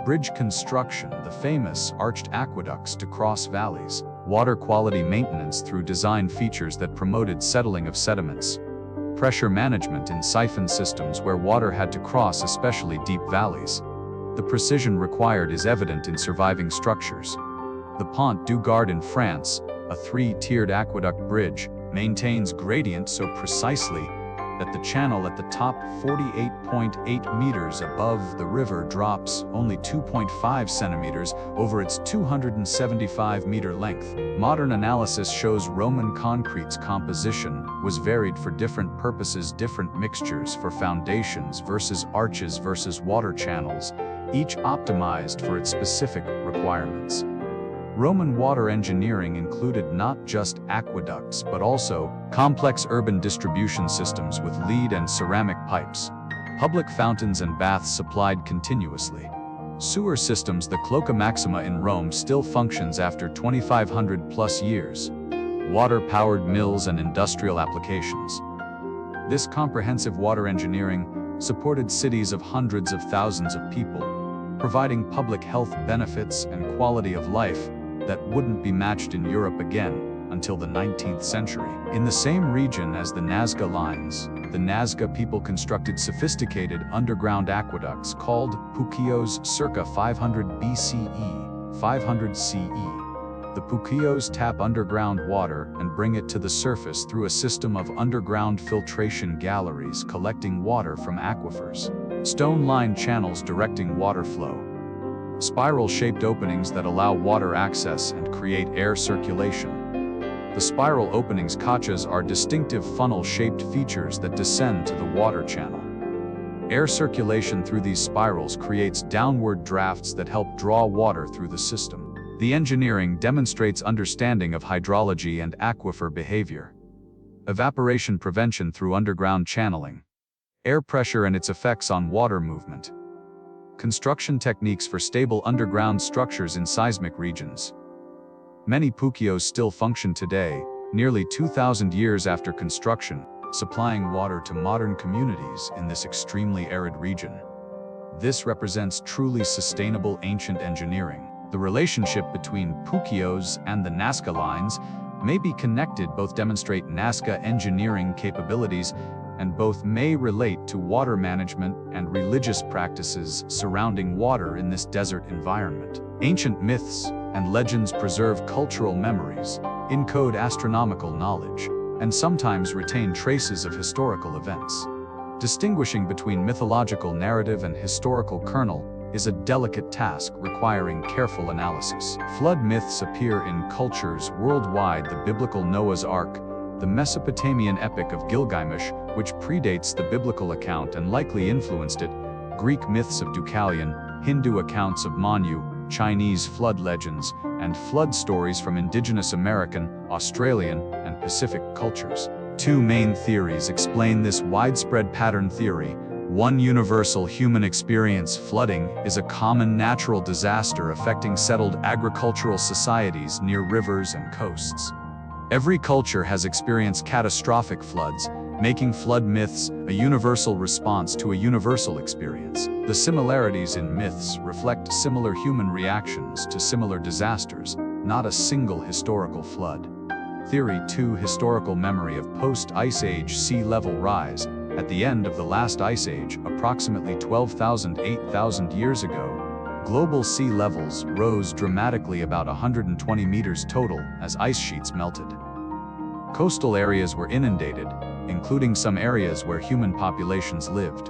bridge construction, the famous arched aqueducts to cross valleys, water quality maintenance through design features that promoted settling of sediments. pressure management in siphon systems where water had to cross especially deep valleys. The precision required is evident in surviving structures. The Pont du Gard in France, a three-tiered aqueduct bridge, maintains gradient so precisely that the channel at the top 48.8 meters above the river drops only 2.5 centimeters over its 275-meter length. Modern analysis shows Roman concrete's composition was varied for different purposes, different mixtures for foundations versus arches versus water channels, each optimized for its specific requirements. Roman water engineering included not just aqueducts but also complex urban distribution systems with lead and ceramic pipes. Public fountains and baths supplied continuously. Sewer systems. The Cloaca Maxima in Rome still functions after 2,500 plus years. Water-powered mills and industrial applications. This comprehensive water engineering supported cities of hundreds of thousands of people, providing public health benefits and quality of life that wouldn't be matched in Europe again until the 19th century. In the same region as the Nazca lines, the Nazca people constructed sophisticated underground aqueducts called puquios circa 500 BCE, 500 CE. The puquios tap underground water and bring it to the surface through a system of underground filtration galleries collecting water from aquifers. Stone-lined channels directing water flow. Spiral-shaped openings that allow water access and create air circulation. The spiral openings cachas are distinctive funnel-shaped features that descend to the water channel. Air circulation through these spirals creates downward drafts that help draw water through the system. The engineering demonstrates understanding of hydrology and aquifer behavior. Evaporation prevention through underground channeling. Air pressure and its effects on water movement. Construction techniques for stable underground structures in seismic regions. Many puquios still function today, nearly 2,000 years after construction, supplying water to modern communities in this extremely arid region. This represents truly sustainable ancient engineering. The relationship between puquios and the Nazca lines may be connected. Both demonstrate Nazca engineering capabilities, and both may relate to water management and religious practices surrounding water in this desert environment. Ancient myths and legends preserve cultural memories, encode astronomical knowledge, and sometimes retain traces of historical events. Distinguishing between mythological narrative and historical kernel is a delicate task requiring careful analysis. Flood myths appear in cultures worldwide. The biblical Noah's Ark, the Mesopotamian epic of Gilgamesh, which predates the biblical account and likely influenced it, Greek myths of Deucalion, Hindu accounts of Manu, Chinese flood legends, and flood stories from indigenous American, Australian, and Pacific cultures. Two main theories explain this widespread pattern theory. One universal human experience: flooding is a common natural disaster affecting settled agricultural societies near rivers and coasts. Every culture has experienced catastrophic floods, making flood myths a universal response to a universal experience. The similarities in myths reflect similar human reactions to similar disasters, not a single historical flood. Theory 2: historical memory of post-Ice Age sea level rise. At the end of the last ice age, approximately 8,000 years ago, global sea levels rose dramatically, about 120 meters total, as ice sheets melted. Coastal areas were inundated, including some areas where human populations lived.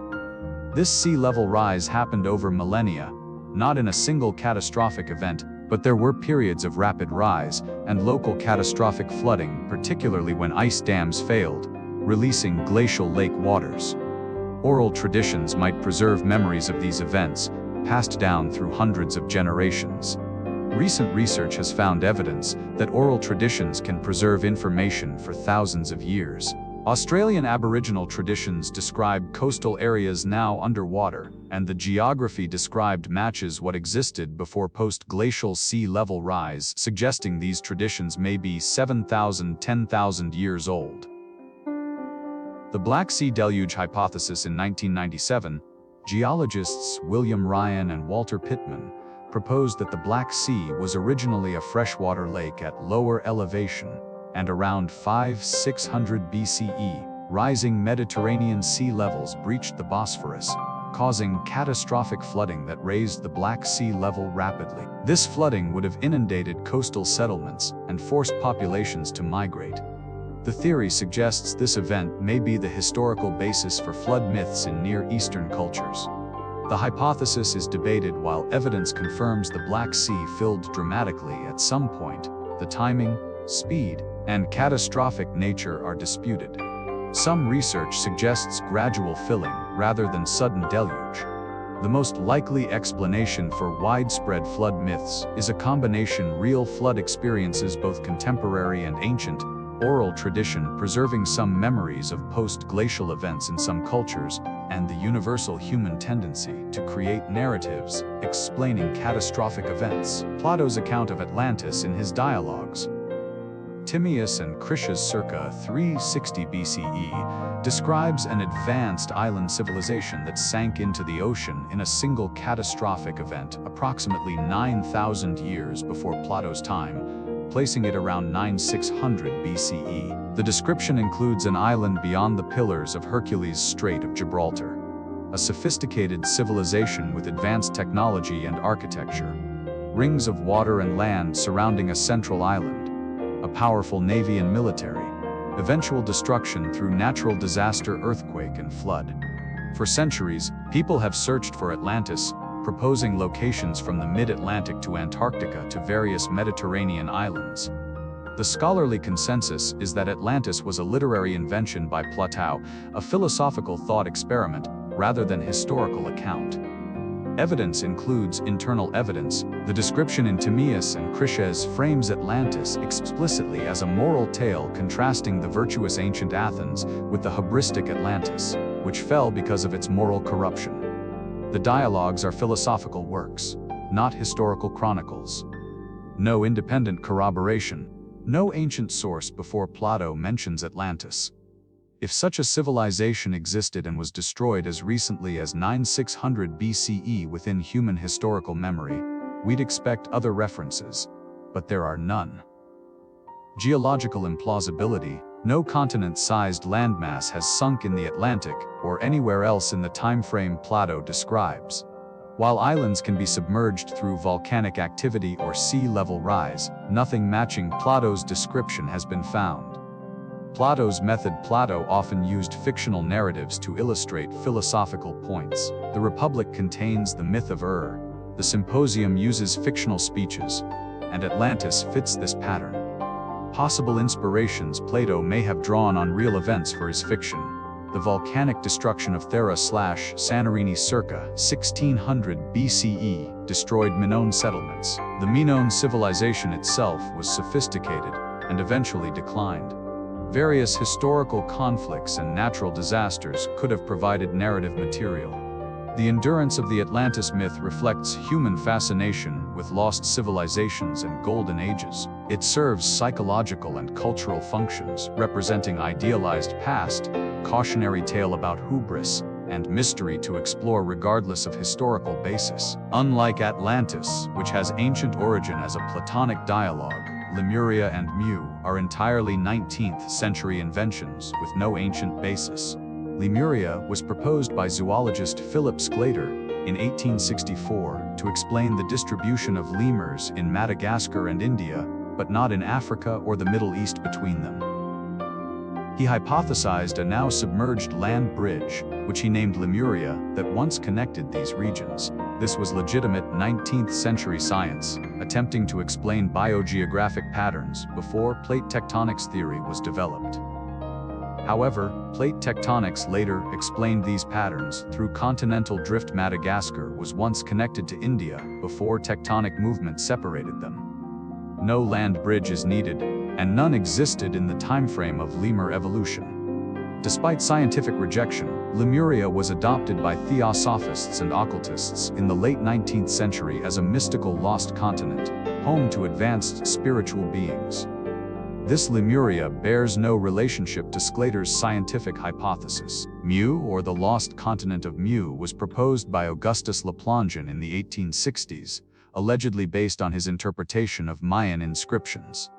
This sea level rise happened over millennia, not in a single catastrophic event, but there were periods of rapid rise and local catastrophic flooding, particularly when ice dams failed, releasing glacial lake waters. Oral traditions might preserve memories of these events, passed down through hundreds of generations. Recent research has found evidence that oral traditions can preserve information for thousands of years. Australian Aboriginal traditions describe coastal areas now underwater, and the geography described matches what existed before post-glacial sea level rise, suggesting these traditions may be 7,000 to 10,000 years old. The Black Sea Deluge hypothesis. In 1997, geologists William Ryan and Walter Pittman proposed that the Black Sea was originally a freshwater lake at lower elevation, and around 500–600 BCE, rising Mediterranean sea levels breached the Bosphorus, causing catastrophic flooding that raised the Black Sea level rapidly. This flooding would have inundated coastal settlements and forced populations to migrate. The theory suggests this event may be the historical basis for flood myths in Near Eastern cultures. The hypothesis is debated while evidence confirms the Black Sea filled dramatically at some point. The timing, speed, and catastrophic nature are disputed. Some research suggests gradual filling rather than sudden deluge. The most likely explanation for widespread flood myths is a combination real flood experiences, both contemporary and ancient, oral tradition preserving some memories of post-glacial events in some cultures, and the universal human tendency to create narratives explaining catastrophic events. Plato's account of Atlantis in his dialogues, Timaeus and Critias circa 360 BCE, describes an advanced island civilization that sank into the ocean in a single catastrophic event approximately 9,000 years before Plato's time, placing it around 9600 BCE. The description includes an island beyond the Pillars of Hercules' Strait of Gibraltar, a sophisticated civilization with advanced technology and architecture, rings of water and land surrounding a central island, a powerful navy and military, eventual destruction through natural disaster, earthquake, and flood. For centuries, people have searched for Atlantis, proposing locations from the mid-Atlantic to Antarctica to various Mediterranean islands. The scholarly consensus is that Atlantis was a literary invention by Plato, a philosophical thought experiment, rather than historical account. Evidence includes internal evidence. The description in Timaeus and Critias frames Atlantis explicitly as a moral tale contrasting the virtuous ancient Athens with the hubristic Atlantis, which fell because of its moral corruption. The dialogues are philosophical works, not historical chronicles. No independent corroboration, no ancient source before Plato mentions Atlantis. If such a civilization existed and was destroyed as recently as 9600 BCE within human historical memory, we'd expect other references, but there are none. Geological implausibility. No continent-sized landmass has sunk in the Atlantic or anywhere else in the timeframe Plato describes. While islands can be submerged through volcanic activity or sea level rise, nothing matching Plato's description has been found. Plato's method. Plato often used fictional narratives to illustrate philosophical points. The Republic contains the myth of The Symposium uses fictional speeches, and Atlantis fits this pattern. Possible inspirations. Plato may have drawn on real events for his fiction. The volcanic destruction of Thera/Santorini circa 1600 BCE destroyed Minoan settlements. The Minoan civilization itself was sophisticated and eventually declined. Various historical conflicts and natural disasters could have provided narrative material. The endurance of the Atlantis myth reflects human fascination with lost civilizations and golden ages. It serves psychological and cultural functions, representing idealized past, cautionary tale about hubris, and mystery to explore regardless of historical basis. Unlike Atlantis, which has ancient origin as a Platonic dialogue, Lemuria and Mu are entirely 19th century inventions with no ancient basis. Lemuria was proposed by zoologist Philip Sclater in 1864 to explain the distribution of lemurs in Madagascar and India, but not in Africa or the Middle East between them. He hypothesized a now submerged land bridge, which he named Lemuria, that once connected these regions. This was legitimate 19th century science, attempting to explain biogeographic patterns before plate tectonics theory was developed. However, plate tectonics later explained these patterns through continental drift. Madagascar was once connected to India before tectonic movement separated them. No land bridge is needed, and none existed in the timeframe of lemur evolution. Despite scientific rejection, Lemuria was adopted by theosophists and occultists in the late 19th century as a mystical lost continent, home to advanced spiritual beings. This Lemuria bears no relationship to Sclater's scientific hypothesis. Mu, or the lost continent of Mu, was proposed by Augustus Laplangian in the 1860s, allegedly based on his interpretation of Mayan inscriptions.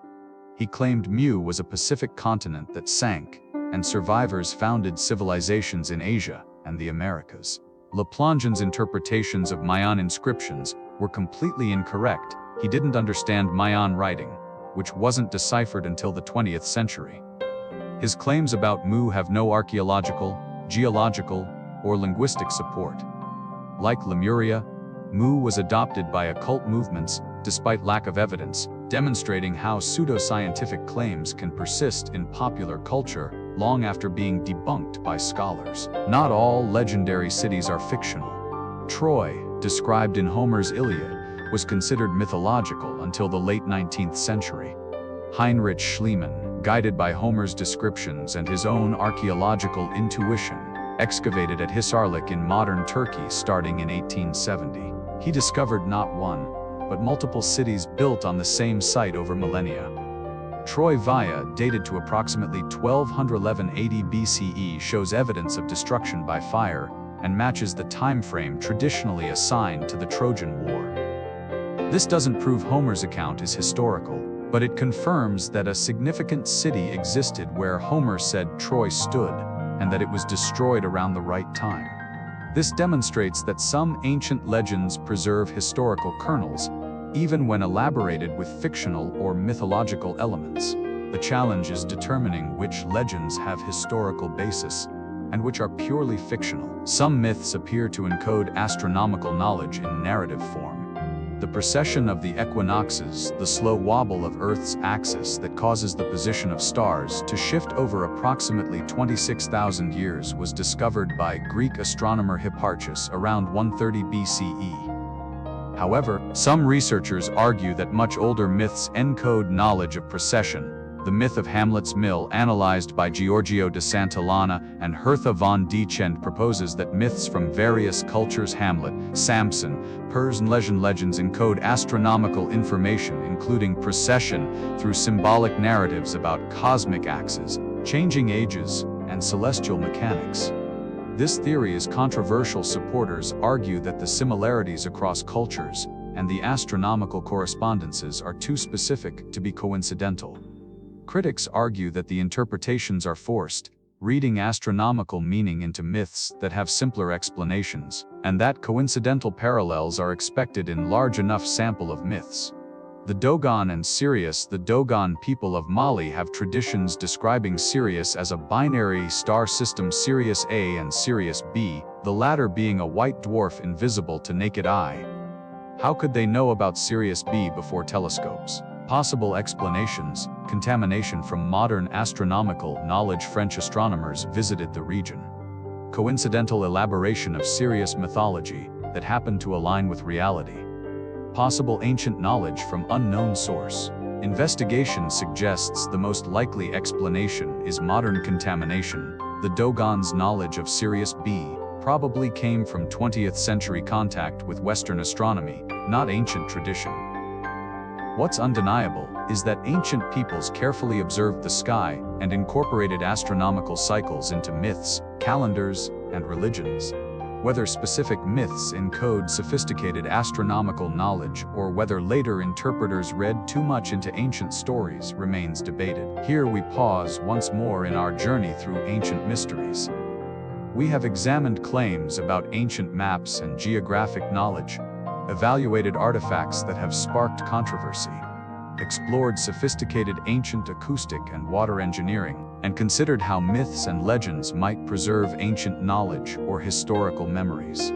He claimed Mu was a Pacific continent that sank, and survivors founded civilizations in Asia and the Americas. Le Plongeon's interpretations of Mayan inscriptions were completely incorrect. He didn't understand Mayan writing, which wasn't deciphered until the 20th century. His claims about Mu have no archaeological, geological, or linguistic support. Like Lemuria, Mu was adopted by occult movements despite lack of evidence, demonstrating how pseudoscientific claims can persist in popular culture long after being debunked by scholars. Not all legendary cities are fictional. Troy, described in Homer's Iliad, was considered mythological until the late 19th century. Heinrich Schliemann, guided by Homer's descriptions and his own archaeological intuition, excavated at Hisarlik in modern Turkey starting in 1870. He discovered not one, but multiple cities built on the same site over millennia. Troy Via, dated to approximately 1211 AD BCE, shows evidence of destruction by fire and matches the time frame traditionally assigned to the Trojan War. This doesn't prove Homer's account is historical, but it confirms that a significant city existed where Homer said Troy stood, and that it was destroyed around the right time. This demonstrates that some ancient legends preserve historical kernels, even when elaborated with fictional or mythological elements. The challenge is determining which legends have historical basis and which are purely fictional. Some myths appear to encode astronomical knowledge in narrative form. The precession of the equinoxes, the slow wobble of Earth's axis that causes the position of stars to shift over approximately 26,000 years, was discovered by Greek astronomer Hipparchus around 130 BCE. However, some researchers argue that much older myths encode knowledge of precession. The myth of Hamlet's Mill, analyzed by Giorgio de Santillana and Hertha von Dechend, proposes that myths from various cultures, Hamlet, Samson, Persian legends encode astronomical information, including precession, through symbolic narratives about cosmic axes, changing ages, and celestial mechanics. This theory is controversial. Supporters argue that the similarities across cultures and the astronomical correspondences are too specific to be coincidental. Critics argue that the interpretations are forced, reading astronomical meaning into myths that have simpler explanations, and that coincidental parallels are expected in large enough sample of myths. The Dogon and Sirius. The Dogon people of Mali have traditions describing Sirius as a binary star system, Sirius A and Sirius B, the latter being a white dwarf invisible to naked eye. How could they know about Sirius B before telescopes? Possible explanations: contamination from modern astronomical knowledge. French astronomers visited the region. Coincidental elaboration of Sirius mythology that happened to align with reality. Possible ancient knowledge from unknown source. Investigation suggests the most likely explanation is modern contamination. The Dogon's knowledge of Sirius B probably came from 20th century contact with Western astronomy, not ancient tradition. What's undeniable is that ancient peoples carefully observed the sky and incorporated astronomical cycles into myths, calendars, and religions. Whether specific myths encode sophisticated astronomical knowledge or whether later interpreters read too much into ancient stories remains debated. Here we pause once more in our journey through ancient mysteries. We have examined claims about ancient maps and geographic knowledge, evaluated artifacts that have sparked controversy, explored sophisticated ancient acoustic and water engineering, and considered how myths and legends might preserve ancient knowledge or historical memories.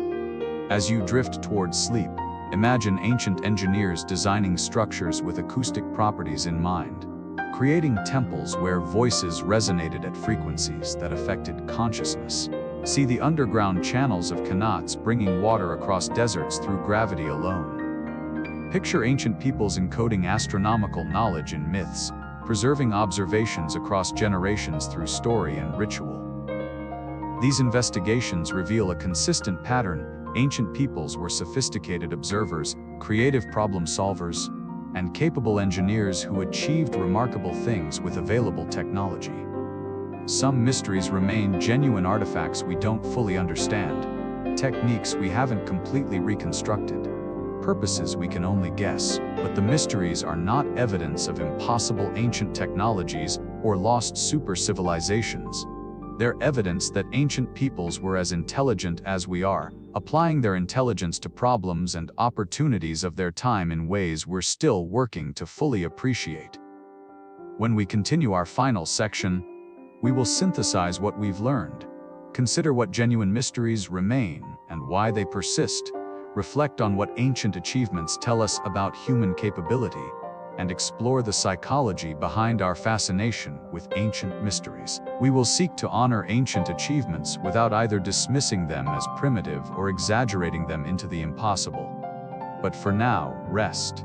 As you drift towards sleep, imagine ancient engineers designing structures with acoustic properties in mind, creating temples where voices resonated at frequencies that affected consciousness. See the underground channels of qanats bringing water across deserts through gravity alone. Picture ancient peoples encoding astronomical knowledge in myths, preserving observations across generations through story and ritual. These investigations reveal a consistent pattern. Ancient peoples were sophisticated observers, creative problem solvers, and capable engineers who achieved remarkable things with available technology. Some mysteries remain genuine artifacts we don't fully understand, techniques we haven't completely reconstructed. purposes we can only guess, but the mysteries are not evidence of impossible ancient technologies or lost super civilizations. They're evidence that ancient peoples were as intelligent as we are, applying their intelligence to problems and opportunities of their time in ways we're still working to fully appreciate. When we continue our final section, we will synthesize what we've learned, consider what genuine mysteries remain and why they persist, reflect on what ancient achievements tell us about human capability, and explore the psychology behind our fascination with ancient mysteries. We will seek to honor ancient achievements without either dismissing them as primitive or exaggerating them into the impossible. But for now, rest.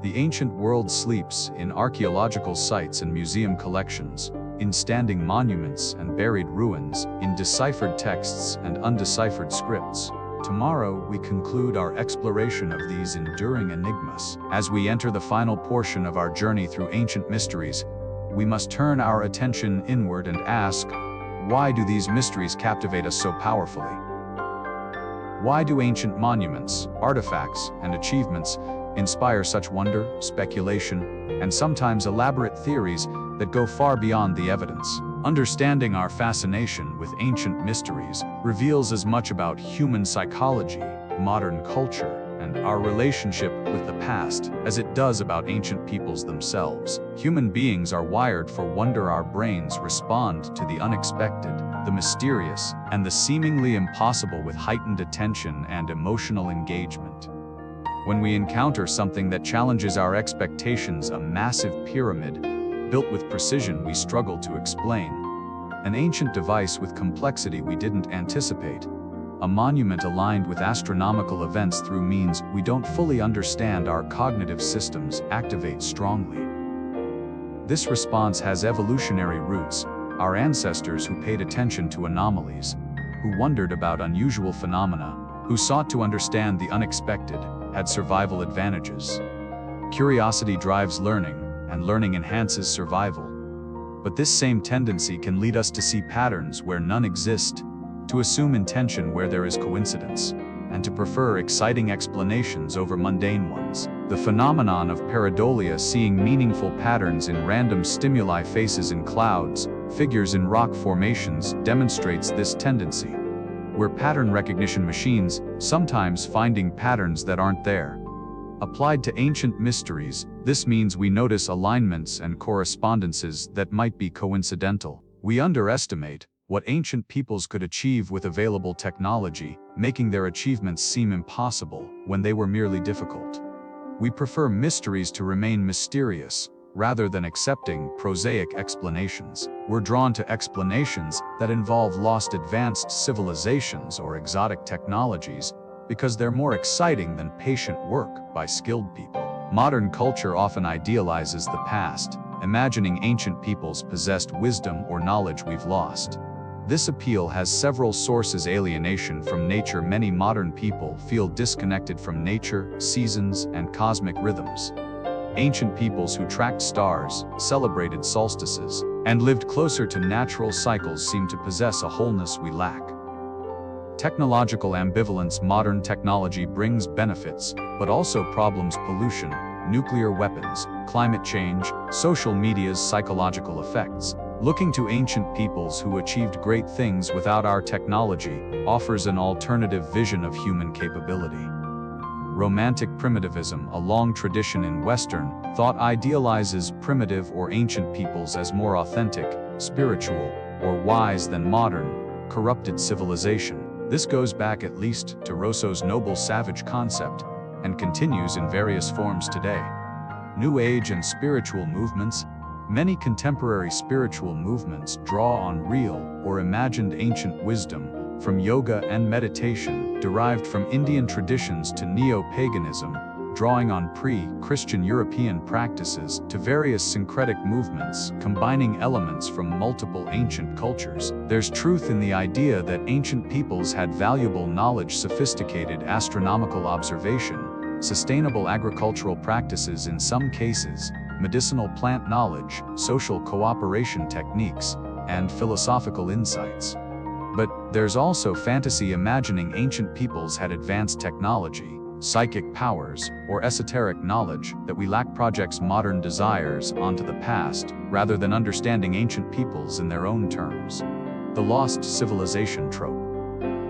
The ancient world sleeps in archaeological sites and museum collections, in standing monuments and buried ruins, in deciphered texts and undeciphered scripts. Tomorrow, we conclude our exploration of these enduring enigmas. As we enter the final portion of our journey through ancient mysteries, we must turn our attention inward and ask, why do these mysteries captivate us so powerfully? Why do ancient monuments, artifacts, and achievements inspire such wonder, speculation, and sometimes elaborate theories that go far beyond the evidence? Understanding our fascination with ancient mysteries reveals as much about human psychology, modern culture, and our relationship with the past as it does about ancient peoples themselves. Human beings are wired for wonder. Our brains respond to the unexpected, the mysterious, and the seemingly impossible with heightened attention and emotional engagement. When we encounter something that challenges our expectations, a massive pyramid built with precision we struggle to explain, an ancient device with complexity we didn't anticipate, a monument aligned with astronomical events through means we don't fully understand, our cognitive systems activate strongly. This response has evolutionary roots. Our ancestors who paid attention to anomalies, who wondered about unusual phenomena, who sought to understand the unexpected, had survival advantages. Curiosity drives learning, and learning enhances survival. But this same tendency can lead us to see patterns where none exist, to assume intention where there is coincidence, and to prefer exciting explanations over mundane ones. The phenomenon of pareidolia, seeing meaningful patterns in random stimuli, faces in clouds, figures in rock formations, demonstrates this tendency. We're pattern recognition machines, sometimes finding patterns that aren't there. Applied to ancient mysteries, this means we notice alignments and correspondences that might be coincidental. We underestimate what ancient peoples could achieve with available technology, making their achievements seem impossible when they were merely difficult. We prefer mysteries to remain mysterious, rather than accepting prosaic explanations. We're drawn to explanations that involve lost advanced civilizations or exotic technologies, because they're more exciting than patient work by skilled people. Modern culture often idealizes the past, imagining ancient peoples possessed wisdom or knowledge we've lost. This appeal has several sources: alienation from nature. Many modern people feel disconnected from nature, seasons, and cosmic rhythms. Ancient peoples who tracked stars, celebrated solstices, and lived closer to natural cycles seem to possess a wholeness we lack. Technological ambivalence. Modern technology brings benefits, but also problems: pollution, nuclear weapons, climate change, social media's psychological effects. Looking to ancient peoples who achieved great things without our technology offers an alternative vision of human capability. Romantic primitivism. A long tradition in Western thought idealizes primitive or ancient peoples as more authentic, spiritual, or wise than modern, corrupted civilization. This goes back at least to Rousseau's noble savage concept, and continues in various forms today. New Age and spiritual movements. Many contemporary spiritual movements draw on real or imagined ancient wisdom, from yoga and meditation, derived from Indian traditions, to neo-paganism, drawing on pre-Christian European practices, to various syncretic movements, combining elements from multiple ancient cultures. There's truth in the idea that ancient peoples had valuable knowledge, sophisticated astronomical observation, sustainable agricultural practices in some cases, medicinal plant knowledge, social cooperation techniques, and philosophical insights. But there's also fantasy, imagining ancient peoples had advanced technology, psychic powers, or esoteric knowledge that we lack projects modern desires onto the past, rather than understanding ancient peoples in their own terms. The lost civilization trope.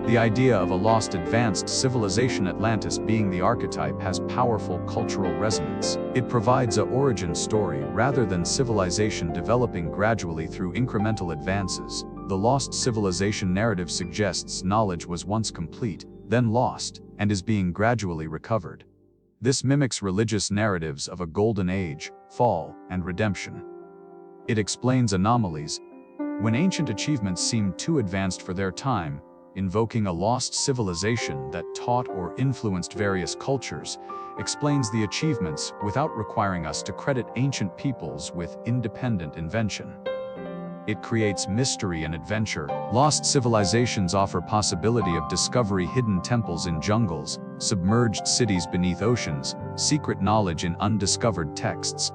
The idea of a lost advanced civilization, Atlantis being the archetype, has powerful cultural resonance. It provides an origin story rather than civilization developing gradually through incremental advances. The lost civilization narrative suggests knowledge was once complete, then lost, and is being gradually recovered. This mimics religious narratives of a golden age, fall, and redemption. It explains anomalies. When ancient achievements seem too advanced for their time, invoking a lost civilization that taught or influenced various cultures, explains the achievements without requiring us to credit ancient peoples with independent invention. It creates mystery and adventure. Lost civilizations offer possibility of discovery: hidden temples in jungles, submerged cities beneath oceans, secret knowledge in undiscovered texts.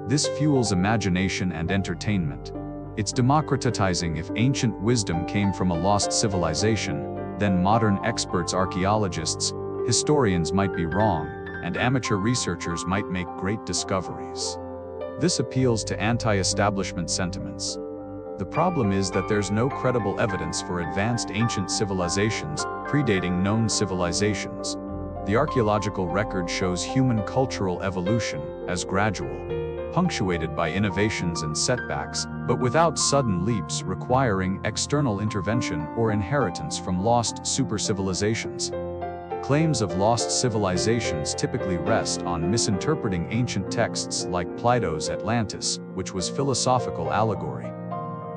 This fuels imagination and entertainment. It's democratizing. If ancient wisdom came from a lost civilization, then modern experts, archaeologists, historians might be wrong, and amateur researchers might make great discoveries. This appeals to anti-establishment sentiments. The problem is that there's no credible evidence for advanced ancient civilizations predating known civilizations. The archaeological record shows human cultural evolution as gradual, punctuated by innovations and setbacks, but without sudden leaps requiring external intervention or inheritance from lost super-civilizations. Claims of lost civilizations typically rest on misinterpreting ancient texts like Plato's Atlantis, which was philosophical allegory.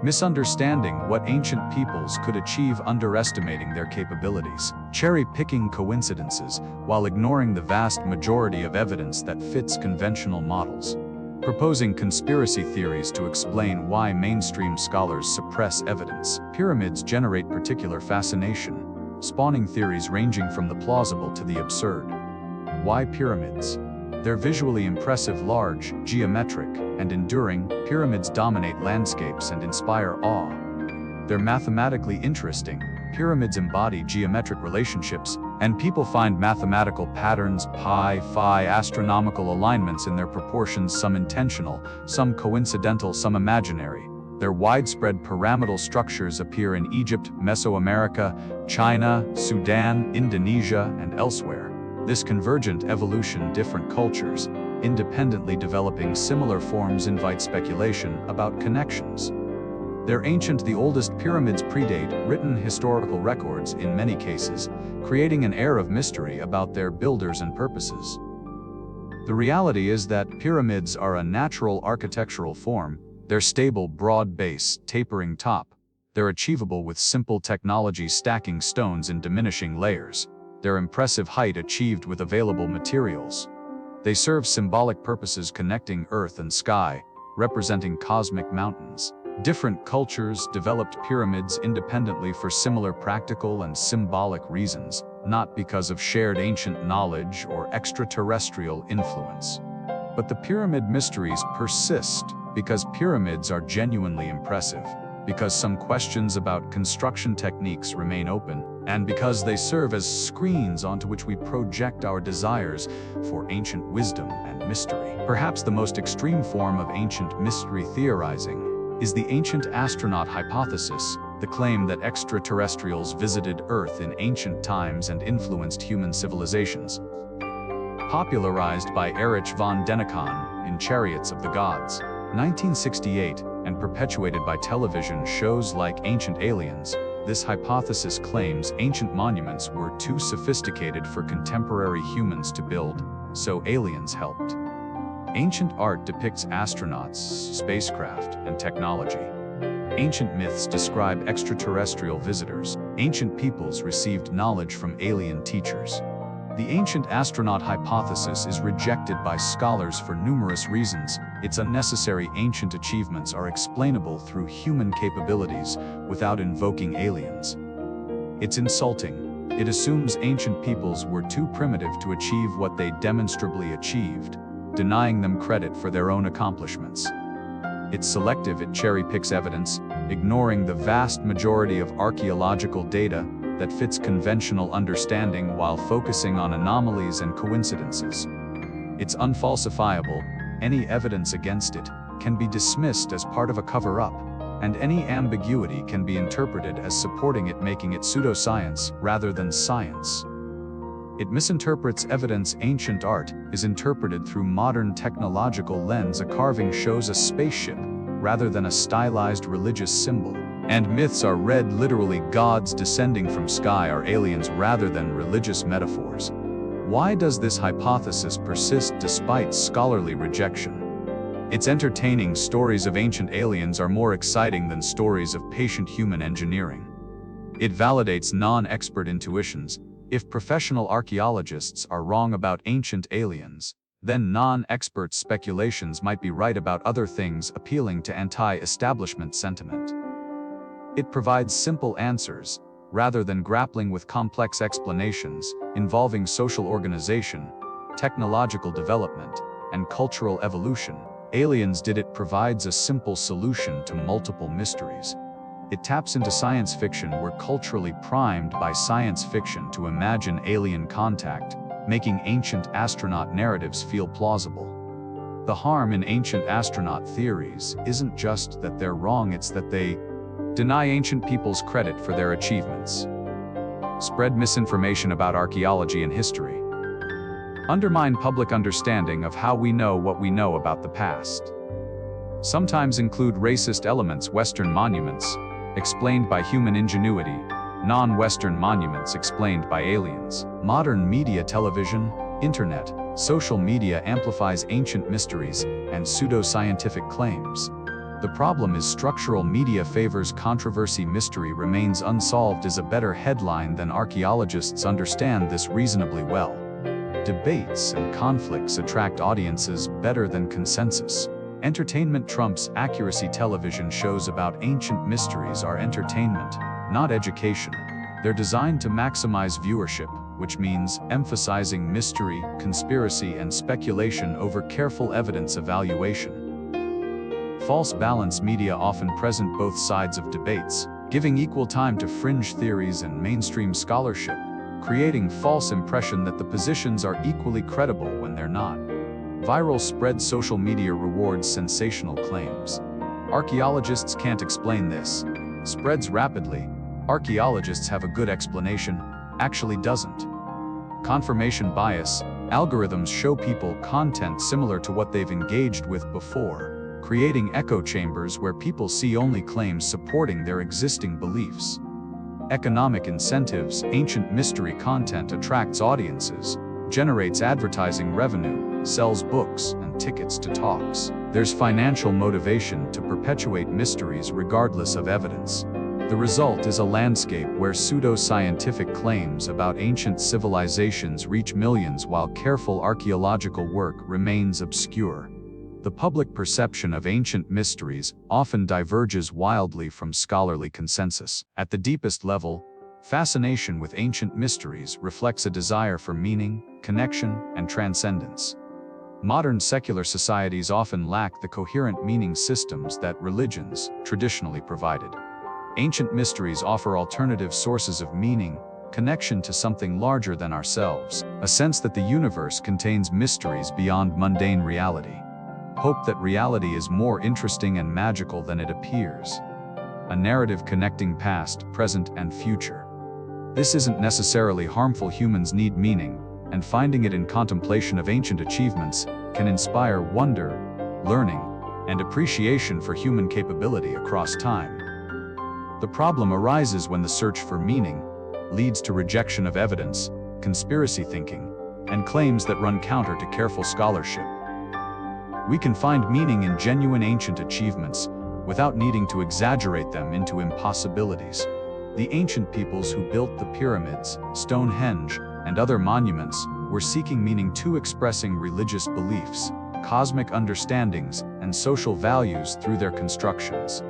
Misunderstanding what ancient peoples could achieve, underestimating their capabilities, cherry-picking coincidences while ignoring the vast majority of evidence that fits conventional models. Proposing conspiracy theories to explain why mainstream scholars suppress evidence. Pyramids generate particular fascination, spawning theories ranging from the plausible to the absurd. Why pyramids? They're visually impressive, large, geometric, and enduring. Pyramids dominate landscapes and inspire awe. They're mathematically interesting. Pyramids embody geometric relationships, and people find mathematical patterns, pi, phi, astronomical alignments in their proportions, some intentional, some coincidental, some imaginary. Their widespread pyramidal structures appear in Egypt, Mesoamerica, China, Sudan, Indonesia, and elsewhere. This convergent evolution, different cultures, independently developing similar forms, invite speculation about connections. They're ancient. The oldest pyramids predate written historical records in many cases, creating an air of mystery about their builders and purposes. The reality is that pyramids are a natural architectural form. They're stable, broad base, tapering top. They're achievable with simple technology, stacking stones in diminishing layers. Their impressive height achieved with available materials. They serve symbolic purposes, connecting earth and sky, representing cosmic mountains. Different cultures developed pyramids independently for similar practical and symbolic reasons, not because of shared ancient knowledge or extraterrestrial influence. But the pyramid mysteries persist because pyramids are genuinely impressive, because some questions about construction techniques remain open, and because they serve as screens onto which we project our desires for ancient wisdom and mystery. Perhaps the most extreme form of ancient mystery theorizing is the ancient astronaut hypothesis, the claim that extraterrestrials visited Earth in ancient times and influenced human civilizations. Popularized by Erich von Däniken in Chariots of the Gods, 1968, and perpetuated by television shows like Ancient Aliens, this hypothesis claims ancient monuments were too sophisticated for contemporary humans to build, so aliens helped. Ancient art depicts astronauts, spacecraft, and technology. Ancient myths describe extraterrestrial visitors. Ancient peoples received knowledge from alien teachers. The ancient astronaut hypothesis is rejected by scholars for numerous reasons. Its unnecessary ancient achievements are explainable through human capabilities without invoking aliens. It's insulting. It assumes ancient peoples were too primitive to achieve what they demonstrably achieved, denying them credit for their own accomplishments. It's selective. It cherry-picks evidence, ignoring the vast majority of archaeological data, that fits conventional understanding while focusing on anomalies and coincidences. It's unfalsifiable, any evidence against it can be dismissed as part of a cover-up, and any ambiguity can be interpreted as supporting it, making it pseudoscience rather than science. It misinterprets evidence. Ancient art is interpreted through modern technological lens. A carving shows a spaceship rather than a stylized religious symbol. And myths are read literally. Gods descending from sky are aliens rather than religious metaphors. Why does this hypothesis persist despite scholarly rejection? It's entertaining. Stories of ancient aliens are more exciting than stories of patient human engineering. It validates non-expert intuitions. If professional archaeologists are wrong about ancient aliens, then non-expert speculations might be right about other things, appealing to anti-establishment sentiment. It provides simple answers, rather than grappling with complex explanations involving social organization, technological development, and cultural evolution. Aliens Did It provides a simple solution to multiple mysteries. It taps into science fiction. We're culturally primed by science fiction to imagine alien contact, making ancient astronaut narratives feel plausible. The harm in ancient astronaut theories isn't just that they're wrong, it's that they deny ancient peoples credit for their achievements, spread misinformation about archaeology and history, undermine public understanding of how we know what we know about the past, sometimes include racist elements. Western monuments explained by human ingenuity, non-Western monuments explained by aliens. Modern media, television, internet, social media amplifies ancient mysteries and pseudoscientific claims. The problem is structural. Media favors controversy. Mystery remains unsolved is a better headline than archaeologists understand this reasonably well. Debates and conflicts attract audiences better than consensus. Entertainment trumps accuracy. Television shows about ancient mysteries are entertainment, not education. They're designed to maximize viewership, which means emphasizing mystery, conspiracy, and speculation over careful evidence evaluation. False balance. Media often present both sides of debates, giving equal time to fringe theories and mainstream scholarship, creating false impression that the positions are equally credible when they're not. Viral spread. Social media rewards sensational claims. Archaeologists can't explain this. Spreads rapidly. Archaeologists have a good explanation, actually doesn't. Confirmation bias. Algorithms show people content similar to what they've engaged with before, creating echo chambers where people see only claims supporting their existing beliefs. Economic incentives. Ancient mystery content attracts audiences, generates advertising revenue, sells books and tickets to talks. There's financial motivation to perpetuate mysteries regardless of evidence. The result is a landscape where pseudo-scientific claims about ancient civilizations reach millions while careful archaeological work remains obscure. The public perception of ancient mysteries often diverges wildly from scholarly consensus. At the deepest level, fascination with ancient mysteries reflects a desire for meaning, connection, and transcendence. Modern secular societies often lack the coherent meaning systems that religions traditionally provided. Ancient mysteries offer alternative sources of meaning, connection to something larger than ourselves, a sense that the universe contains mysteries beyond mundane reality. Hope that reality is more interesting and magical than it appears. A narrative connecting past, present, and future. This isn't necessarily harmful. Humans need meaning, and finding it in contemplation of ancient achievements can inspire wonder, learning, and appreciation for human capability across time. The problem arises when the search for meaning leads to rejection of evidence, conspiracy thinking, and claims that run counter to careful scholarship. We can find meaning in genuine ancient achievements without needing to exaggerate them into impossibilities. The ancient peoples who built the pyramids, Stonehenge, and other monuments were seeking meaning too, expressing religious beliefs, cosmic understandings, and social values through their constructions.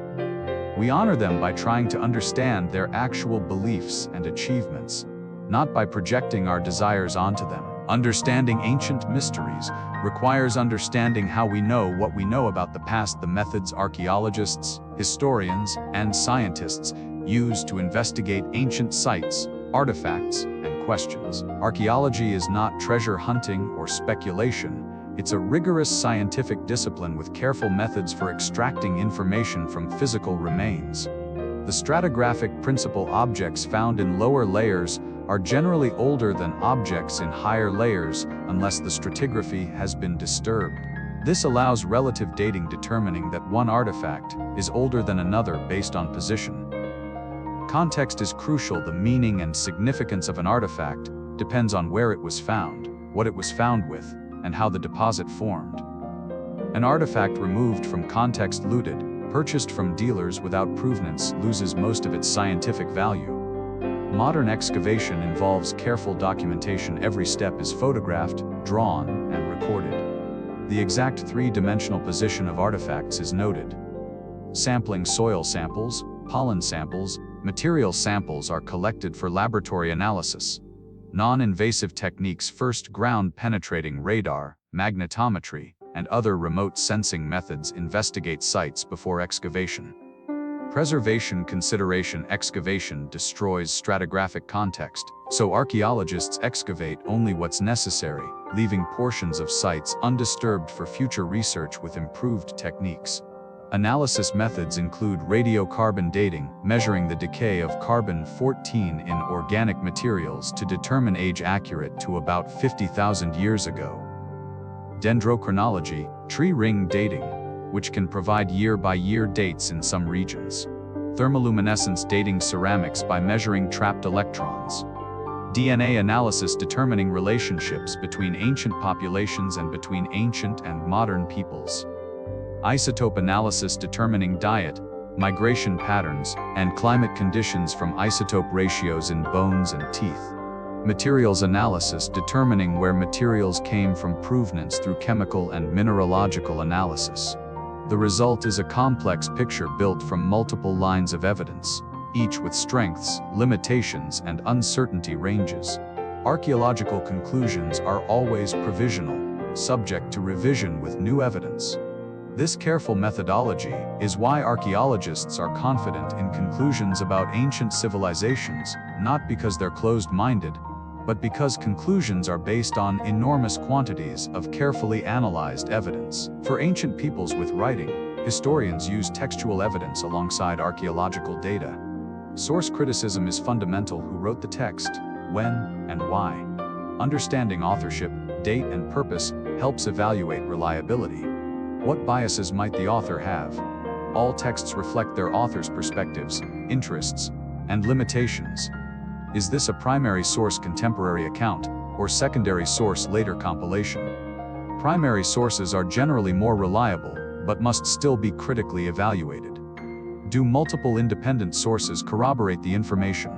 We honor them by trying to understand their actual beliefs and achievements, not by projecting our desires onto them. Understanding ancient mysteries requires understanding how we know what we know about the past. The methods archaeologists, historians, and scientists use to investigate ancient sites artifacts, and questions. Archaeology is not treasure hunting or speculation. It's a rigorous scientific discipline with careful methods for extracting information from physical remains. The stratigraphic principal objects found in lower layers are generally older than objects in higher layers unless the stratigraphy has been disturbed. This allows relative dating, determining that one artifact is older than another based on position. Context is crucial. The meaning and significance of an artifact depends on where it was found, what it was found with, and how the deposit formed. An artifact removed from context, looted, purchased from dealers without provenance, loses most of its scientific value. Modern excavation involves careful documentation. Every step is photographed, drawn, and recorded. The exact three-dimensional position of artifacts is noted. Sampling: soil samples, pollen samples, material samples are collected for laboratory analysis. Non-invasive techniques: first ground-penetrating radar, magnetometry, and other remote sensing methods investigate sites before excavation. Preservation consideration: excavation destroys stratigraphic context, so archaeologists excavate only what's necessary, leaving portions of sites undisturbed for future research with improved techniques. Analysis methods include radiocarbon dating, measuring the decay of carbon-14 in organic materials to determine age accurate to about 50,000 years ago. Dendrochronology, tree ring dating, which can provide year-by-year dates in some regions. Thermoluminescence dating ceramics by measuring trapped electrons. DNA analysis determining relationships between ancient populations and between ancient and modern peoples. Isotope analysis determining diet, migration patterns, and climate conditions from isotope ratios in bones and teeth. Materials analysis determining where materials came from, provenance through chemical and mineralogical analysis. The result is a complex picture built from multiple lines of evidence, each with strengths, limitations, and uncertainty ranges. Archaeological conclusions are always provisional, subject to revision with new evidence. This careful methodology is why archaeologists are confident in conclusions about ancient civilizations, not because they're closed-minded, but because conclusions are based on enormous quantities of carefully analyzed evidence. For ancient peoples with writing, historians use textual evidence alongside archaeological data. Source criticism is fundamental: who wrote the text, when, and why. Understanding authorship, date, and purpose helps evaluate reliability. What biases might the author have? All texts reflect their author's perspectives, interests, and limitations. Is this a primary source contemporary account, or secondary source later compilation? Primary sources are generally more reliable, but must still be critically evaluated. Do multiple independent sources corroborate the information?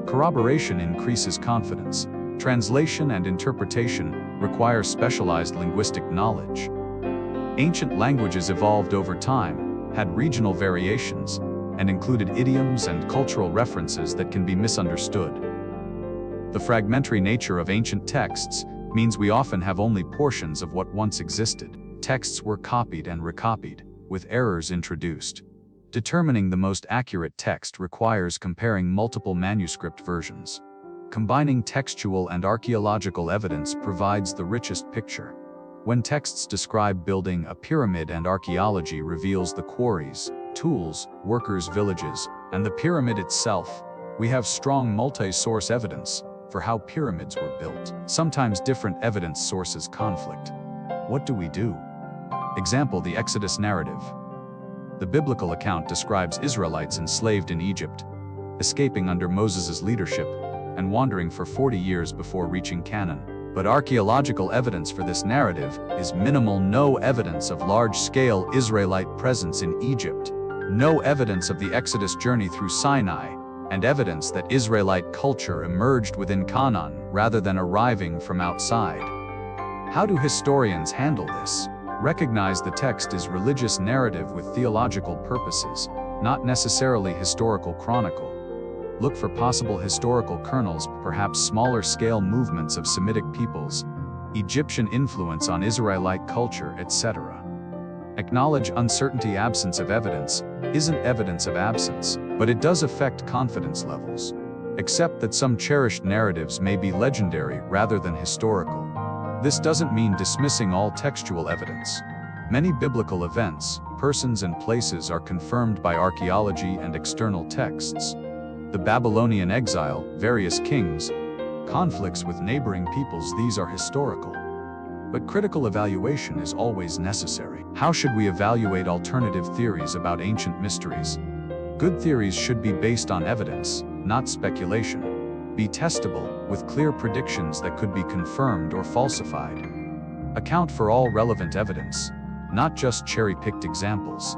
Corroboration increases confidence. Translation and interpretation require specialized linguistic knowledge. Ancient languages evolved over time, had regional variations, and included idioms and cultural references that can be misunderstood. The fragmentary nature of ancient texts means we often have only portions of what once existed. Texts were copied and recopied, with errors introduced. Determining the most accurate text requires comparing multiple manuscript versions. Combining textual and archaeological evidence provides the richest picture. When texts describe building a pyramid and archaeology reveals the quarries, tools, workers' villages, and the pyramid itself, we have strong multi-source evidence for how pyramids were built. Sometimes different evidence sources conflict. What do we do? Example: the Exodus narrative. The biblical account describes Israelites enslaved in Egypt, escaping under Moses' leadership, and wandering for 40 years before reaching Canaan. But archaeological evidence for this narrative is minimal. No evidence of large-scale Israelite presence in Egypt, no evidence of the Exodus journey through Sinai, and evidence that Israelite culture emerged within Canaan rather than arriving from outside. How do historians handle this? Recognize the text is religious narrative with theological purposes, not necessarily historical chronicle. Look for possible historical kernels, perhaps smaller-scale movements of Semitic peoples, Egyptian influence on Israelite culture, etc. Acknowledge uncertainty. Absence of evidence isn't evidence of absence, but it does affect confidence levels. Accept that some cherished narratives may be legendary rather than historical. This doesn't mean dismissing all textual evidence. Many biblical events, persons and places are confirmed by archaeology and external texts. The Babylonian exile, various kings, conflicts with neighboring peoples, these are historical. But critical evaluation is always necessary. How should we evaluate alternative theories about ancient mysteries? Good theories should be based on evidence, not speculation. Be testable, with clear predictions that could be confirmed or falsified. Account for all relevant evidence, not just cherry-picked examples.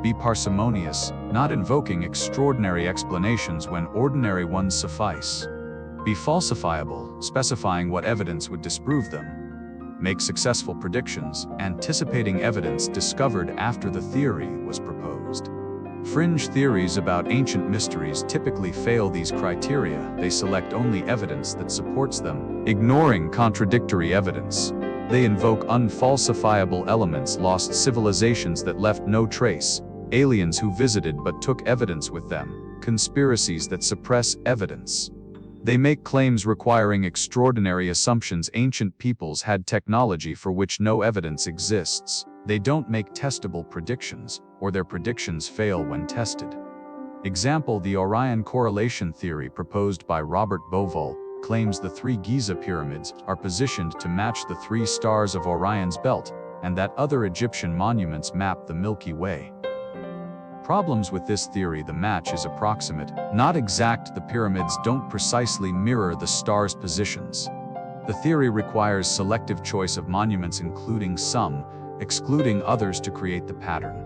Be parsimonious, not invoking extraordinary explanations when ordinary ones suffice. Be falsifiable, specifying what evidence would disprove them. Make successful predictions, anticipating evidence discovered after the theory was proposed. Fringe theories about ancient mysteries typically fail these criteria. They select only evidence that supports them, ignoring contradictory evidence. They invoke unfalsifiable elements, lost civilizations that left no trace, aliens who visited but took evidence with them, conspiracies that suppress evidence. They make claims requiring extraordinary assumptions. Ancient peoples had technology for which no evidence exists. They don't make testable predictions, or their predictions fail when tested. Example: the Orion correlation theory proposed by Robert Bauval claims the 3 Giza pyramids are positioned to match the 3 stars of Orion's belt, and that other Egyptian monuments map the Milky Way. Problems with this theory: the match is approximate, not exact. The pyramids don't precisely mirror the stars' positions. The theory requires selective choice of monuments, including some, excluding others to create the pattern.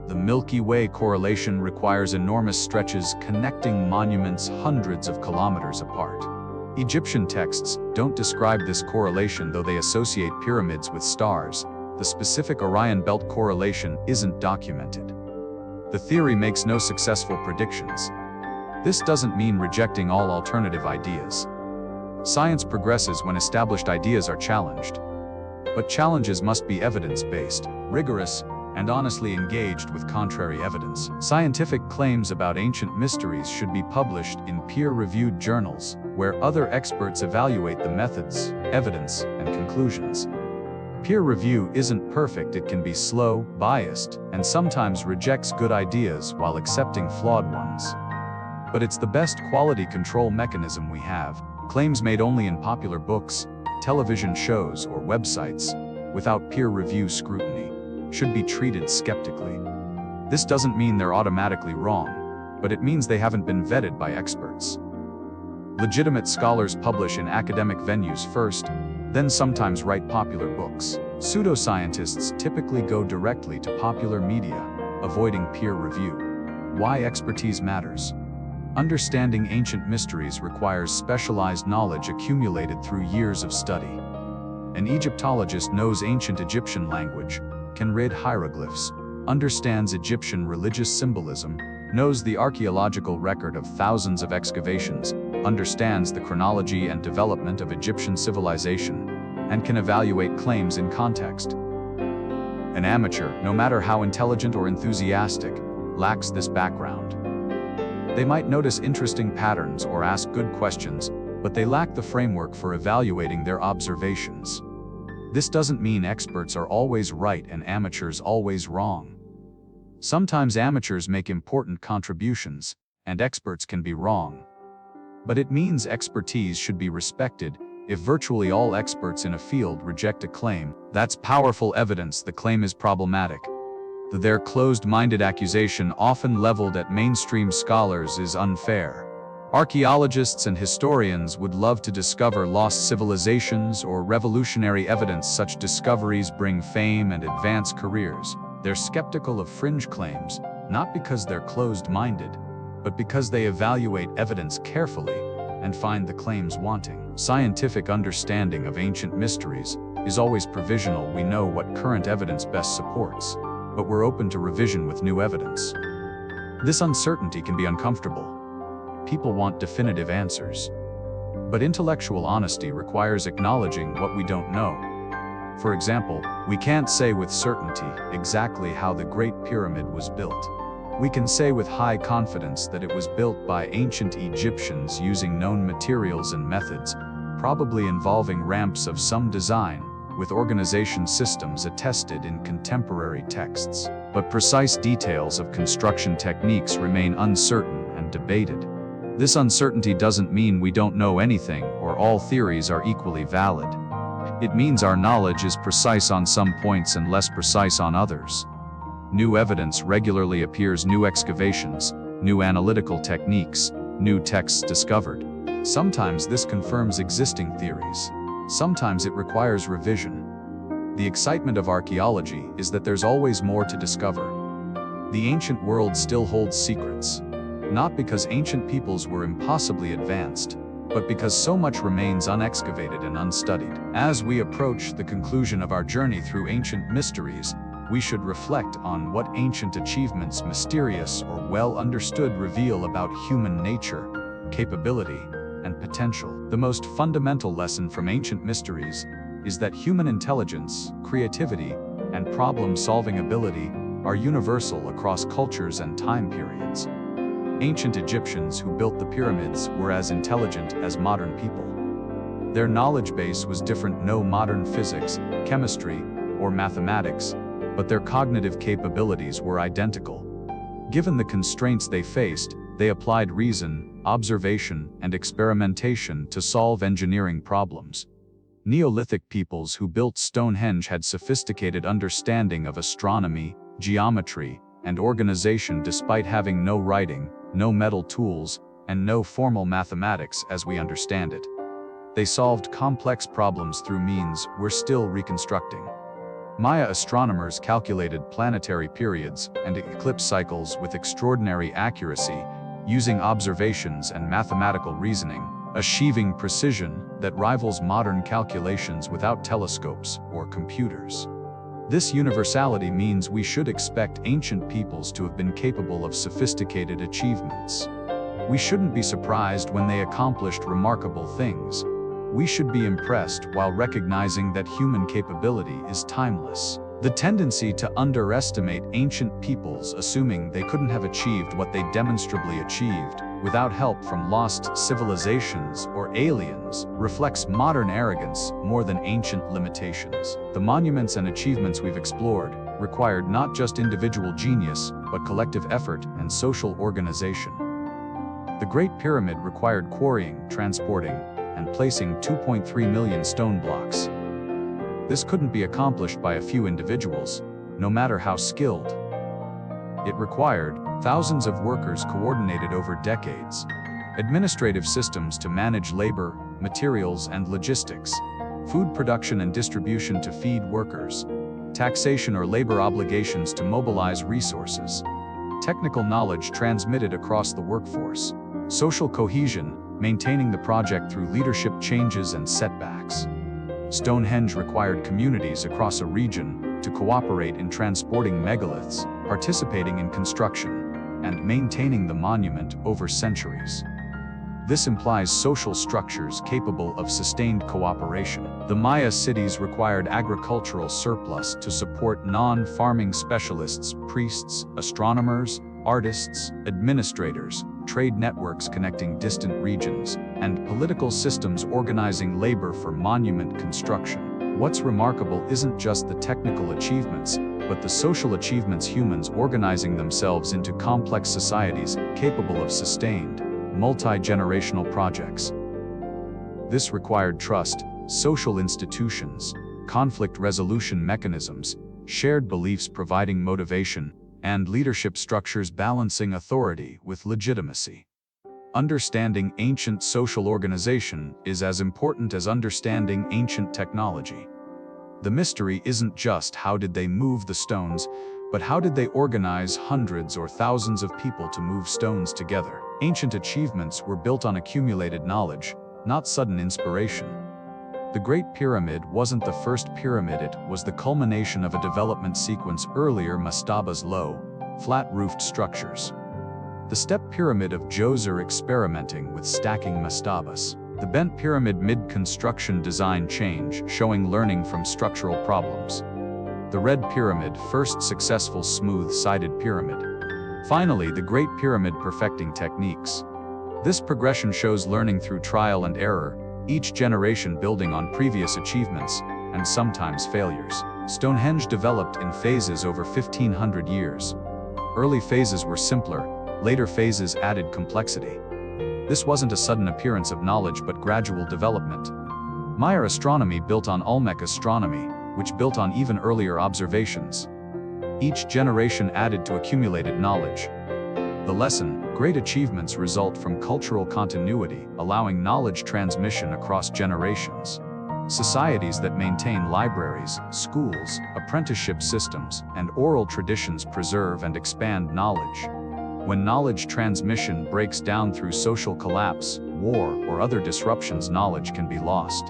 The Milky Way correlation requires enormous stretches connecting monuments hundreds of kilometers apart. Egyptian texts don't describe this correlation, though they associate pyramids with stars. The specific Orion belt correlation isn't documented. The theory makes no successful predictions. This doesn't mean rejecting all alternative ideas. Science progresses when established ideas are challenged. But challenges must be evidence-based, rigorous, and honestly engaged with contrary evidence. Scientific claims about ancient mysteries should be published in peer-reviewed journals, where other experts evaluate the methods, evidence, and conclusions. Peer review isn't perfect. It can be slow, biased, and sometimes rejects good ideas while accepting flawed ones. But it's the best quality control mechanism we have. Claims made only in popular books, television shows, or websites, without peer review scrutiny, should be treated skeptically. This doesn't mean they're automatically wrong, but it means they haven't been vetted by experts. Legitimate scholars publish in academic venues first, then sometimes write popular books. Pseudoscientists typically go directly to popular media, avoiding peer review. Why expertise matters. Understanding ancient mysteries requires specialized knowledge accumulated through years of study. An Egyptologist knows ancient Egyptian language, can read hieroglyphs, understands Egyptian religious symbolism, knows the archaeological record of thousands of excavations, understands the chronology and development of Egyptian civilization, and can evaluate claims in context. An amateur, no matter how intelligent or enthusiastic, lacks this background. They might notice interesting patterns or ask good questions, but they lack the framework for evaluating their observations. This doesn't mean experts are always right and amateurs always wrong. Sometimes amateurs make important contributions, and experts can be wrong. But it means expertise should be respected. If virtually all experts in a field reject a claim, that's powerful evidence the claim is problematic. Their closed-minded accusation, often leveled at mainstream scholars, is unfair. Archaeologists and historians would love to discover lost civilizations or revolutionary evidence. Such discoveries bring fame and advance careers. They're skeptical of fringe claims, not because they're closed-minded, but because they evaluate evidence carefully and find the claims wanting. Scientific understanding of ancient mysteries is always provisional. We know what current evidence best supports, but we're open to revision with new evidence. This uncertainty can be uncomfortable. People want definitive answers. But intellectual honesty requires acknowledging what we don't know. For example, we can't say with certainty exactly how the Great Pyramid was built. We can say with high confidence that it was built by ancient Egyptians using known materials and methods, probably involving ramps of some design, with organization systems attested in contemporary texts. But precise details of construction techniques remain uncertain and debated. This uncertainty doesn't mean we don't know anything or all theories are equally valid. It means our knowledge is precise on some points and less precise on others. New evidence regularly appears, new excavations, new analytical techniques, new texts discovered. Sometimes this confirms existing theories. Sometimes it requires revision. The excitement of archaeology is that there's always more to discover. The ancient world still holds secrets, not because ancient peoples were impossibly advanced, but because so much remains unexcavated and unstudied. As we approach the conclusion of our journey through ancient mysteries, we should reflect on what ancient achievements, mysterious or well understood, reveal about human nature, capability, and potential. The most fundamental lesson from ancient mysteries is that human intelligence, creativity, and problem-solving ability are universal across cultures and time periods. Ancient Egyptians who built the pyramids were as intelligent as modern people. Their knowledge base was different, no modern physics, chemistry, or mathematics, but their cognitive capabilities were identical. Given the constraints they faced, they applied reason, observation, and experimentation to solve engineering problems. Neolithic peoples who built Stonehenge had sophisticated understanding of astronomy, geometry, and organization despite having no writing, no metal tools, and no formal mathematics as we understand it. They solved complex problems through means we're still reconstructing. Maya astronomers calculated planetary periods and eclipse cycles with extraordinary accuracy, using observations and mathematical reasoning, achieving precision that rivals modern calculations without telescopes or computers. This universality means we should expect ancient peoples to have been capable of sophisticated achievements. We shouldn't be surprised when they accomplished remarkable things. We should be impressed while recognizing that human capability is timeless. The tendency to underestimate ancient peoples, assuming they couldn't have achieved what they demonstrably achieved without help from lost civilizations or aliens, reflects modern arrogance more than ancient limitations. The monuments and achievements we've explored required not just individual genius, but collective effort and social organization. The Great Pyramid required quarrying, transporting, and placing 2.3 million stone blocks. This couldn't be accomplished by a few individuals, no matter how skilled. It required thousands of workers coordinated over decades, administrative systems to manage labor, materials, and logistics, food production and distribution to feed workers, taxation or labor obligations to mobilize resources, technical knowledge transmitted across the workforce, social cohesion, maintaining the project through leadership changes and setbacks. Stonehenge required communities across a region to cooperate in transporting megaliths, participating in construction, and maintaining the monument over centuries. This implies social structures capable of sustained cooperation. The Maya cities required agricultural surplus to support non-farming specialists, priests, astronomers, artists, administrators, trade networks connecting distant regions, and political systems organizing labor for monument construction. What's remarkable isn't just the technical achievements, but the social achievements, humans organizing themselves into complex societies capable of sustained, multi-generational projects. This required trust, social institutions, conflict resolution mechanisms, shared beliefs providing motivation, and leadership structures balancing authority with legitimacy. Understanding ancient social organization is as important as understanding ancient technology. The mystery isn't just how did they move the stones, but how did they organize hundreds or thousands of people to move stones together? Ancient achievements were built on accumulated knowledge, not sudden inspiration. The Great Pyramid wasn't the first pyramid, it was the culmination of a development sequence earlier, mastabas, low, flat-roofed structures. The step pyramid of Djoser experimenting with stacking mastabas. The bent pyramid mid-construction design change, showing learning from structural problems. The red pyramid, first successful smooth-sided pyramid. Finally, the Great Pyramid perfecting techniques. This progression shows learning through trial and error, each generation building on previous achievements, and sometimes failures. Stonehenge developed in phases over 1,500 years. Early phases were simpler, later phases added complexity. This wasn't a sudden appearance of knowledge but gradual development. Maya astronomy built on Olmec astronomy, which built on even earlier observations. Each generation added to accumulated knowledge. The lesson: great achievements result from cultural continuity, allowing knowledge transmission across generations. Societies that maintain libraries, schools, apprenticeship systems, and oral traditions preserve and expand knowledge. When knowledge transmission breaks down through social collapse, war, or other disruptions, knowledge can be lost.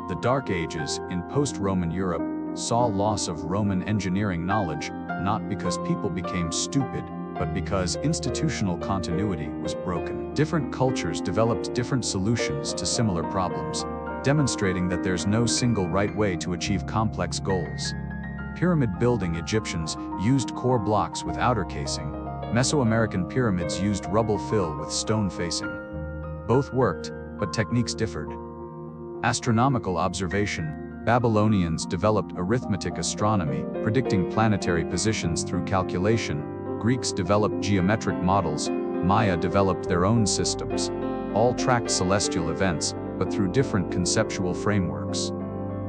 The Dark Ages, in post-Roman Europe, saw loss of Roman engineering knowledge, not because people became stupid, but because institutional continuity was broken. Different cultures developed different solutions to similar problems, demonstrating that there's no single right way to achieve complex goals. Pyramid building: Egyptians used core blocks with outer casing. Mesoamerican pyramids used rubble fill with stone facing. Both worked, but techniques differed. Astronomical observation: Babylonians developed arithmetic astronomy, predicting planetary positions through calculation. Greeks developed geometric models. Maya developed their own systems. All tracked celestial events, but through different conceptual frameworks.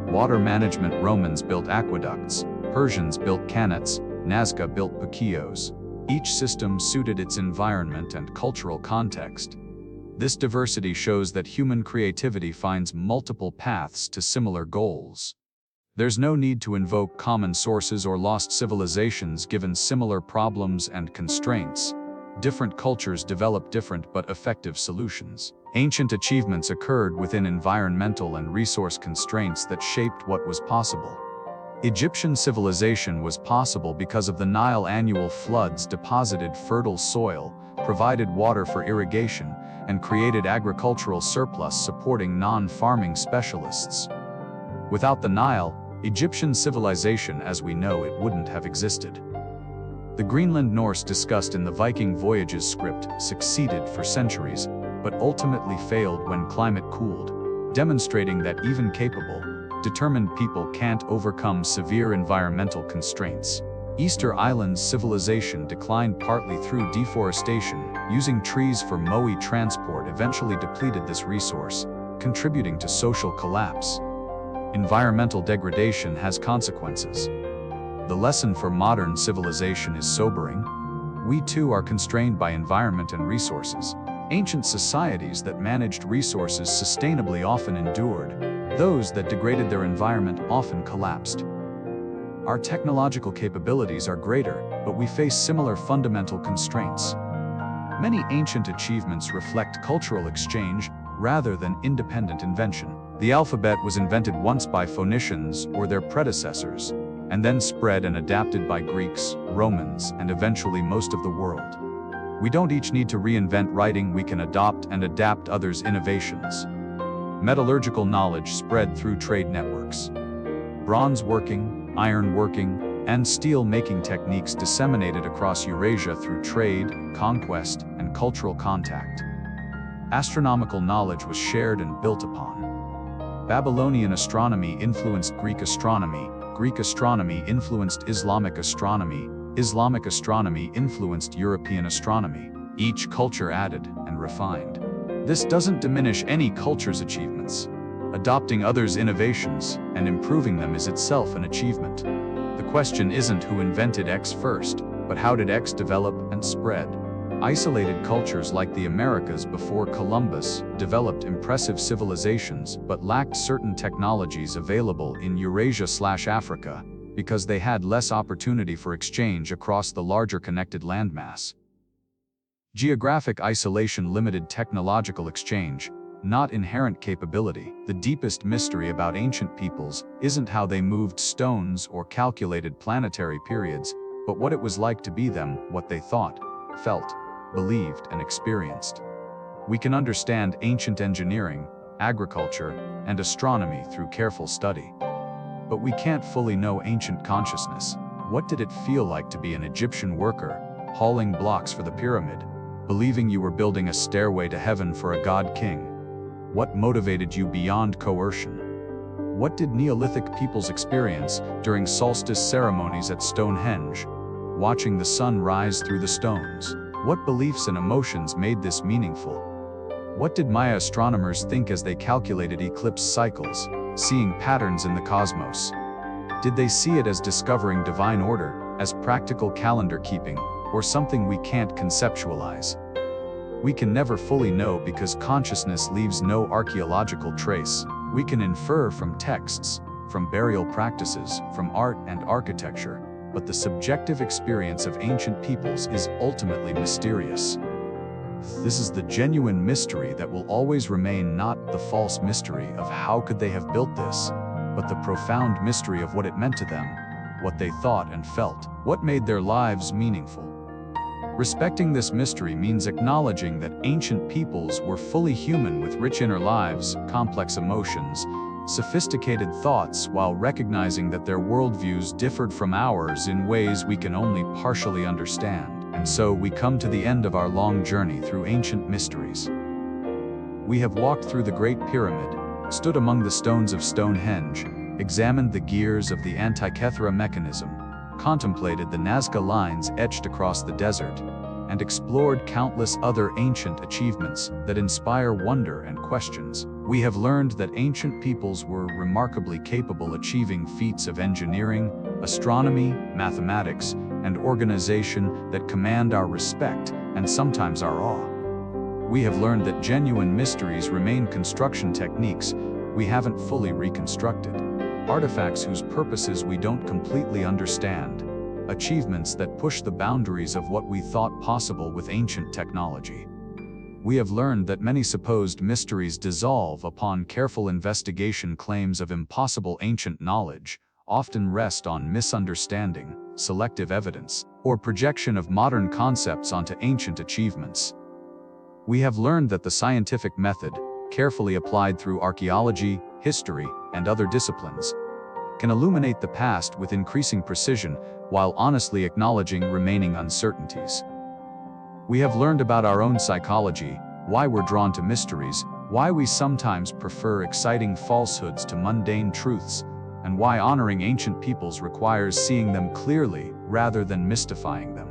Water management: Romans built aqueducts, Persians built qanats, Nazca built pukios. Each system suited its environment and cultural context. This diversity shows that human creativity finds multiple paths to similar goals. There's no need to invoke common sources or lost civilizations given similar problems and constraints. Different cultures develop different but effective solutions. Ancient achievements occurred within environmental and resource constraints that shaped what was possible. Egyptian civilization was possible because of the Nile. Annual floods deposited fertile soil, provided water for irrigation, and created agricultural surplus supporting non-farming specialists. Without the Nile, Egyptian civilization as we know it wouldn't have existed. The Greenland Norse discussed in the Viking Voyages script succeeded for centuries, but ultimately failed when climate cooled, demonstrating that even capable, determined people can't overcome severe environmental constraints. Easter Island's civilization declined partly through deforestation. Using trees for Moai transport eventually depleted this resource, contributing to social collapse. Environmental degradation has consequences. The lesson for modern civilization is sobering. We too are constrained by environment and resources. Ancient societies that managed resources sustainably often endured. Those that degraded their environment often collapsed. Our technological capabilities are greater, but we face similar fundamental constraints. Many ancient achievements reflect cultural exchange rather than independent invention. The alphabet was invented once by Phoenicians or their predecessors, and then spread and adapted by Greeks, Romans, and eventually most of the world. We don't each need to reinvent writing, we can adopt and adapt others' innovations. Metallurgical knowledge spread through trade networks. Bronze working, iron working, and steel making techniques disseminated across Eurasia through trade, conquest, and cultural contact. Astronomical knowledge was shared and built upon. Babylonian astronomy influenced Greek astronomy influenced Islamic astronomy influenced European astronomy. Each culture added and refined. This doesn't diminish any culture's achievements. Adopting others' innovations and improving them is itself an achievement. The question isn't who invented X first, but how did X develop and spread? Isolated cultures like the Americas before Columbus developed impressive civilizations but lacked certain technologies available in Eurasia/Africa because they had less opportunity for exchange across the larger connected landmass. Geographic isolation limited technological exchange, not inherent capability. The deepest mystery about ancient peoples isn't how they moved stones or calculated planetary periods, but what it was like to be them, what they thought, felt, believed, and experienced. We can understand ancient engineering, agriculture, and astronomy through careful study. But we can't fully know ancient consciousness. What did it feel like to be an Egyptian worker, hauling blocks for the pyramid, believing you were building a stairway to heaven for a god king? What motivated you beyond coercion? What did Neolithic peoples experience during solstice ceremonies at Stonehenge, watching the sun rise through the stones? What beliefs and emotions made this meaningful? What did Maya astronomers think as they calculated eclipse cycles, seeing patterns in the cosmos? Did they see it as discovering divine order, as practical calendar keeping, or something we can't conceptualize? We can never fully know because consciousness leaves no archaeological trace. We can infer from texts, from burial practices, from art and architecture, but the subjective experience of ancient peoples is ultimately mysterious. This is the genuine mystery that will always remain, not the false mystery of how could they have built this, but the profound mystery of what it meant to them, what they thought and felt, what made their lives meaningful. Respecting this mystery means acknowledging that ancient peoples were fully human with rich inner lives, complex emotions, sophisticated thoughts, while recognizing that their worldviews differed from ours in ways we can only partially understand. And so we come to the end of our long journey through ancient mysteries. We have walked through the Great Pyramid, stood among the stones of Stonehenge, examined the gears of the Antikythera mechanism, contemplated the Nazca lines etched across the desert, and explored countless other ancient achievements that inspire wonder and questions. We have learned that ancient peoples were remarkably capable, achieving feats of engineering, astronomy, mathematics, and organization that command our respect and sometimes our awe. We have learned that genuine mysteries remain construction techniques we haven't fully reconstructed, artifacts whose purposes we don't completely understand, achievements that push the boundaries of what we thought possible with ancient technology. We have learned that many supposed mysteries dissolve upon careful investigation. Claims of impossible ancient knowledge often rest on misunderstanding, selective evidence, or projection of modern concepts onto ancient achievements. We have learned that the scientific method, carefully applied through archaeology, history, and other disciplines, can illuminate the past with increasing precision while honestly acknowledging remaining uncertainties. We have learned about our own psychology, why we're drawn to mysteries, why we sometimes prefer exciting falsehoods to mundane truths, and why honoring ancient peoples requires seeing them clearly rather than mystifying them.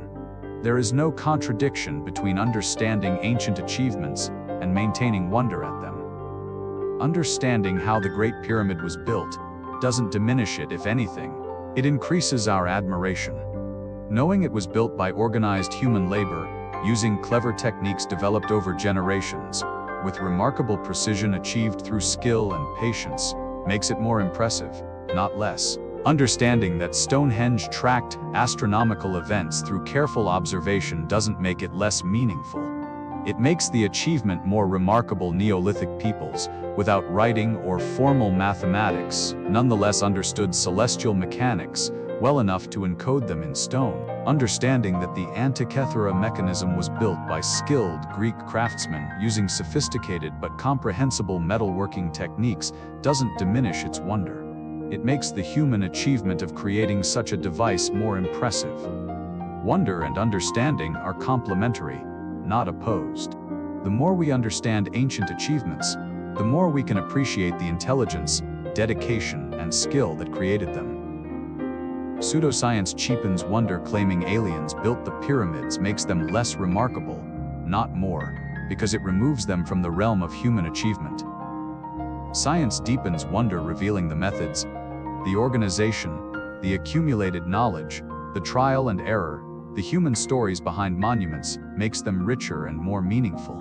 There is no contradiction between understanding ancient achievements and maintaining wonder at them. Understanding how the Great Pyramid was built doesn't diminish it. If anything, it increases our admiration. Knowing it was built by organized human labor, using clever techniques developed over generations, with remarkable precision achieved through skill and patience, makes it more impressive, not less. Understanding that Stonehenge tracked astronomical events through careful observation doesn't make it less meaningful. It makes the achievement more remarkable. Neolithic peoples, without writing or formal mathematics, nonetheless understood celestial mechanics well enough to encode them in stone. Understanding that the Antikythera mechanism was built by skilled Greek craftsmen using sophisticated but comprehensible metalworking techniques doesn't diminish its wonder. It makes the human achievement of creating such a device more impressive. Wonder and understanding are complementary, not opposed. The more we understand ancient achievements, the more we can appreciate the intelligence, dedication, and skill that created them. Pseudoscience cheapens wonder. Claiming aliens built the pyramids makes them less remarkable, not more, because it removes them from the realm of human achievement. Science deepens wonder, revealing the methods, the organization, the accumulated knowledge, the trial and error, the human stories behind monuments, makes them richer and more meaningful.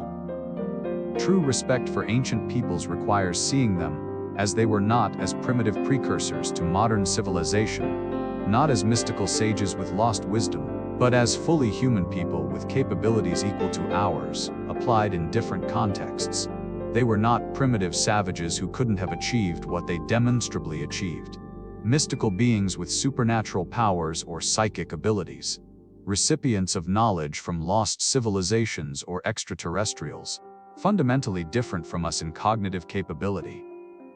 True respect for ancient peoples requires seeing them as they were, not as primitive precursors to modern civilization, not as mystical sages with lost wisdom, but as fully human people with capabilities equal to ours, applied in different contexts. They were not primitive savages who couldn't have achieved what they demonstrably achieved. Mystical beings with supernatural powers or psychic abilities. Recipients of knowledge from lost civilizations or extraterrestrials, fundamentally different from us in cognitive capability.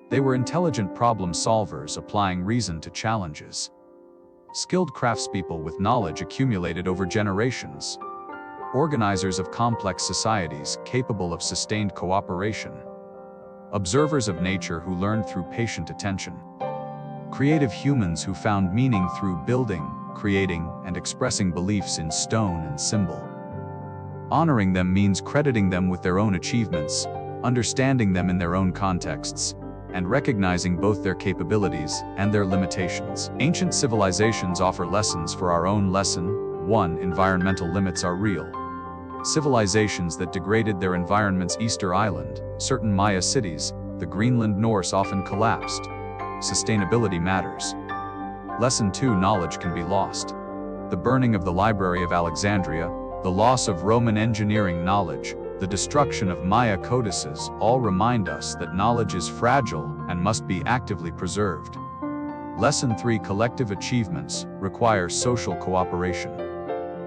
They were intelligent problem solvers, applying reason to challenges. skilled craftspeople with knowledge accumulated over generations, organizers of complex societies capable of sustained cooperation, observers of nature who learned through patient attention, creative humans who found meaning through building, creating, and expressing beliefs in stone and symbol. Honoring them means crediting them with their own achievements, understanding them in their own contexts, and recognizing both their capabilities and their limitations. Ancient civilizations offer lessons for our own lesson. 1. Environmental limits are real. Civilizations that degraded their environments, Easter Island, certain Maya cities, the Greenland Norse often collapsed. Sustainability matters. Lesson 2. Knowledge can be lost. The burning of the Library of Alexandria, the loss of Roman engineering knowledge, the destruction of Maya codices all remind us that knowledge is fragile and must be actively preserved. Lesson 3. Collective achievements require social cooperation.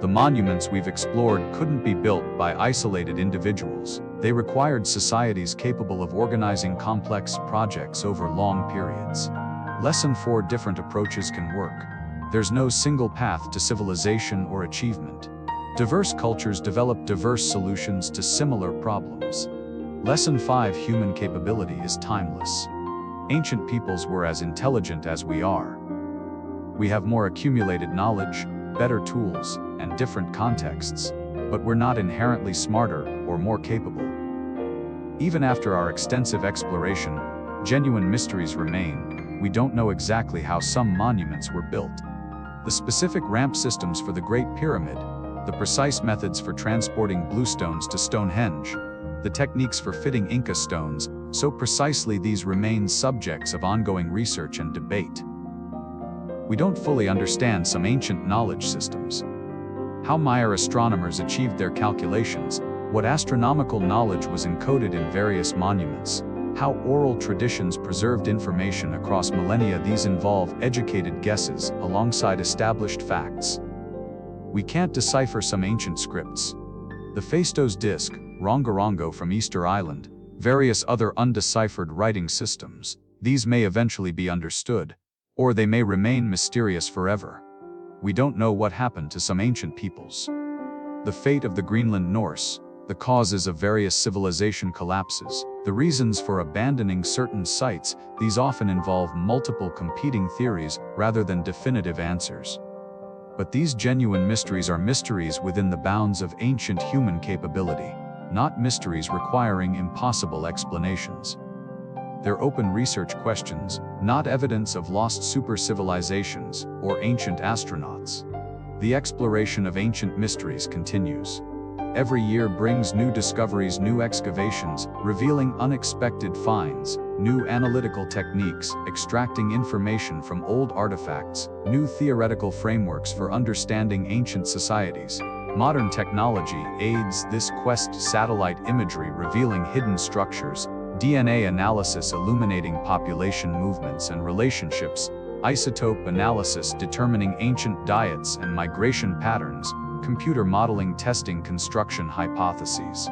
The monuments we've explored couldn't be built by isolated individuals. They required societies capable of organizing complex projects over long periods. Lesson 4. Different approaches can work. There's no single path to civilization or achievement. Diverse cultures develop diverse solutions to similar problems. Lesson 5. Human capability is timeless. Ancient peoples were as intelligent as we are. We have more accumulated knowledge, better tools, and different contexts, but we're not inherently smarter or more capable. Even after our extensive exploration, genuine mysteries remain. We don't know exactly how some monuments were built. The specific ramp systems for the Great Pyramid, the precise methods for transporting bluestones to Stonehenge, the techniques for fitting Inca stones, so precisely these remain subjects of ongoing research and debate. We don't fully understand some ancient knowledge systems. How Maya astronomers achieved their calculations, what astronomical knowledge was encoded in various monuments, how oral traditions preserved information across millennia. These involve educated guesses alongside established facts. We can't decipher some ancient scripts. The Phaistos disc, Rongorongo from Easter Island, various other undeciphered writing systems. These may eventually be understood, or they may remain mysterious forever. We don't know what happened to some ancient peoples. The fate of the Greenland Norse, the causes of various civilization collapses, the reasons for abandoning certain sites, these often involve multiple competing theories rather than definitive answers. But these genuine mysteries are mysteries within the bounds of ancient human capability, not mysteries requiring impossible explanations. They're open research questions, not evidence of lost super civilizations or ancient astronauts. The exploration of ancient mysteries continues. Every year brings new discoveries, new excavations, revealing unexpected finds, new analytical techniques, extracting information from old artifacts, new theoretical frameworks for understanding ancient societies. Modern technology aids this quest. Satellite imagery revealing hidden structures, DNA analysis illuminating population movements and relationships, isotope analysis determining ancient diets and migration patterns, computer modeling testing construction hypotheses.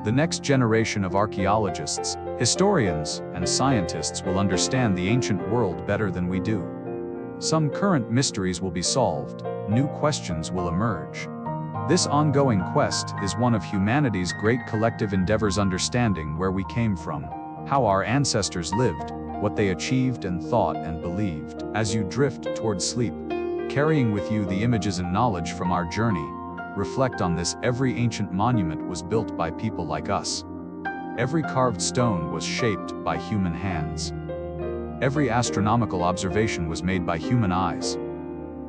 The next generation of archaeologists, historians, and scientists will understand the ancient world better than we do. Some current mysteries will be solved, new questions will emerge. This ongoing quest is one of humanity's great collective endeavors, understanding where we came from, how our ancestors lived, what they achieved and thought and believed. As you drift towards sleep, carrying with you the images and knowledge from our journey, reflect on this: every ancient monument was built by people like us. Every carved stone was shaped by human hands. Every astronomical observation was made by human eyes.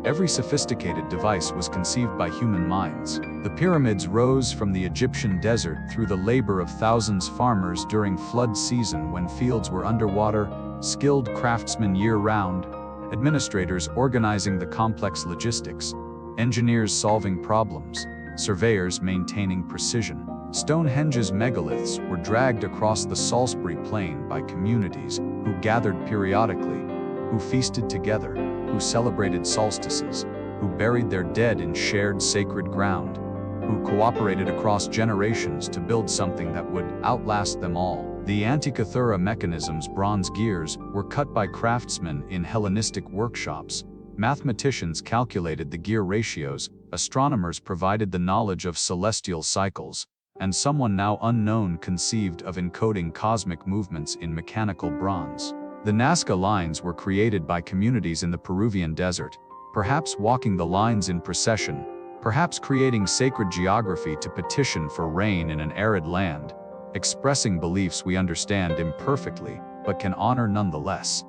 Every sophisticated device was conceived by human minds. The pyramids rose from the Egyptian desert through the labor of thousands of farmers during flood season when fields were underwater, skilled craftsmen year-round, administrators organizing the complex logistics, engineers solving problems, surveyors maintaining precision. Stonehenge's megaliths were dragged across the Salisbury Plain by communities who gathered periodically, who feasted together, who celebrated solstices, who buried their dead in shared sacred ground, who cooperated across generations to build something that would outlast them all. The Antikythera mechanism's bronze gears were cut by craftsmen in Hellenistic workshops, Mathematicians calculated the gear ratios, astronomers provided the knowledge of celestial cycles, and someone now unknown conceived of encoding cosmic movements in mechanical bronze. The Nazca lines were created by communities in the Peruvian desert, perhaps walking the lines in procession, perhaps creating sacred geography to petition for rain in an arid land, expressing beliefs we understand imperfectly but can honor nonetheless.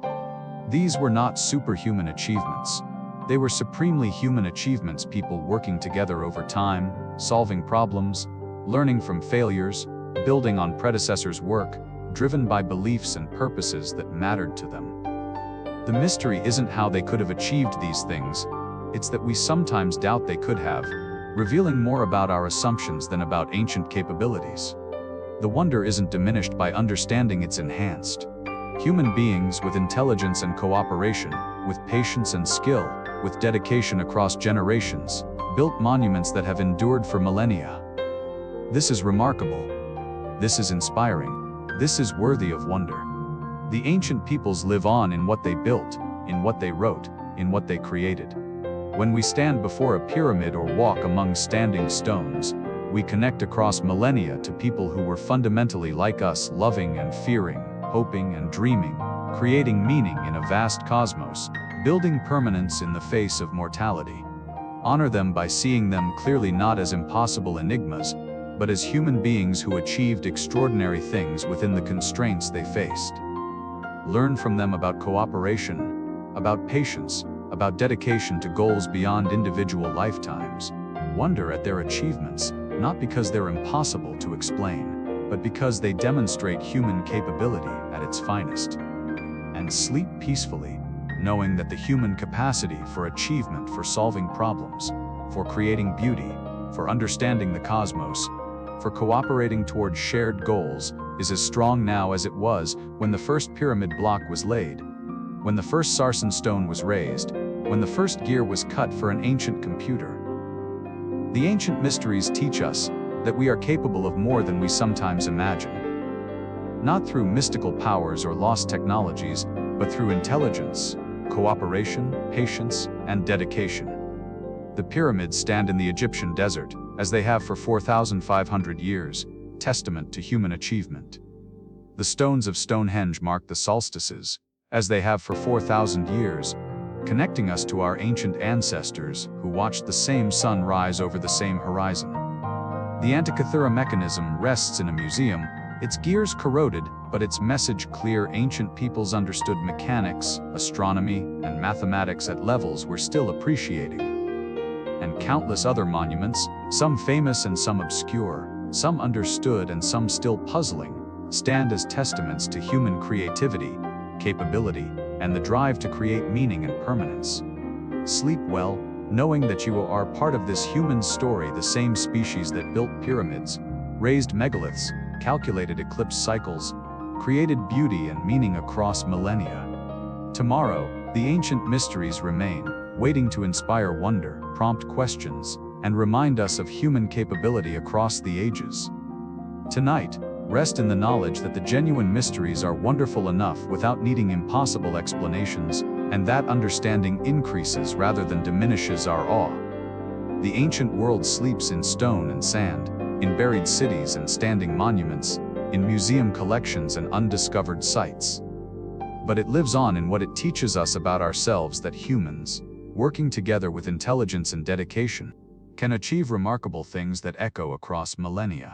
These were not superhuman achievements. They were supremely human achievements, people working together over time, solving problems, learning from failures, building on predecessors' work, driven by beliefs and purposes that mattered to them. The mystery isn't how they could have achieved these things, it's that we sometimes doubt they could have, revealing more about our assumptions than about ancient capabilities. The wonder isn't diminished by understanding, it's enhanced. Human beings with intelligence and cooperation, with patience and skill, with dedication across generations, built monuments that have endured for millennia. This is remarkable. This is inspiring. This is worthy of wonder. The ancient peoples live on in what they built, in what they wrote, in what they created. When we stand before a pyramid or walk among standing stones, we connect across millennia to people who were fundamentally like us, loving and fearing, hoping and dreaming, creating meaning in a vast cosmos, building permanence in the face of mortality. Honor them by seeing them clearly, not as impossible enigmas, but as human beings who achieved extraordinary things within the constraints they faced. Learn from them about cooperation, about patience, about dedication to goals beyond individual lifetimes. Wonder at their achievements, not because they're impossible to explain, but because they demonstrate human capability at its finest. And sleep peacefully, knowing that the human capacity for achievement, for solving problems, for creating beauty, for understanding the cosmos, for cooperating towards shared goals, is as strong now as it was when the first pyramid block was laid, when the first sarsen stone was raised, when the first gear was cut for an ancient computer. The ancient mysteries teach us that we are capable of more than we sometimes imagine. Not through mystical powers or lost technologies, but through intelligence, cooperation, patience, and dedication. The pyramids stand in the Egyptian desert, as they have for 4,500 years, testament to human achievement. The stones of Stonehenge mark the solstices, as they have for 4,000 years, connecting us to our ancient ancestors who watched the same sun rise over the same horizon. The Antikythera mechanism rests in a museum, its gears corroded, but its message clear. Ancient peoples understood mechanics, astronomy, and mathematics at levels we're still appreciating. And countless other monuments, some famous and some obscure, some understood and some still puzzling, stand as testaments to human creativity, capability, and the drive to create meaning and permanence. Sleep well, knowing that you are part of this human story, the same species that built pyramids, raised megaliths, calculated eclipse cycles, created beauty and meaning across millennia. Tomorrow, the ancient mysteries remain, waiting to inspire wonder, prompt questions, and remind us of human capability across the ages. Tonight, rest in the knowledge that the genuine mysteries are wonderful enough without needing impossible explanations, and that understanding increases rather than diminishes our awe. The ancient world sleeps in stone and sand, in buried cities and standing monuments, in museum collections and undiscovered sites. But it lives on in what it teaches us about ourselves, that humans, working together with intelligence and dedication, can achieve remarkable things that echo across millennia.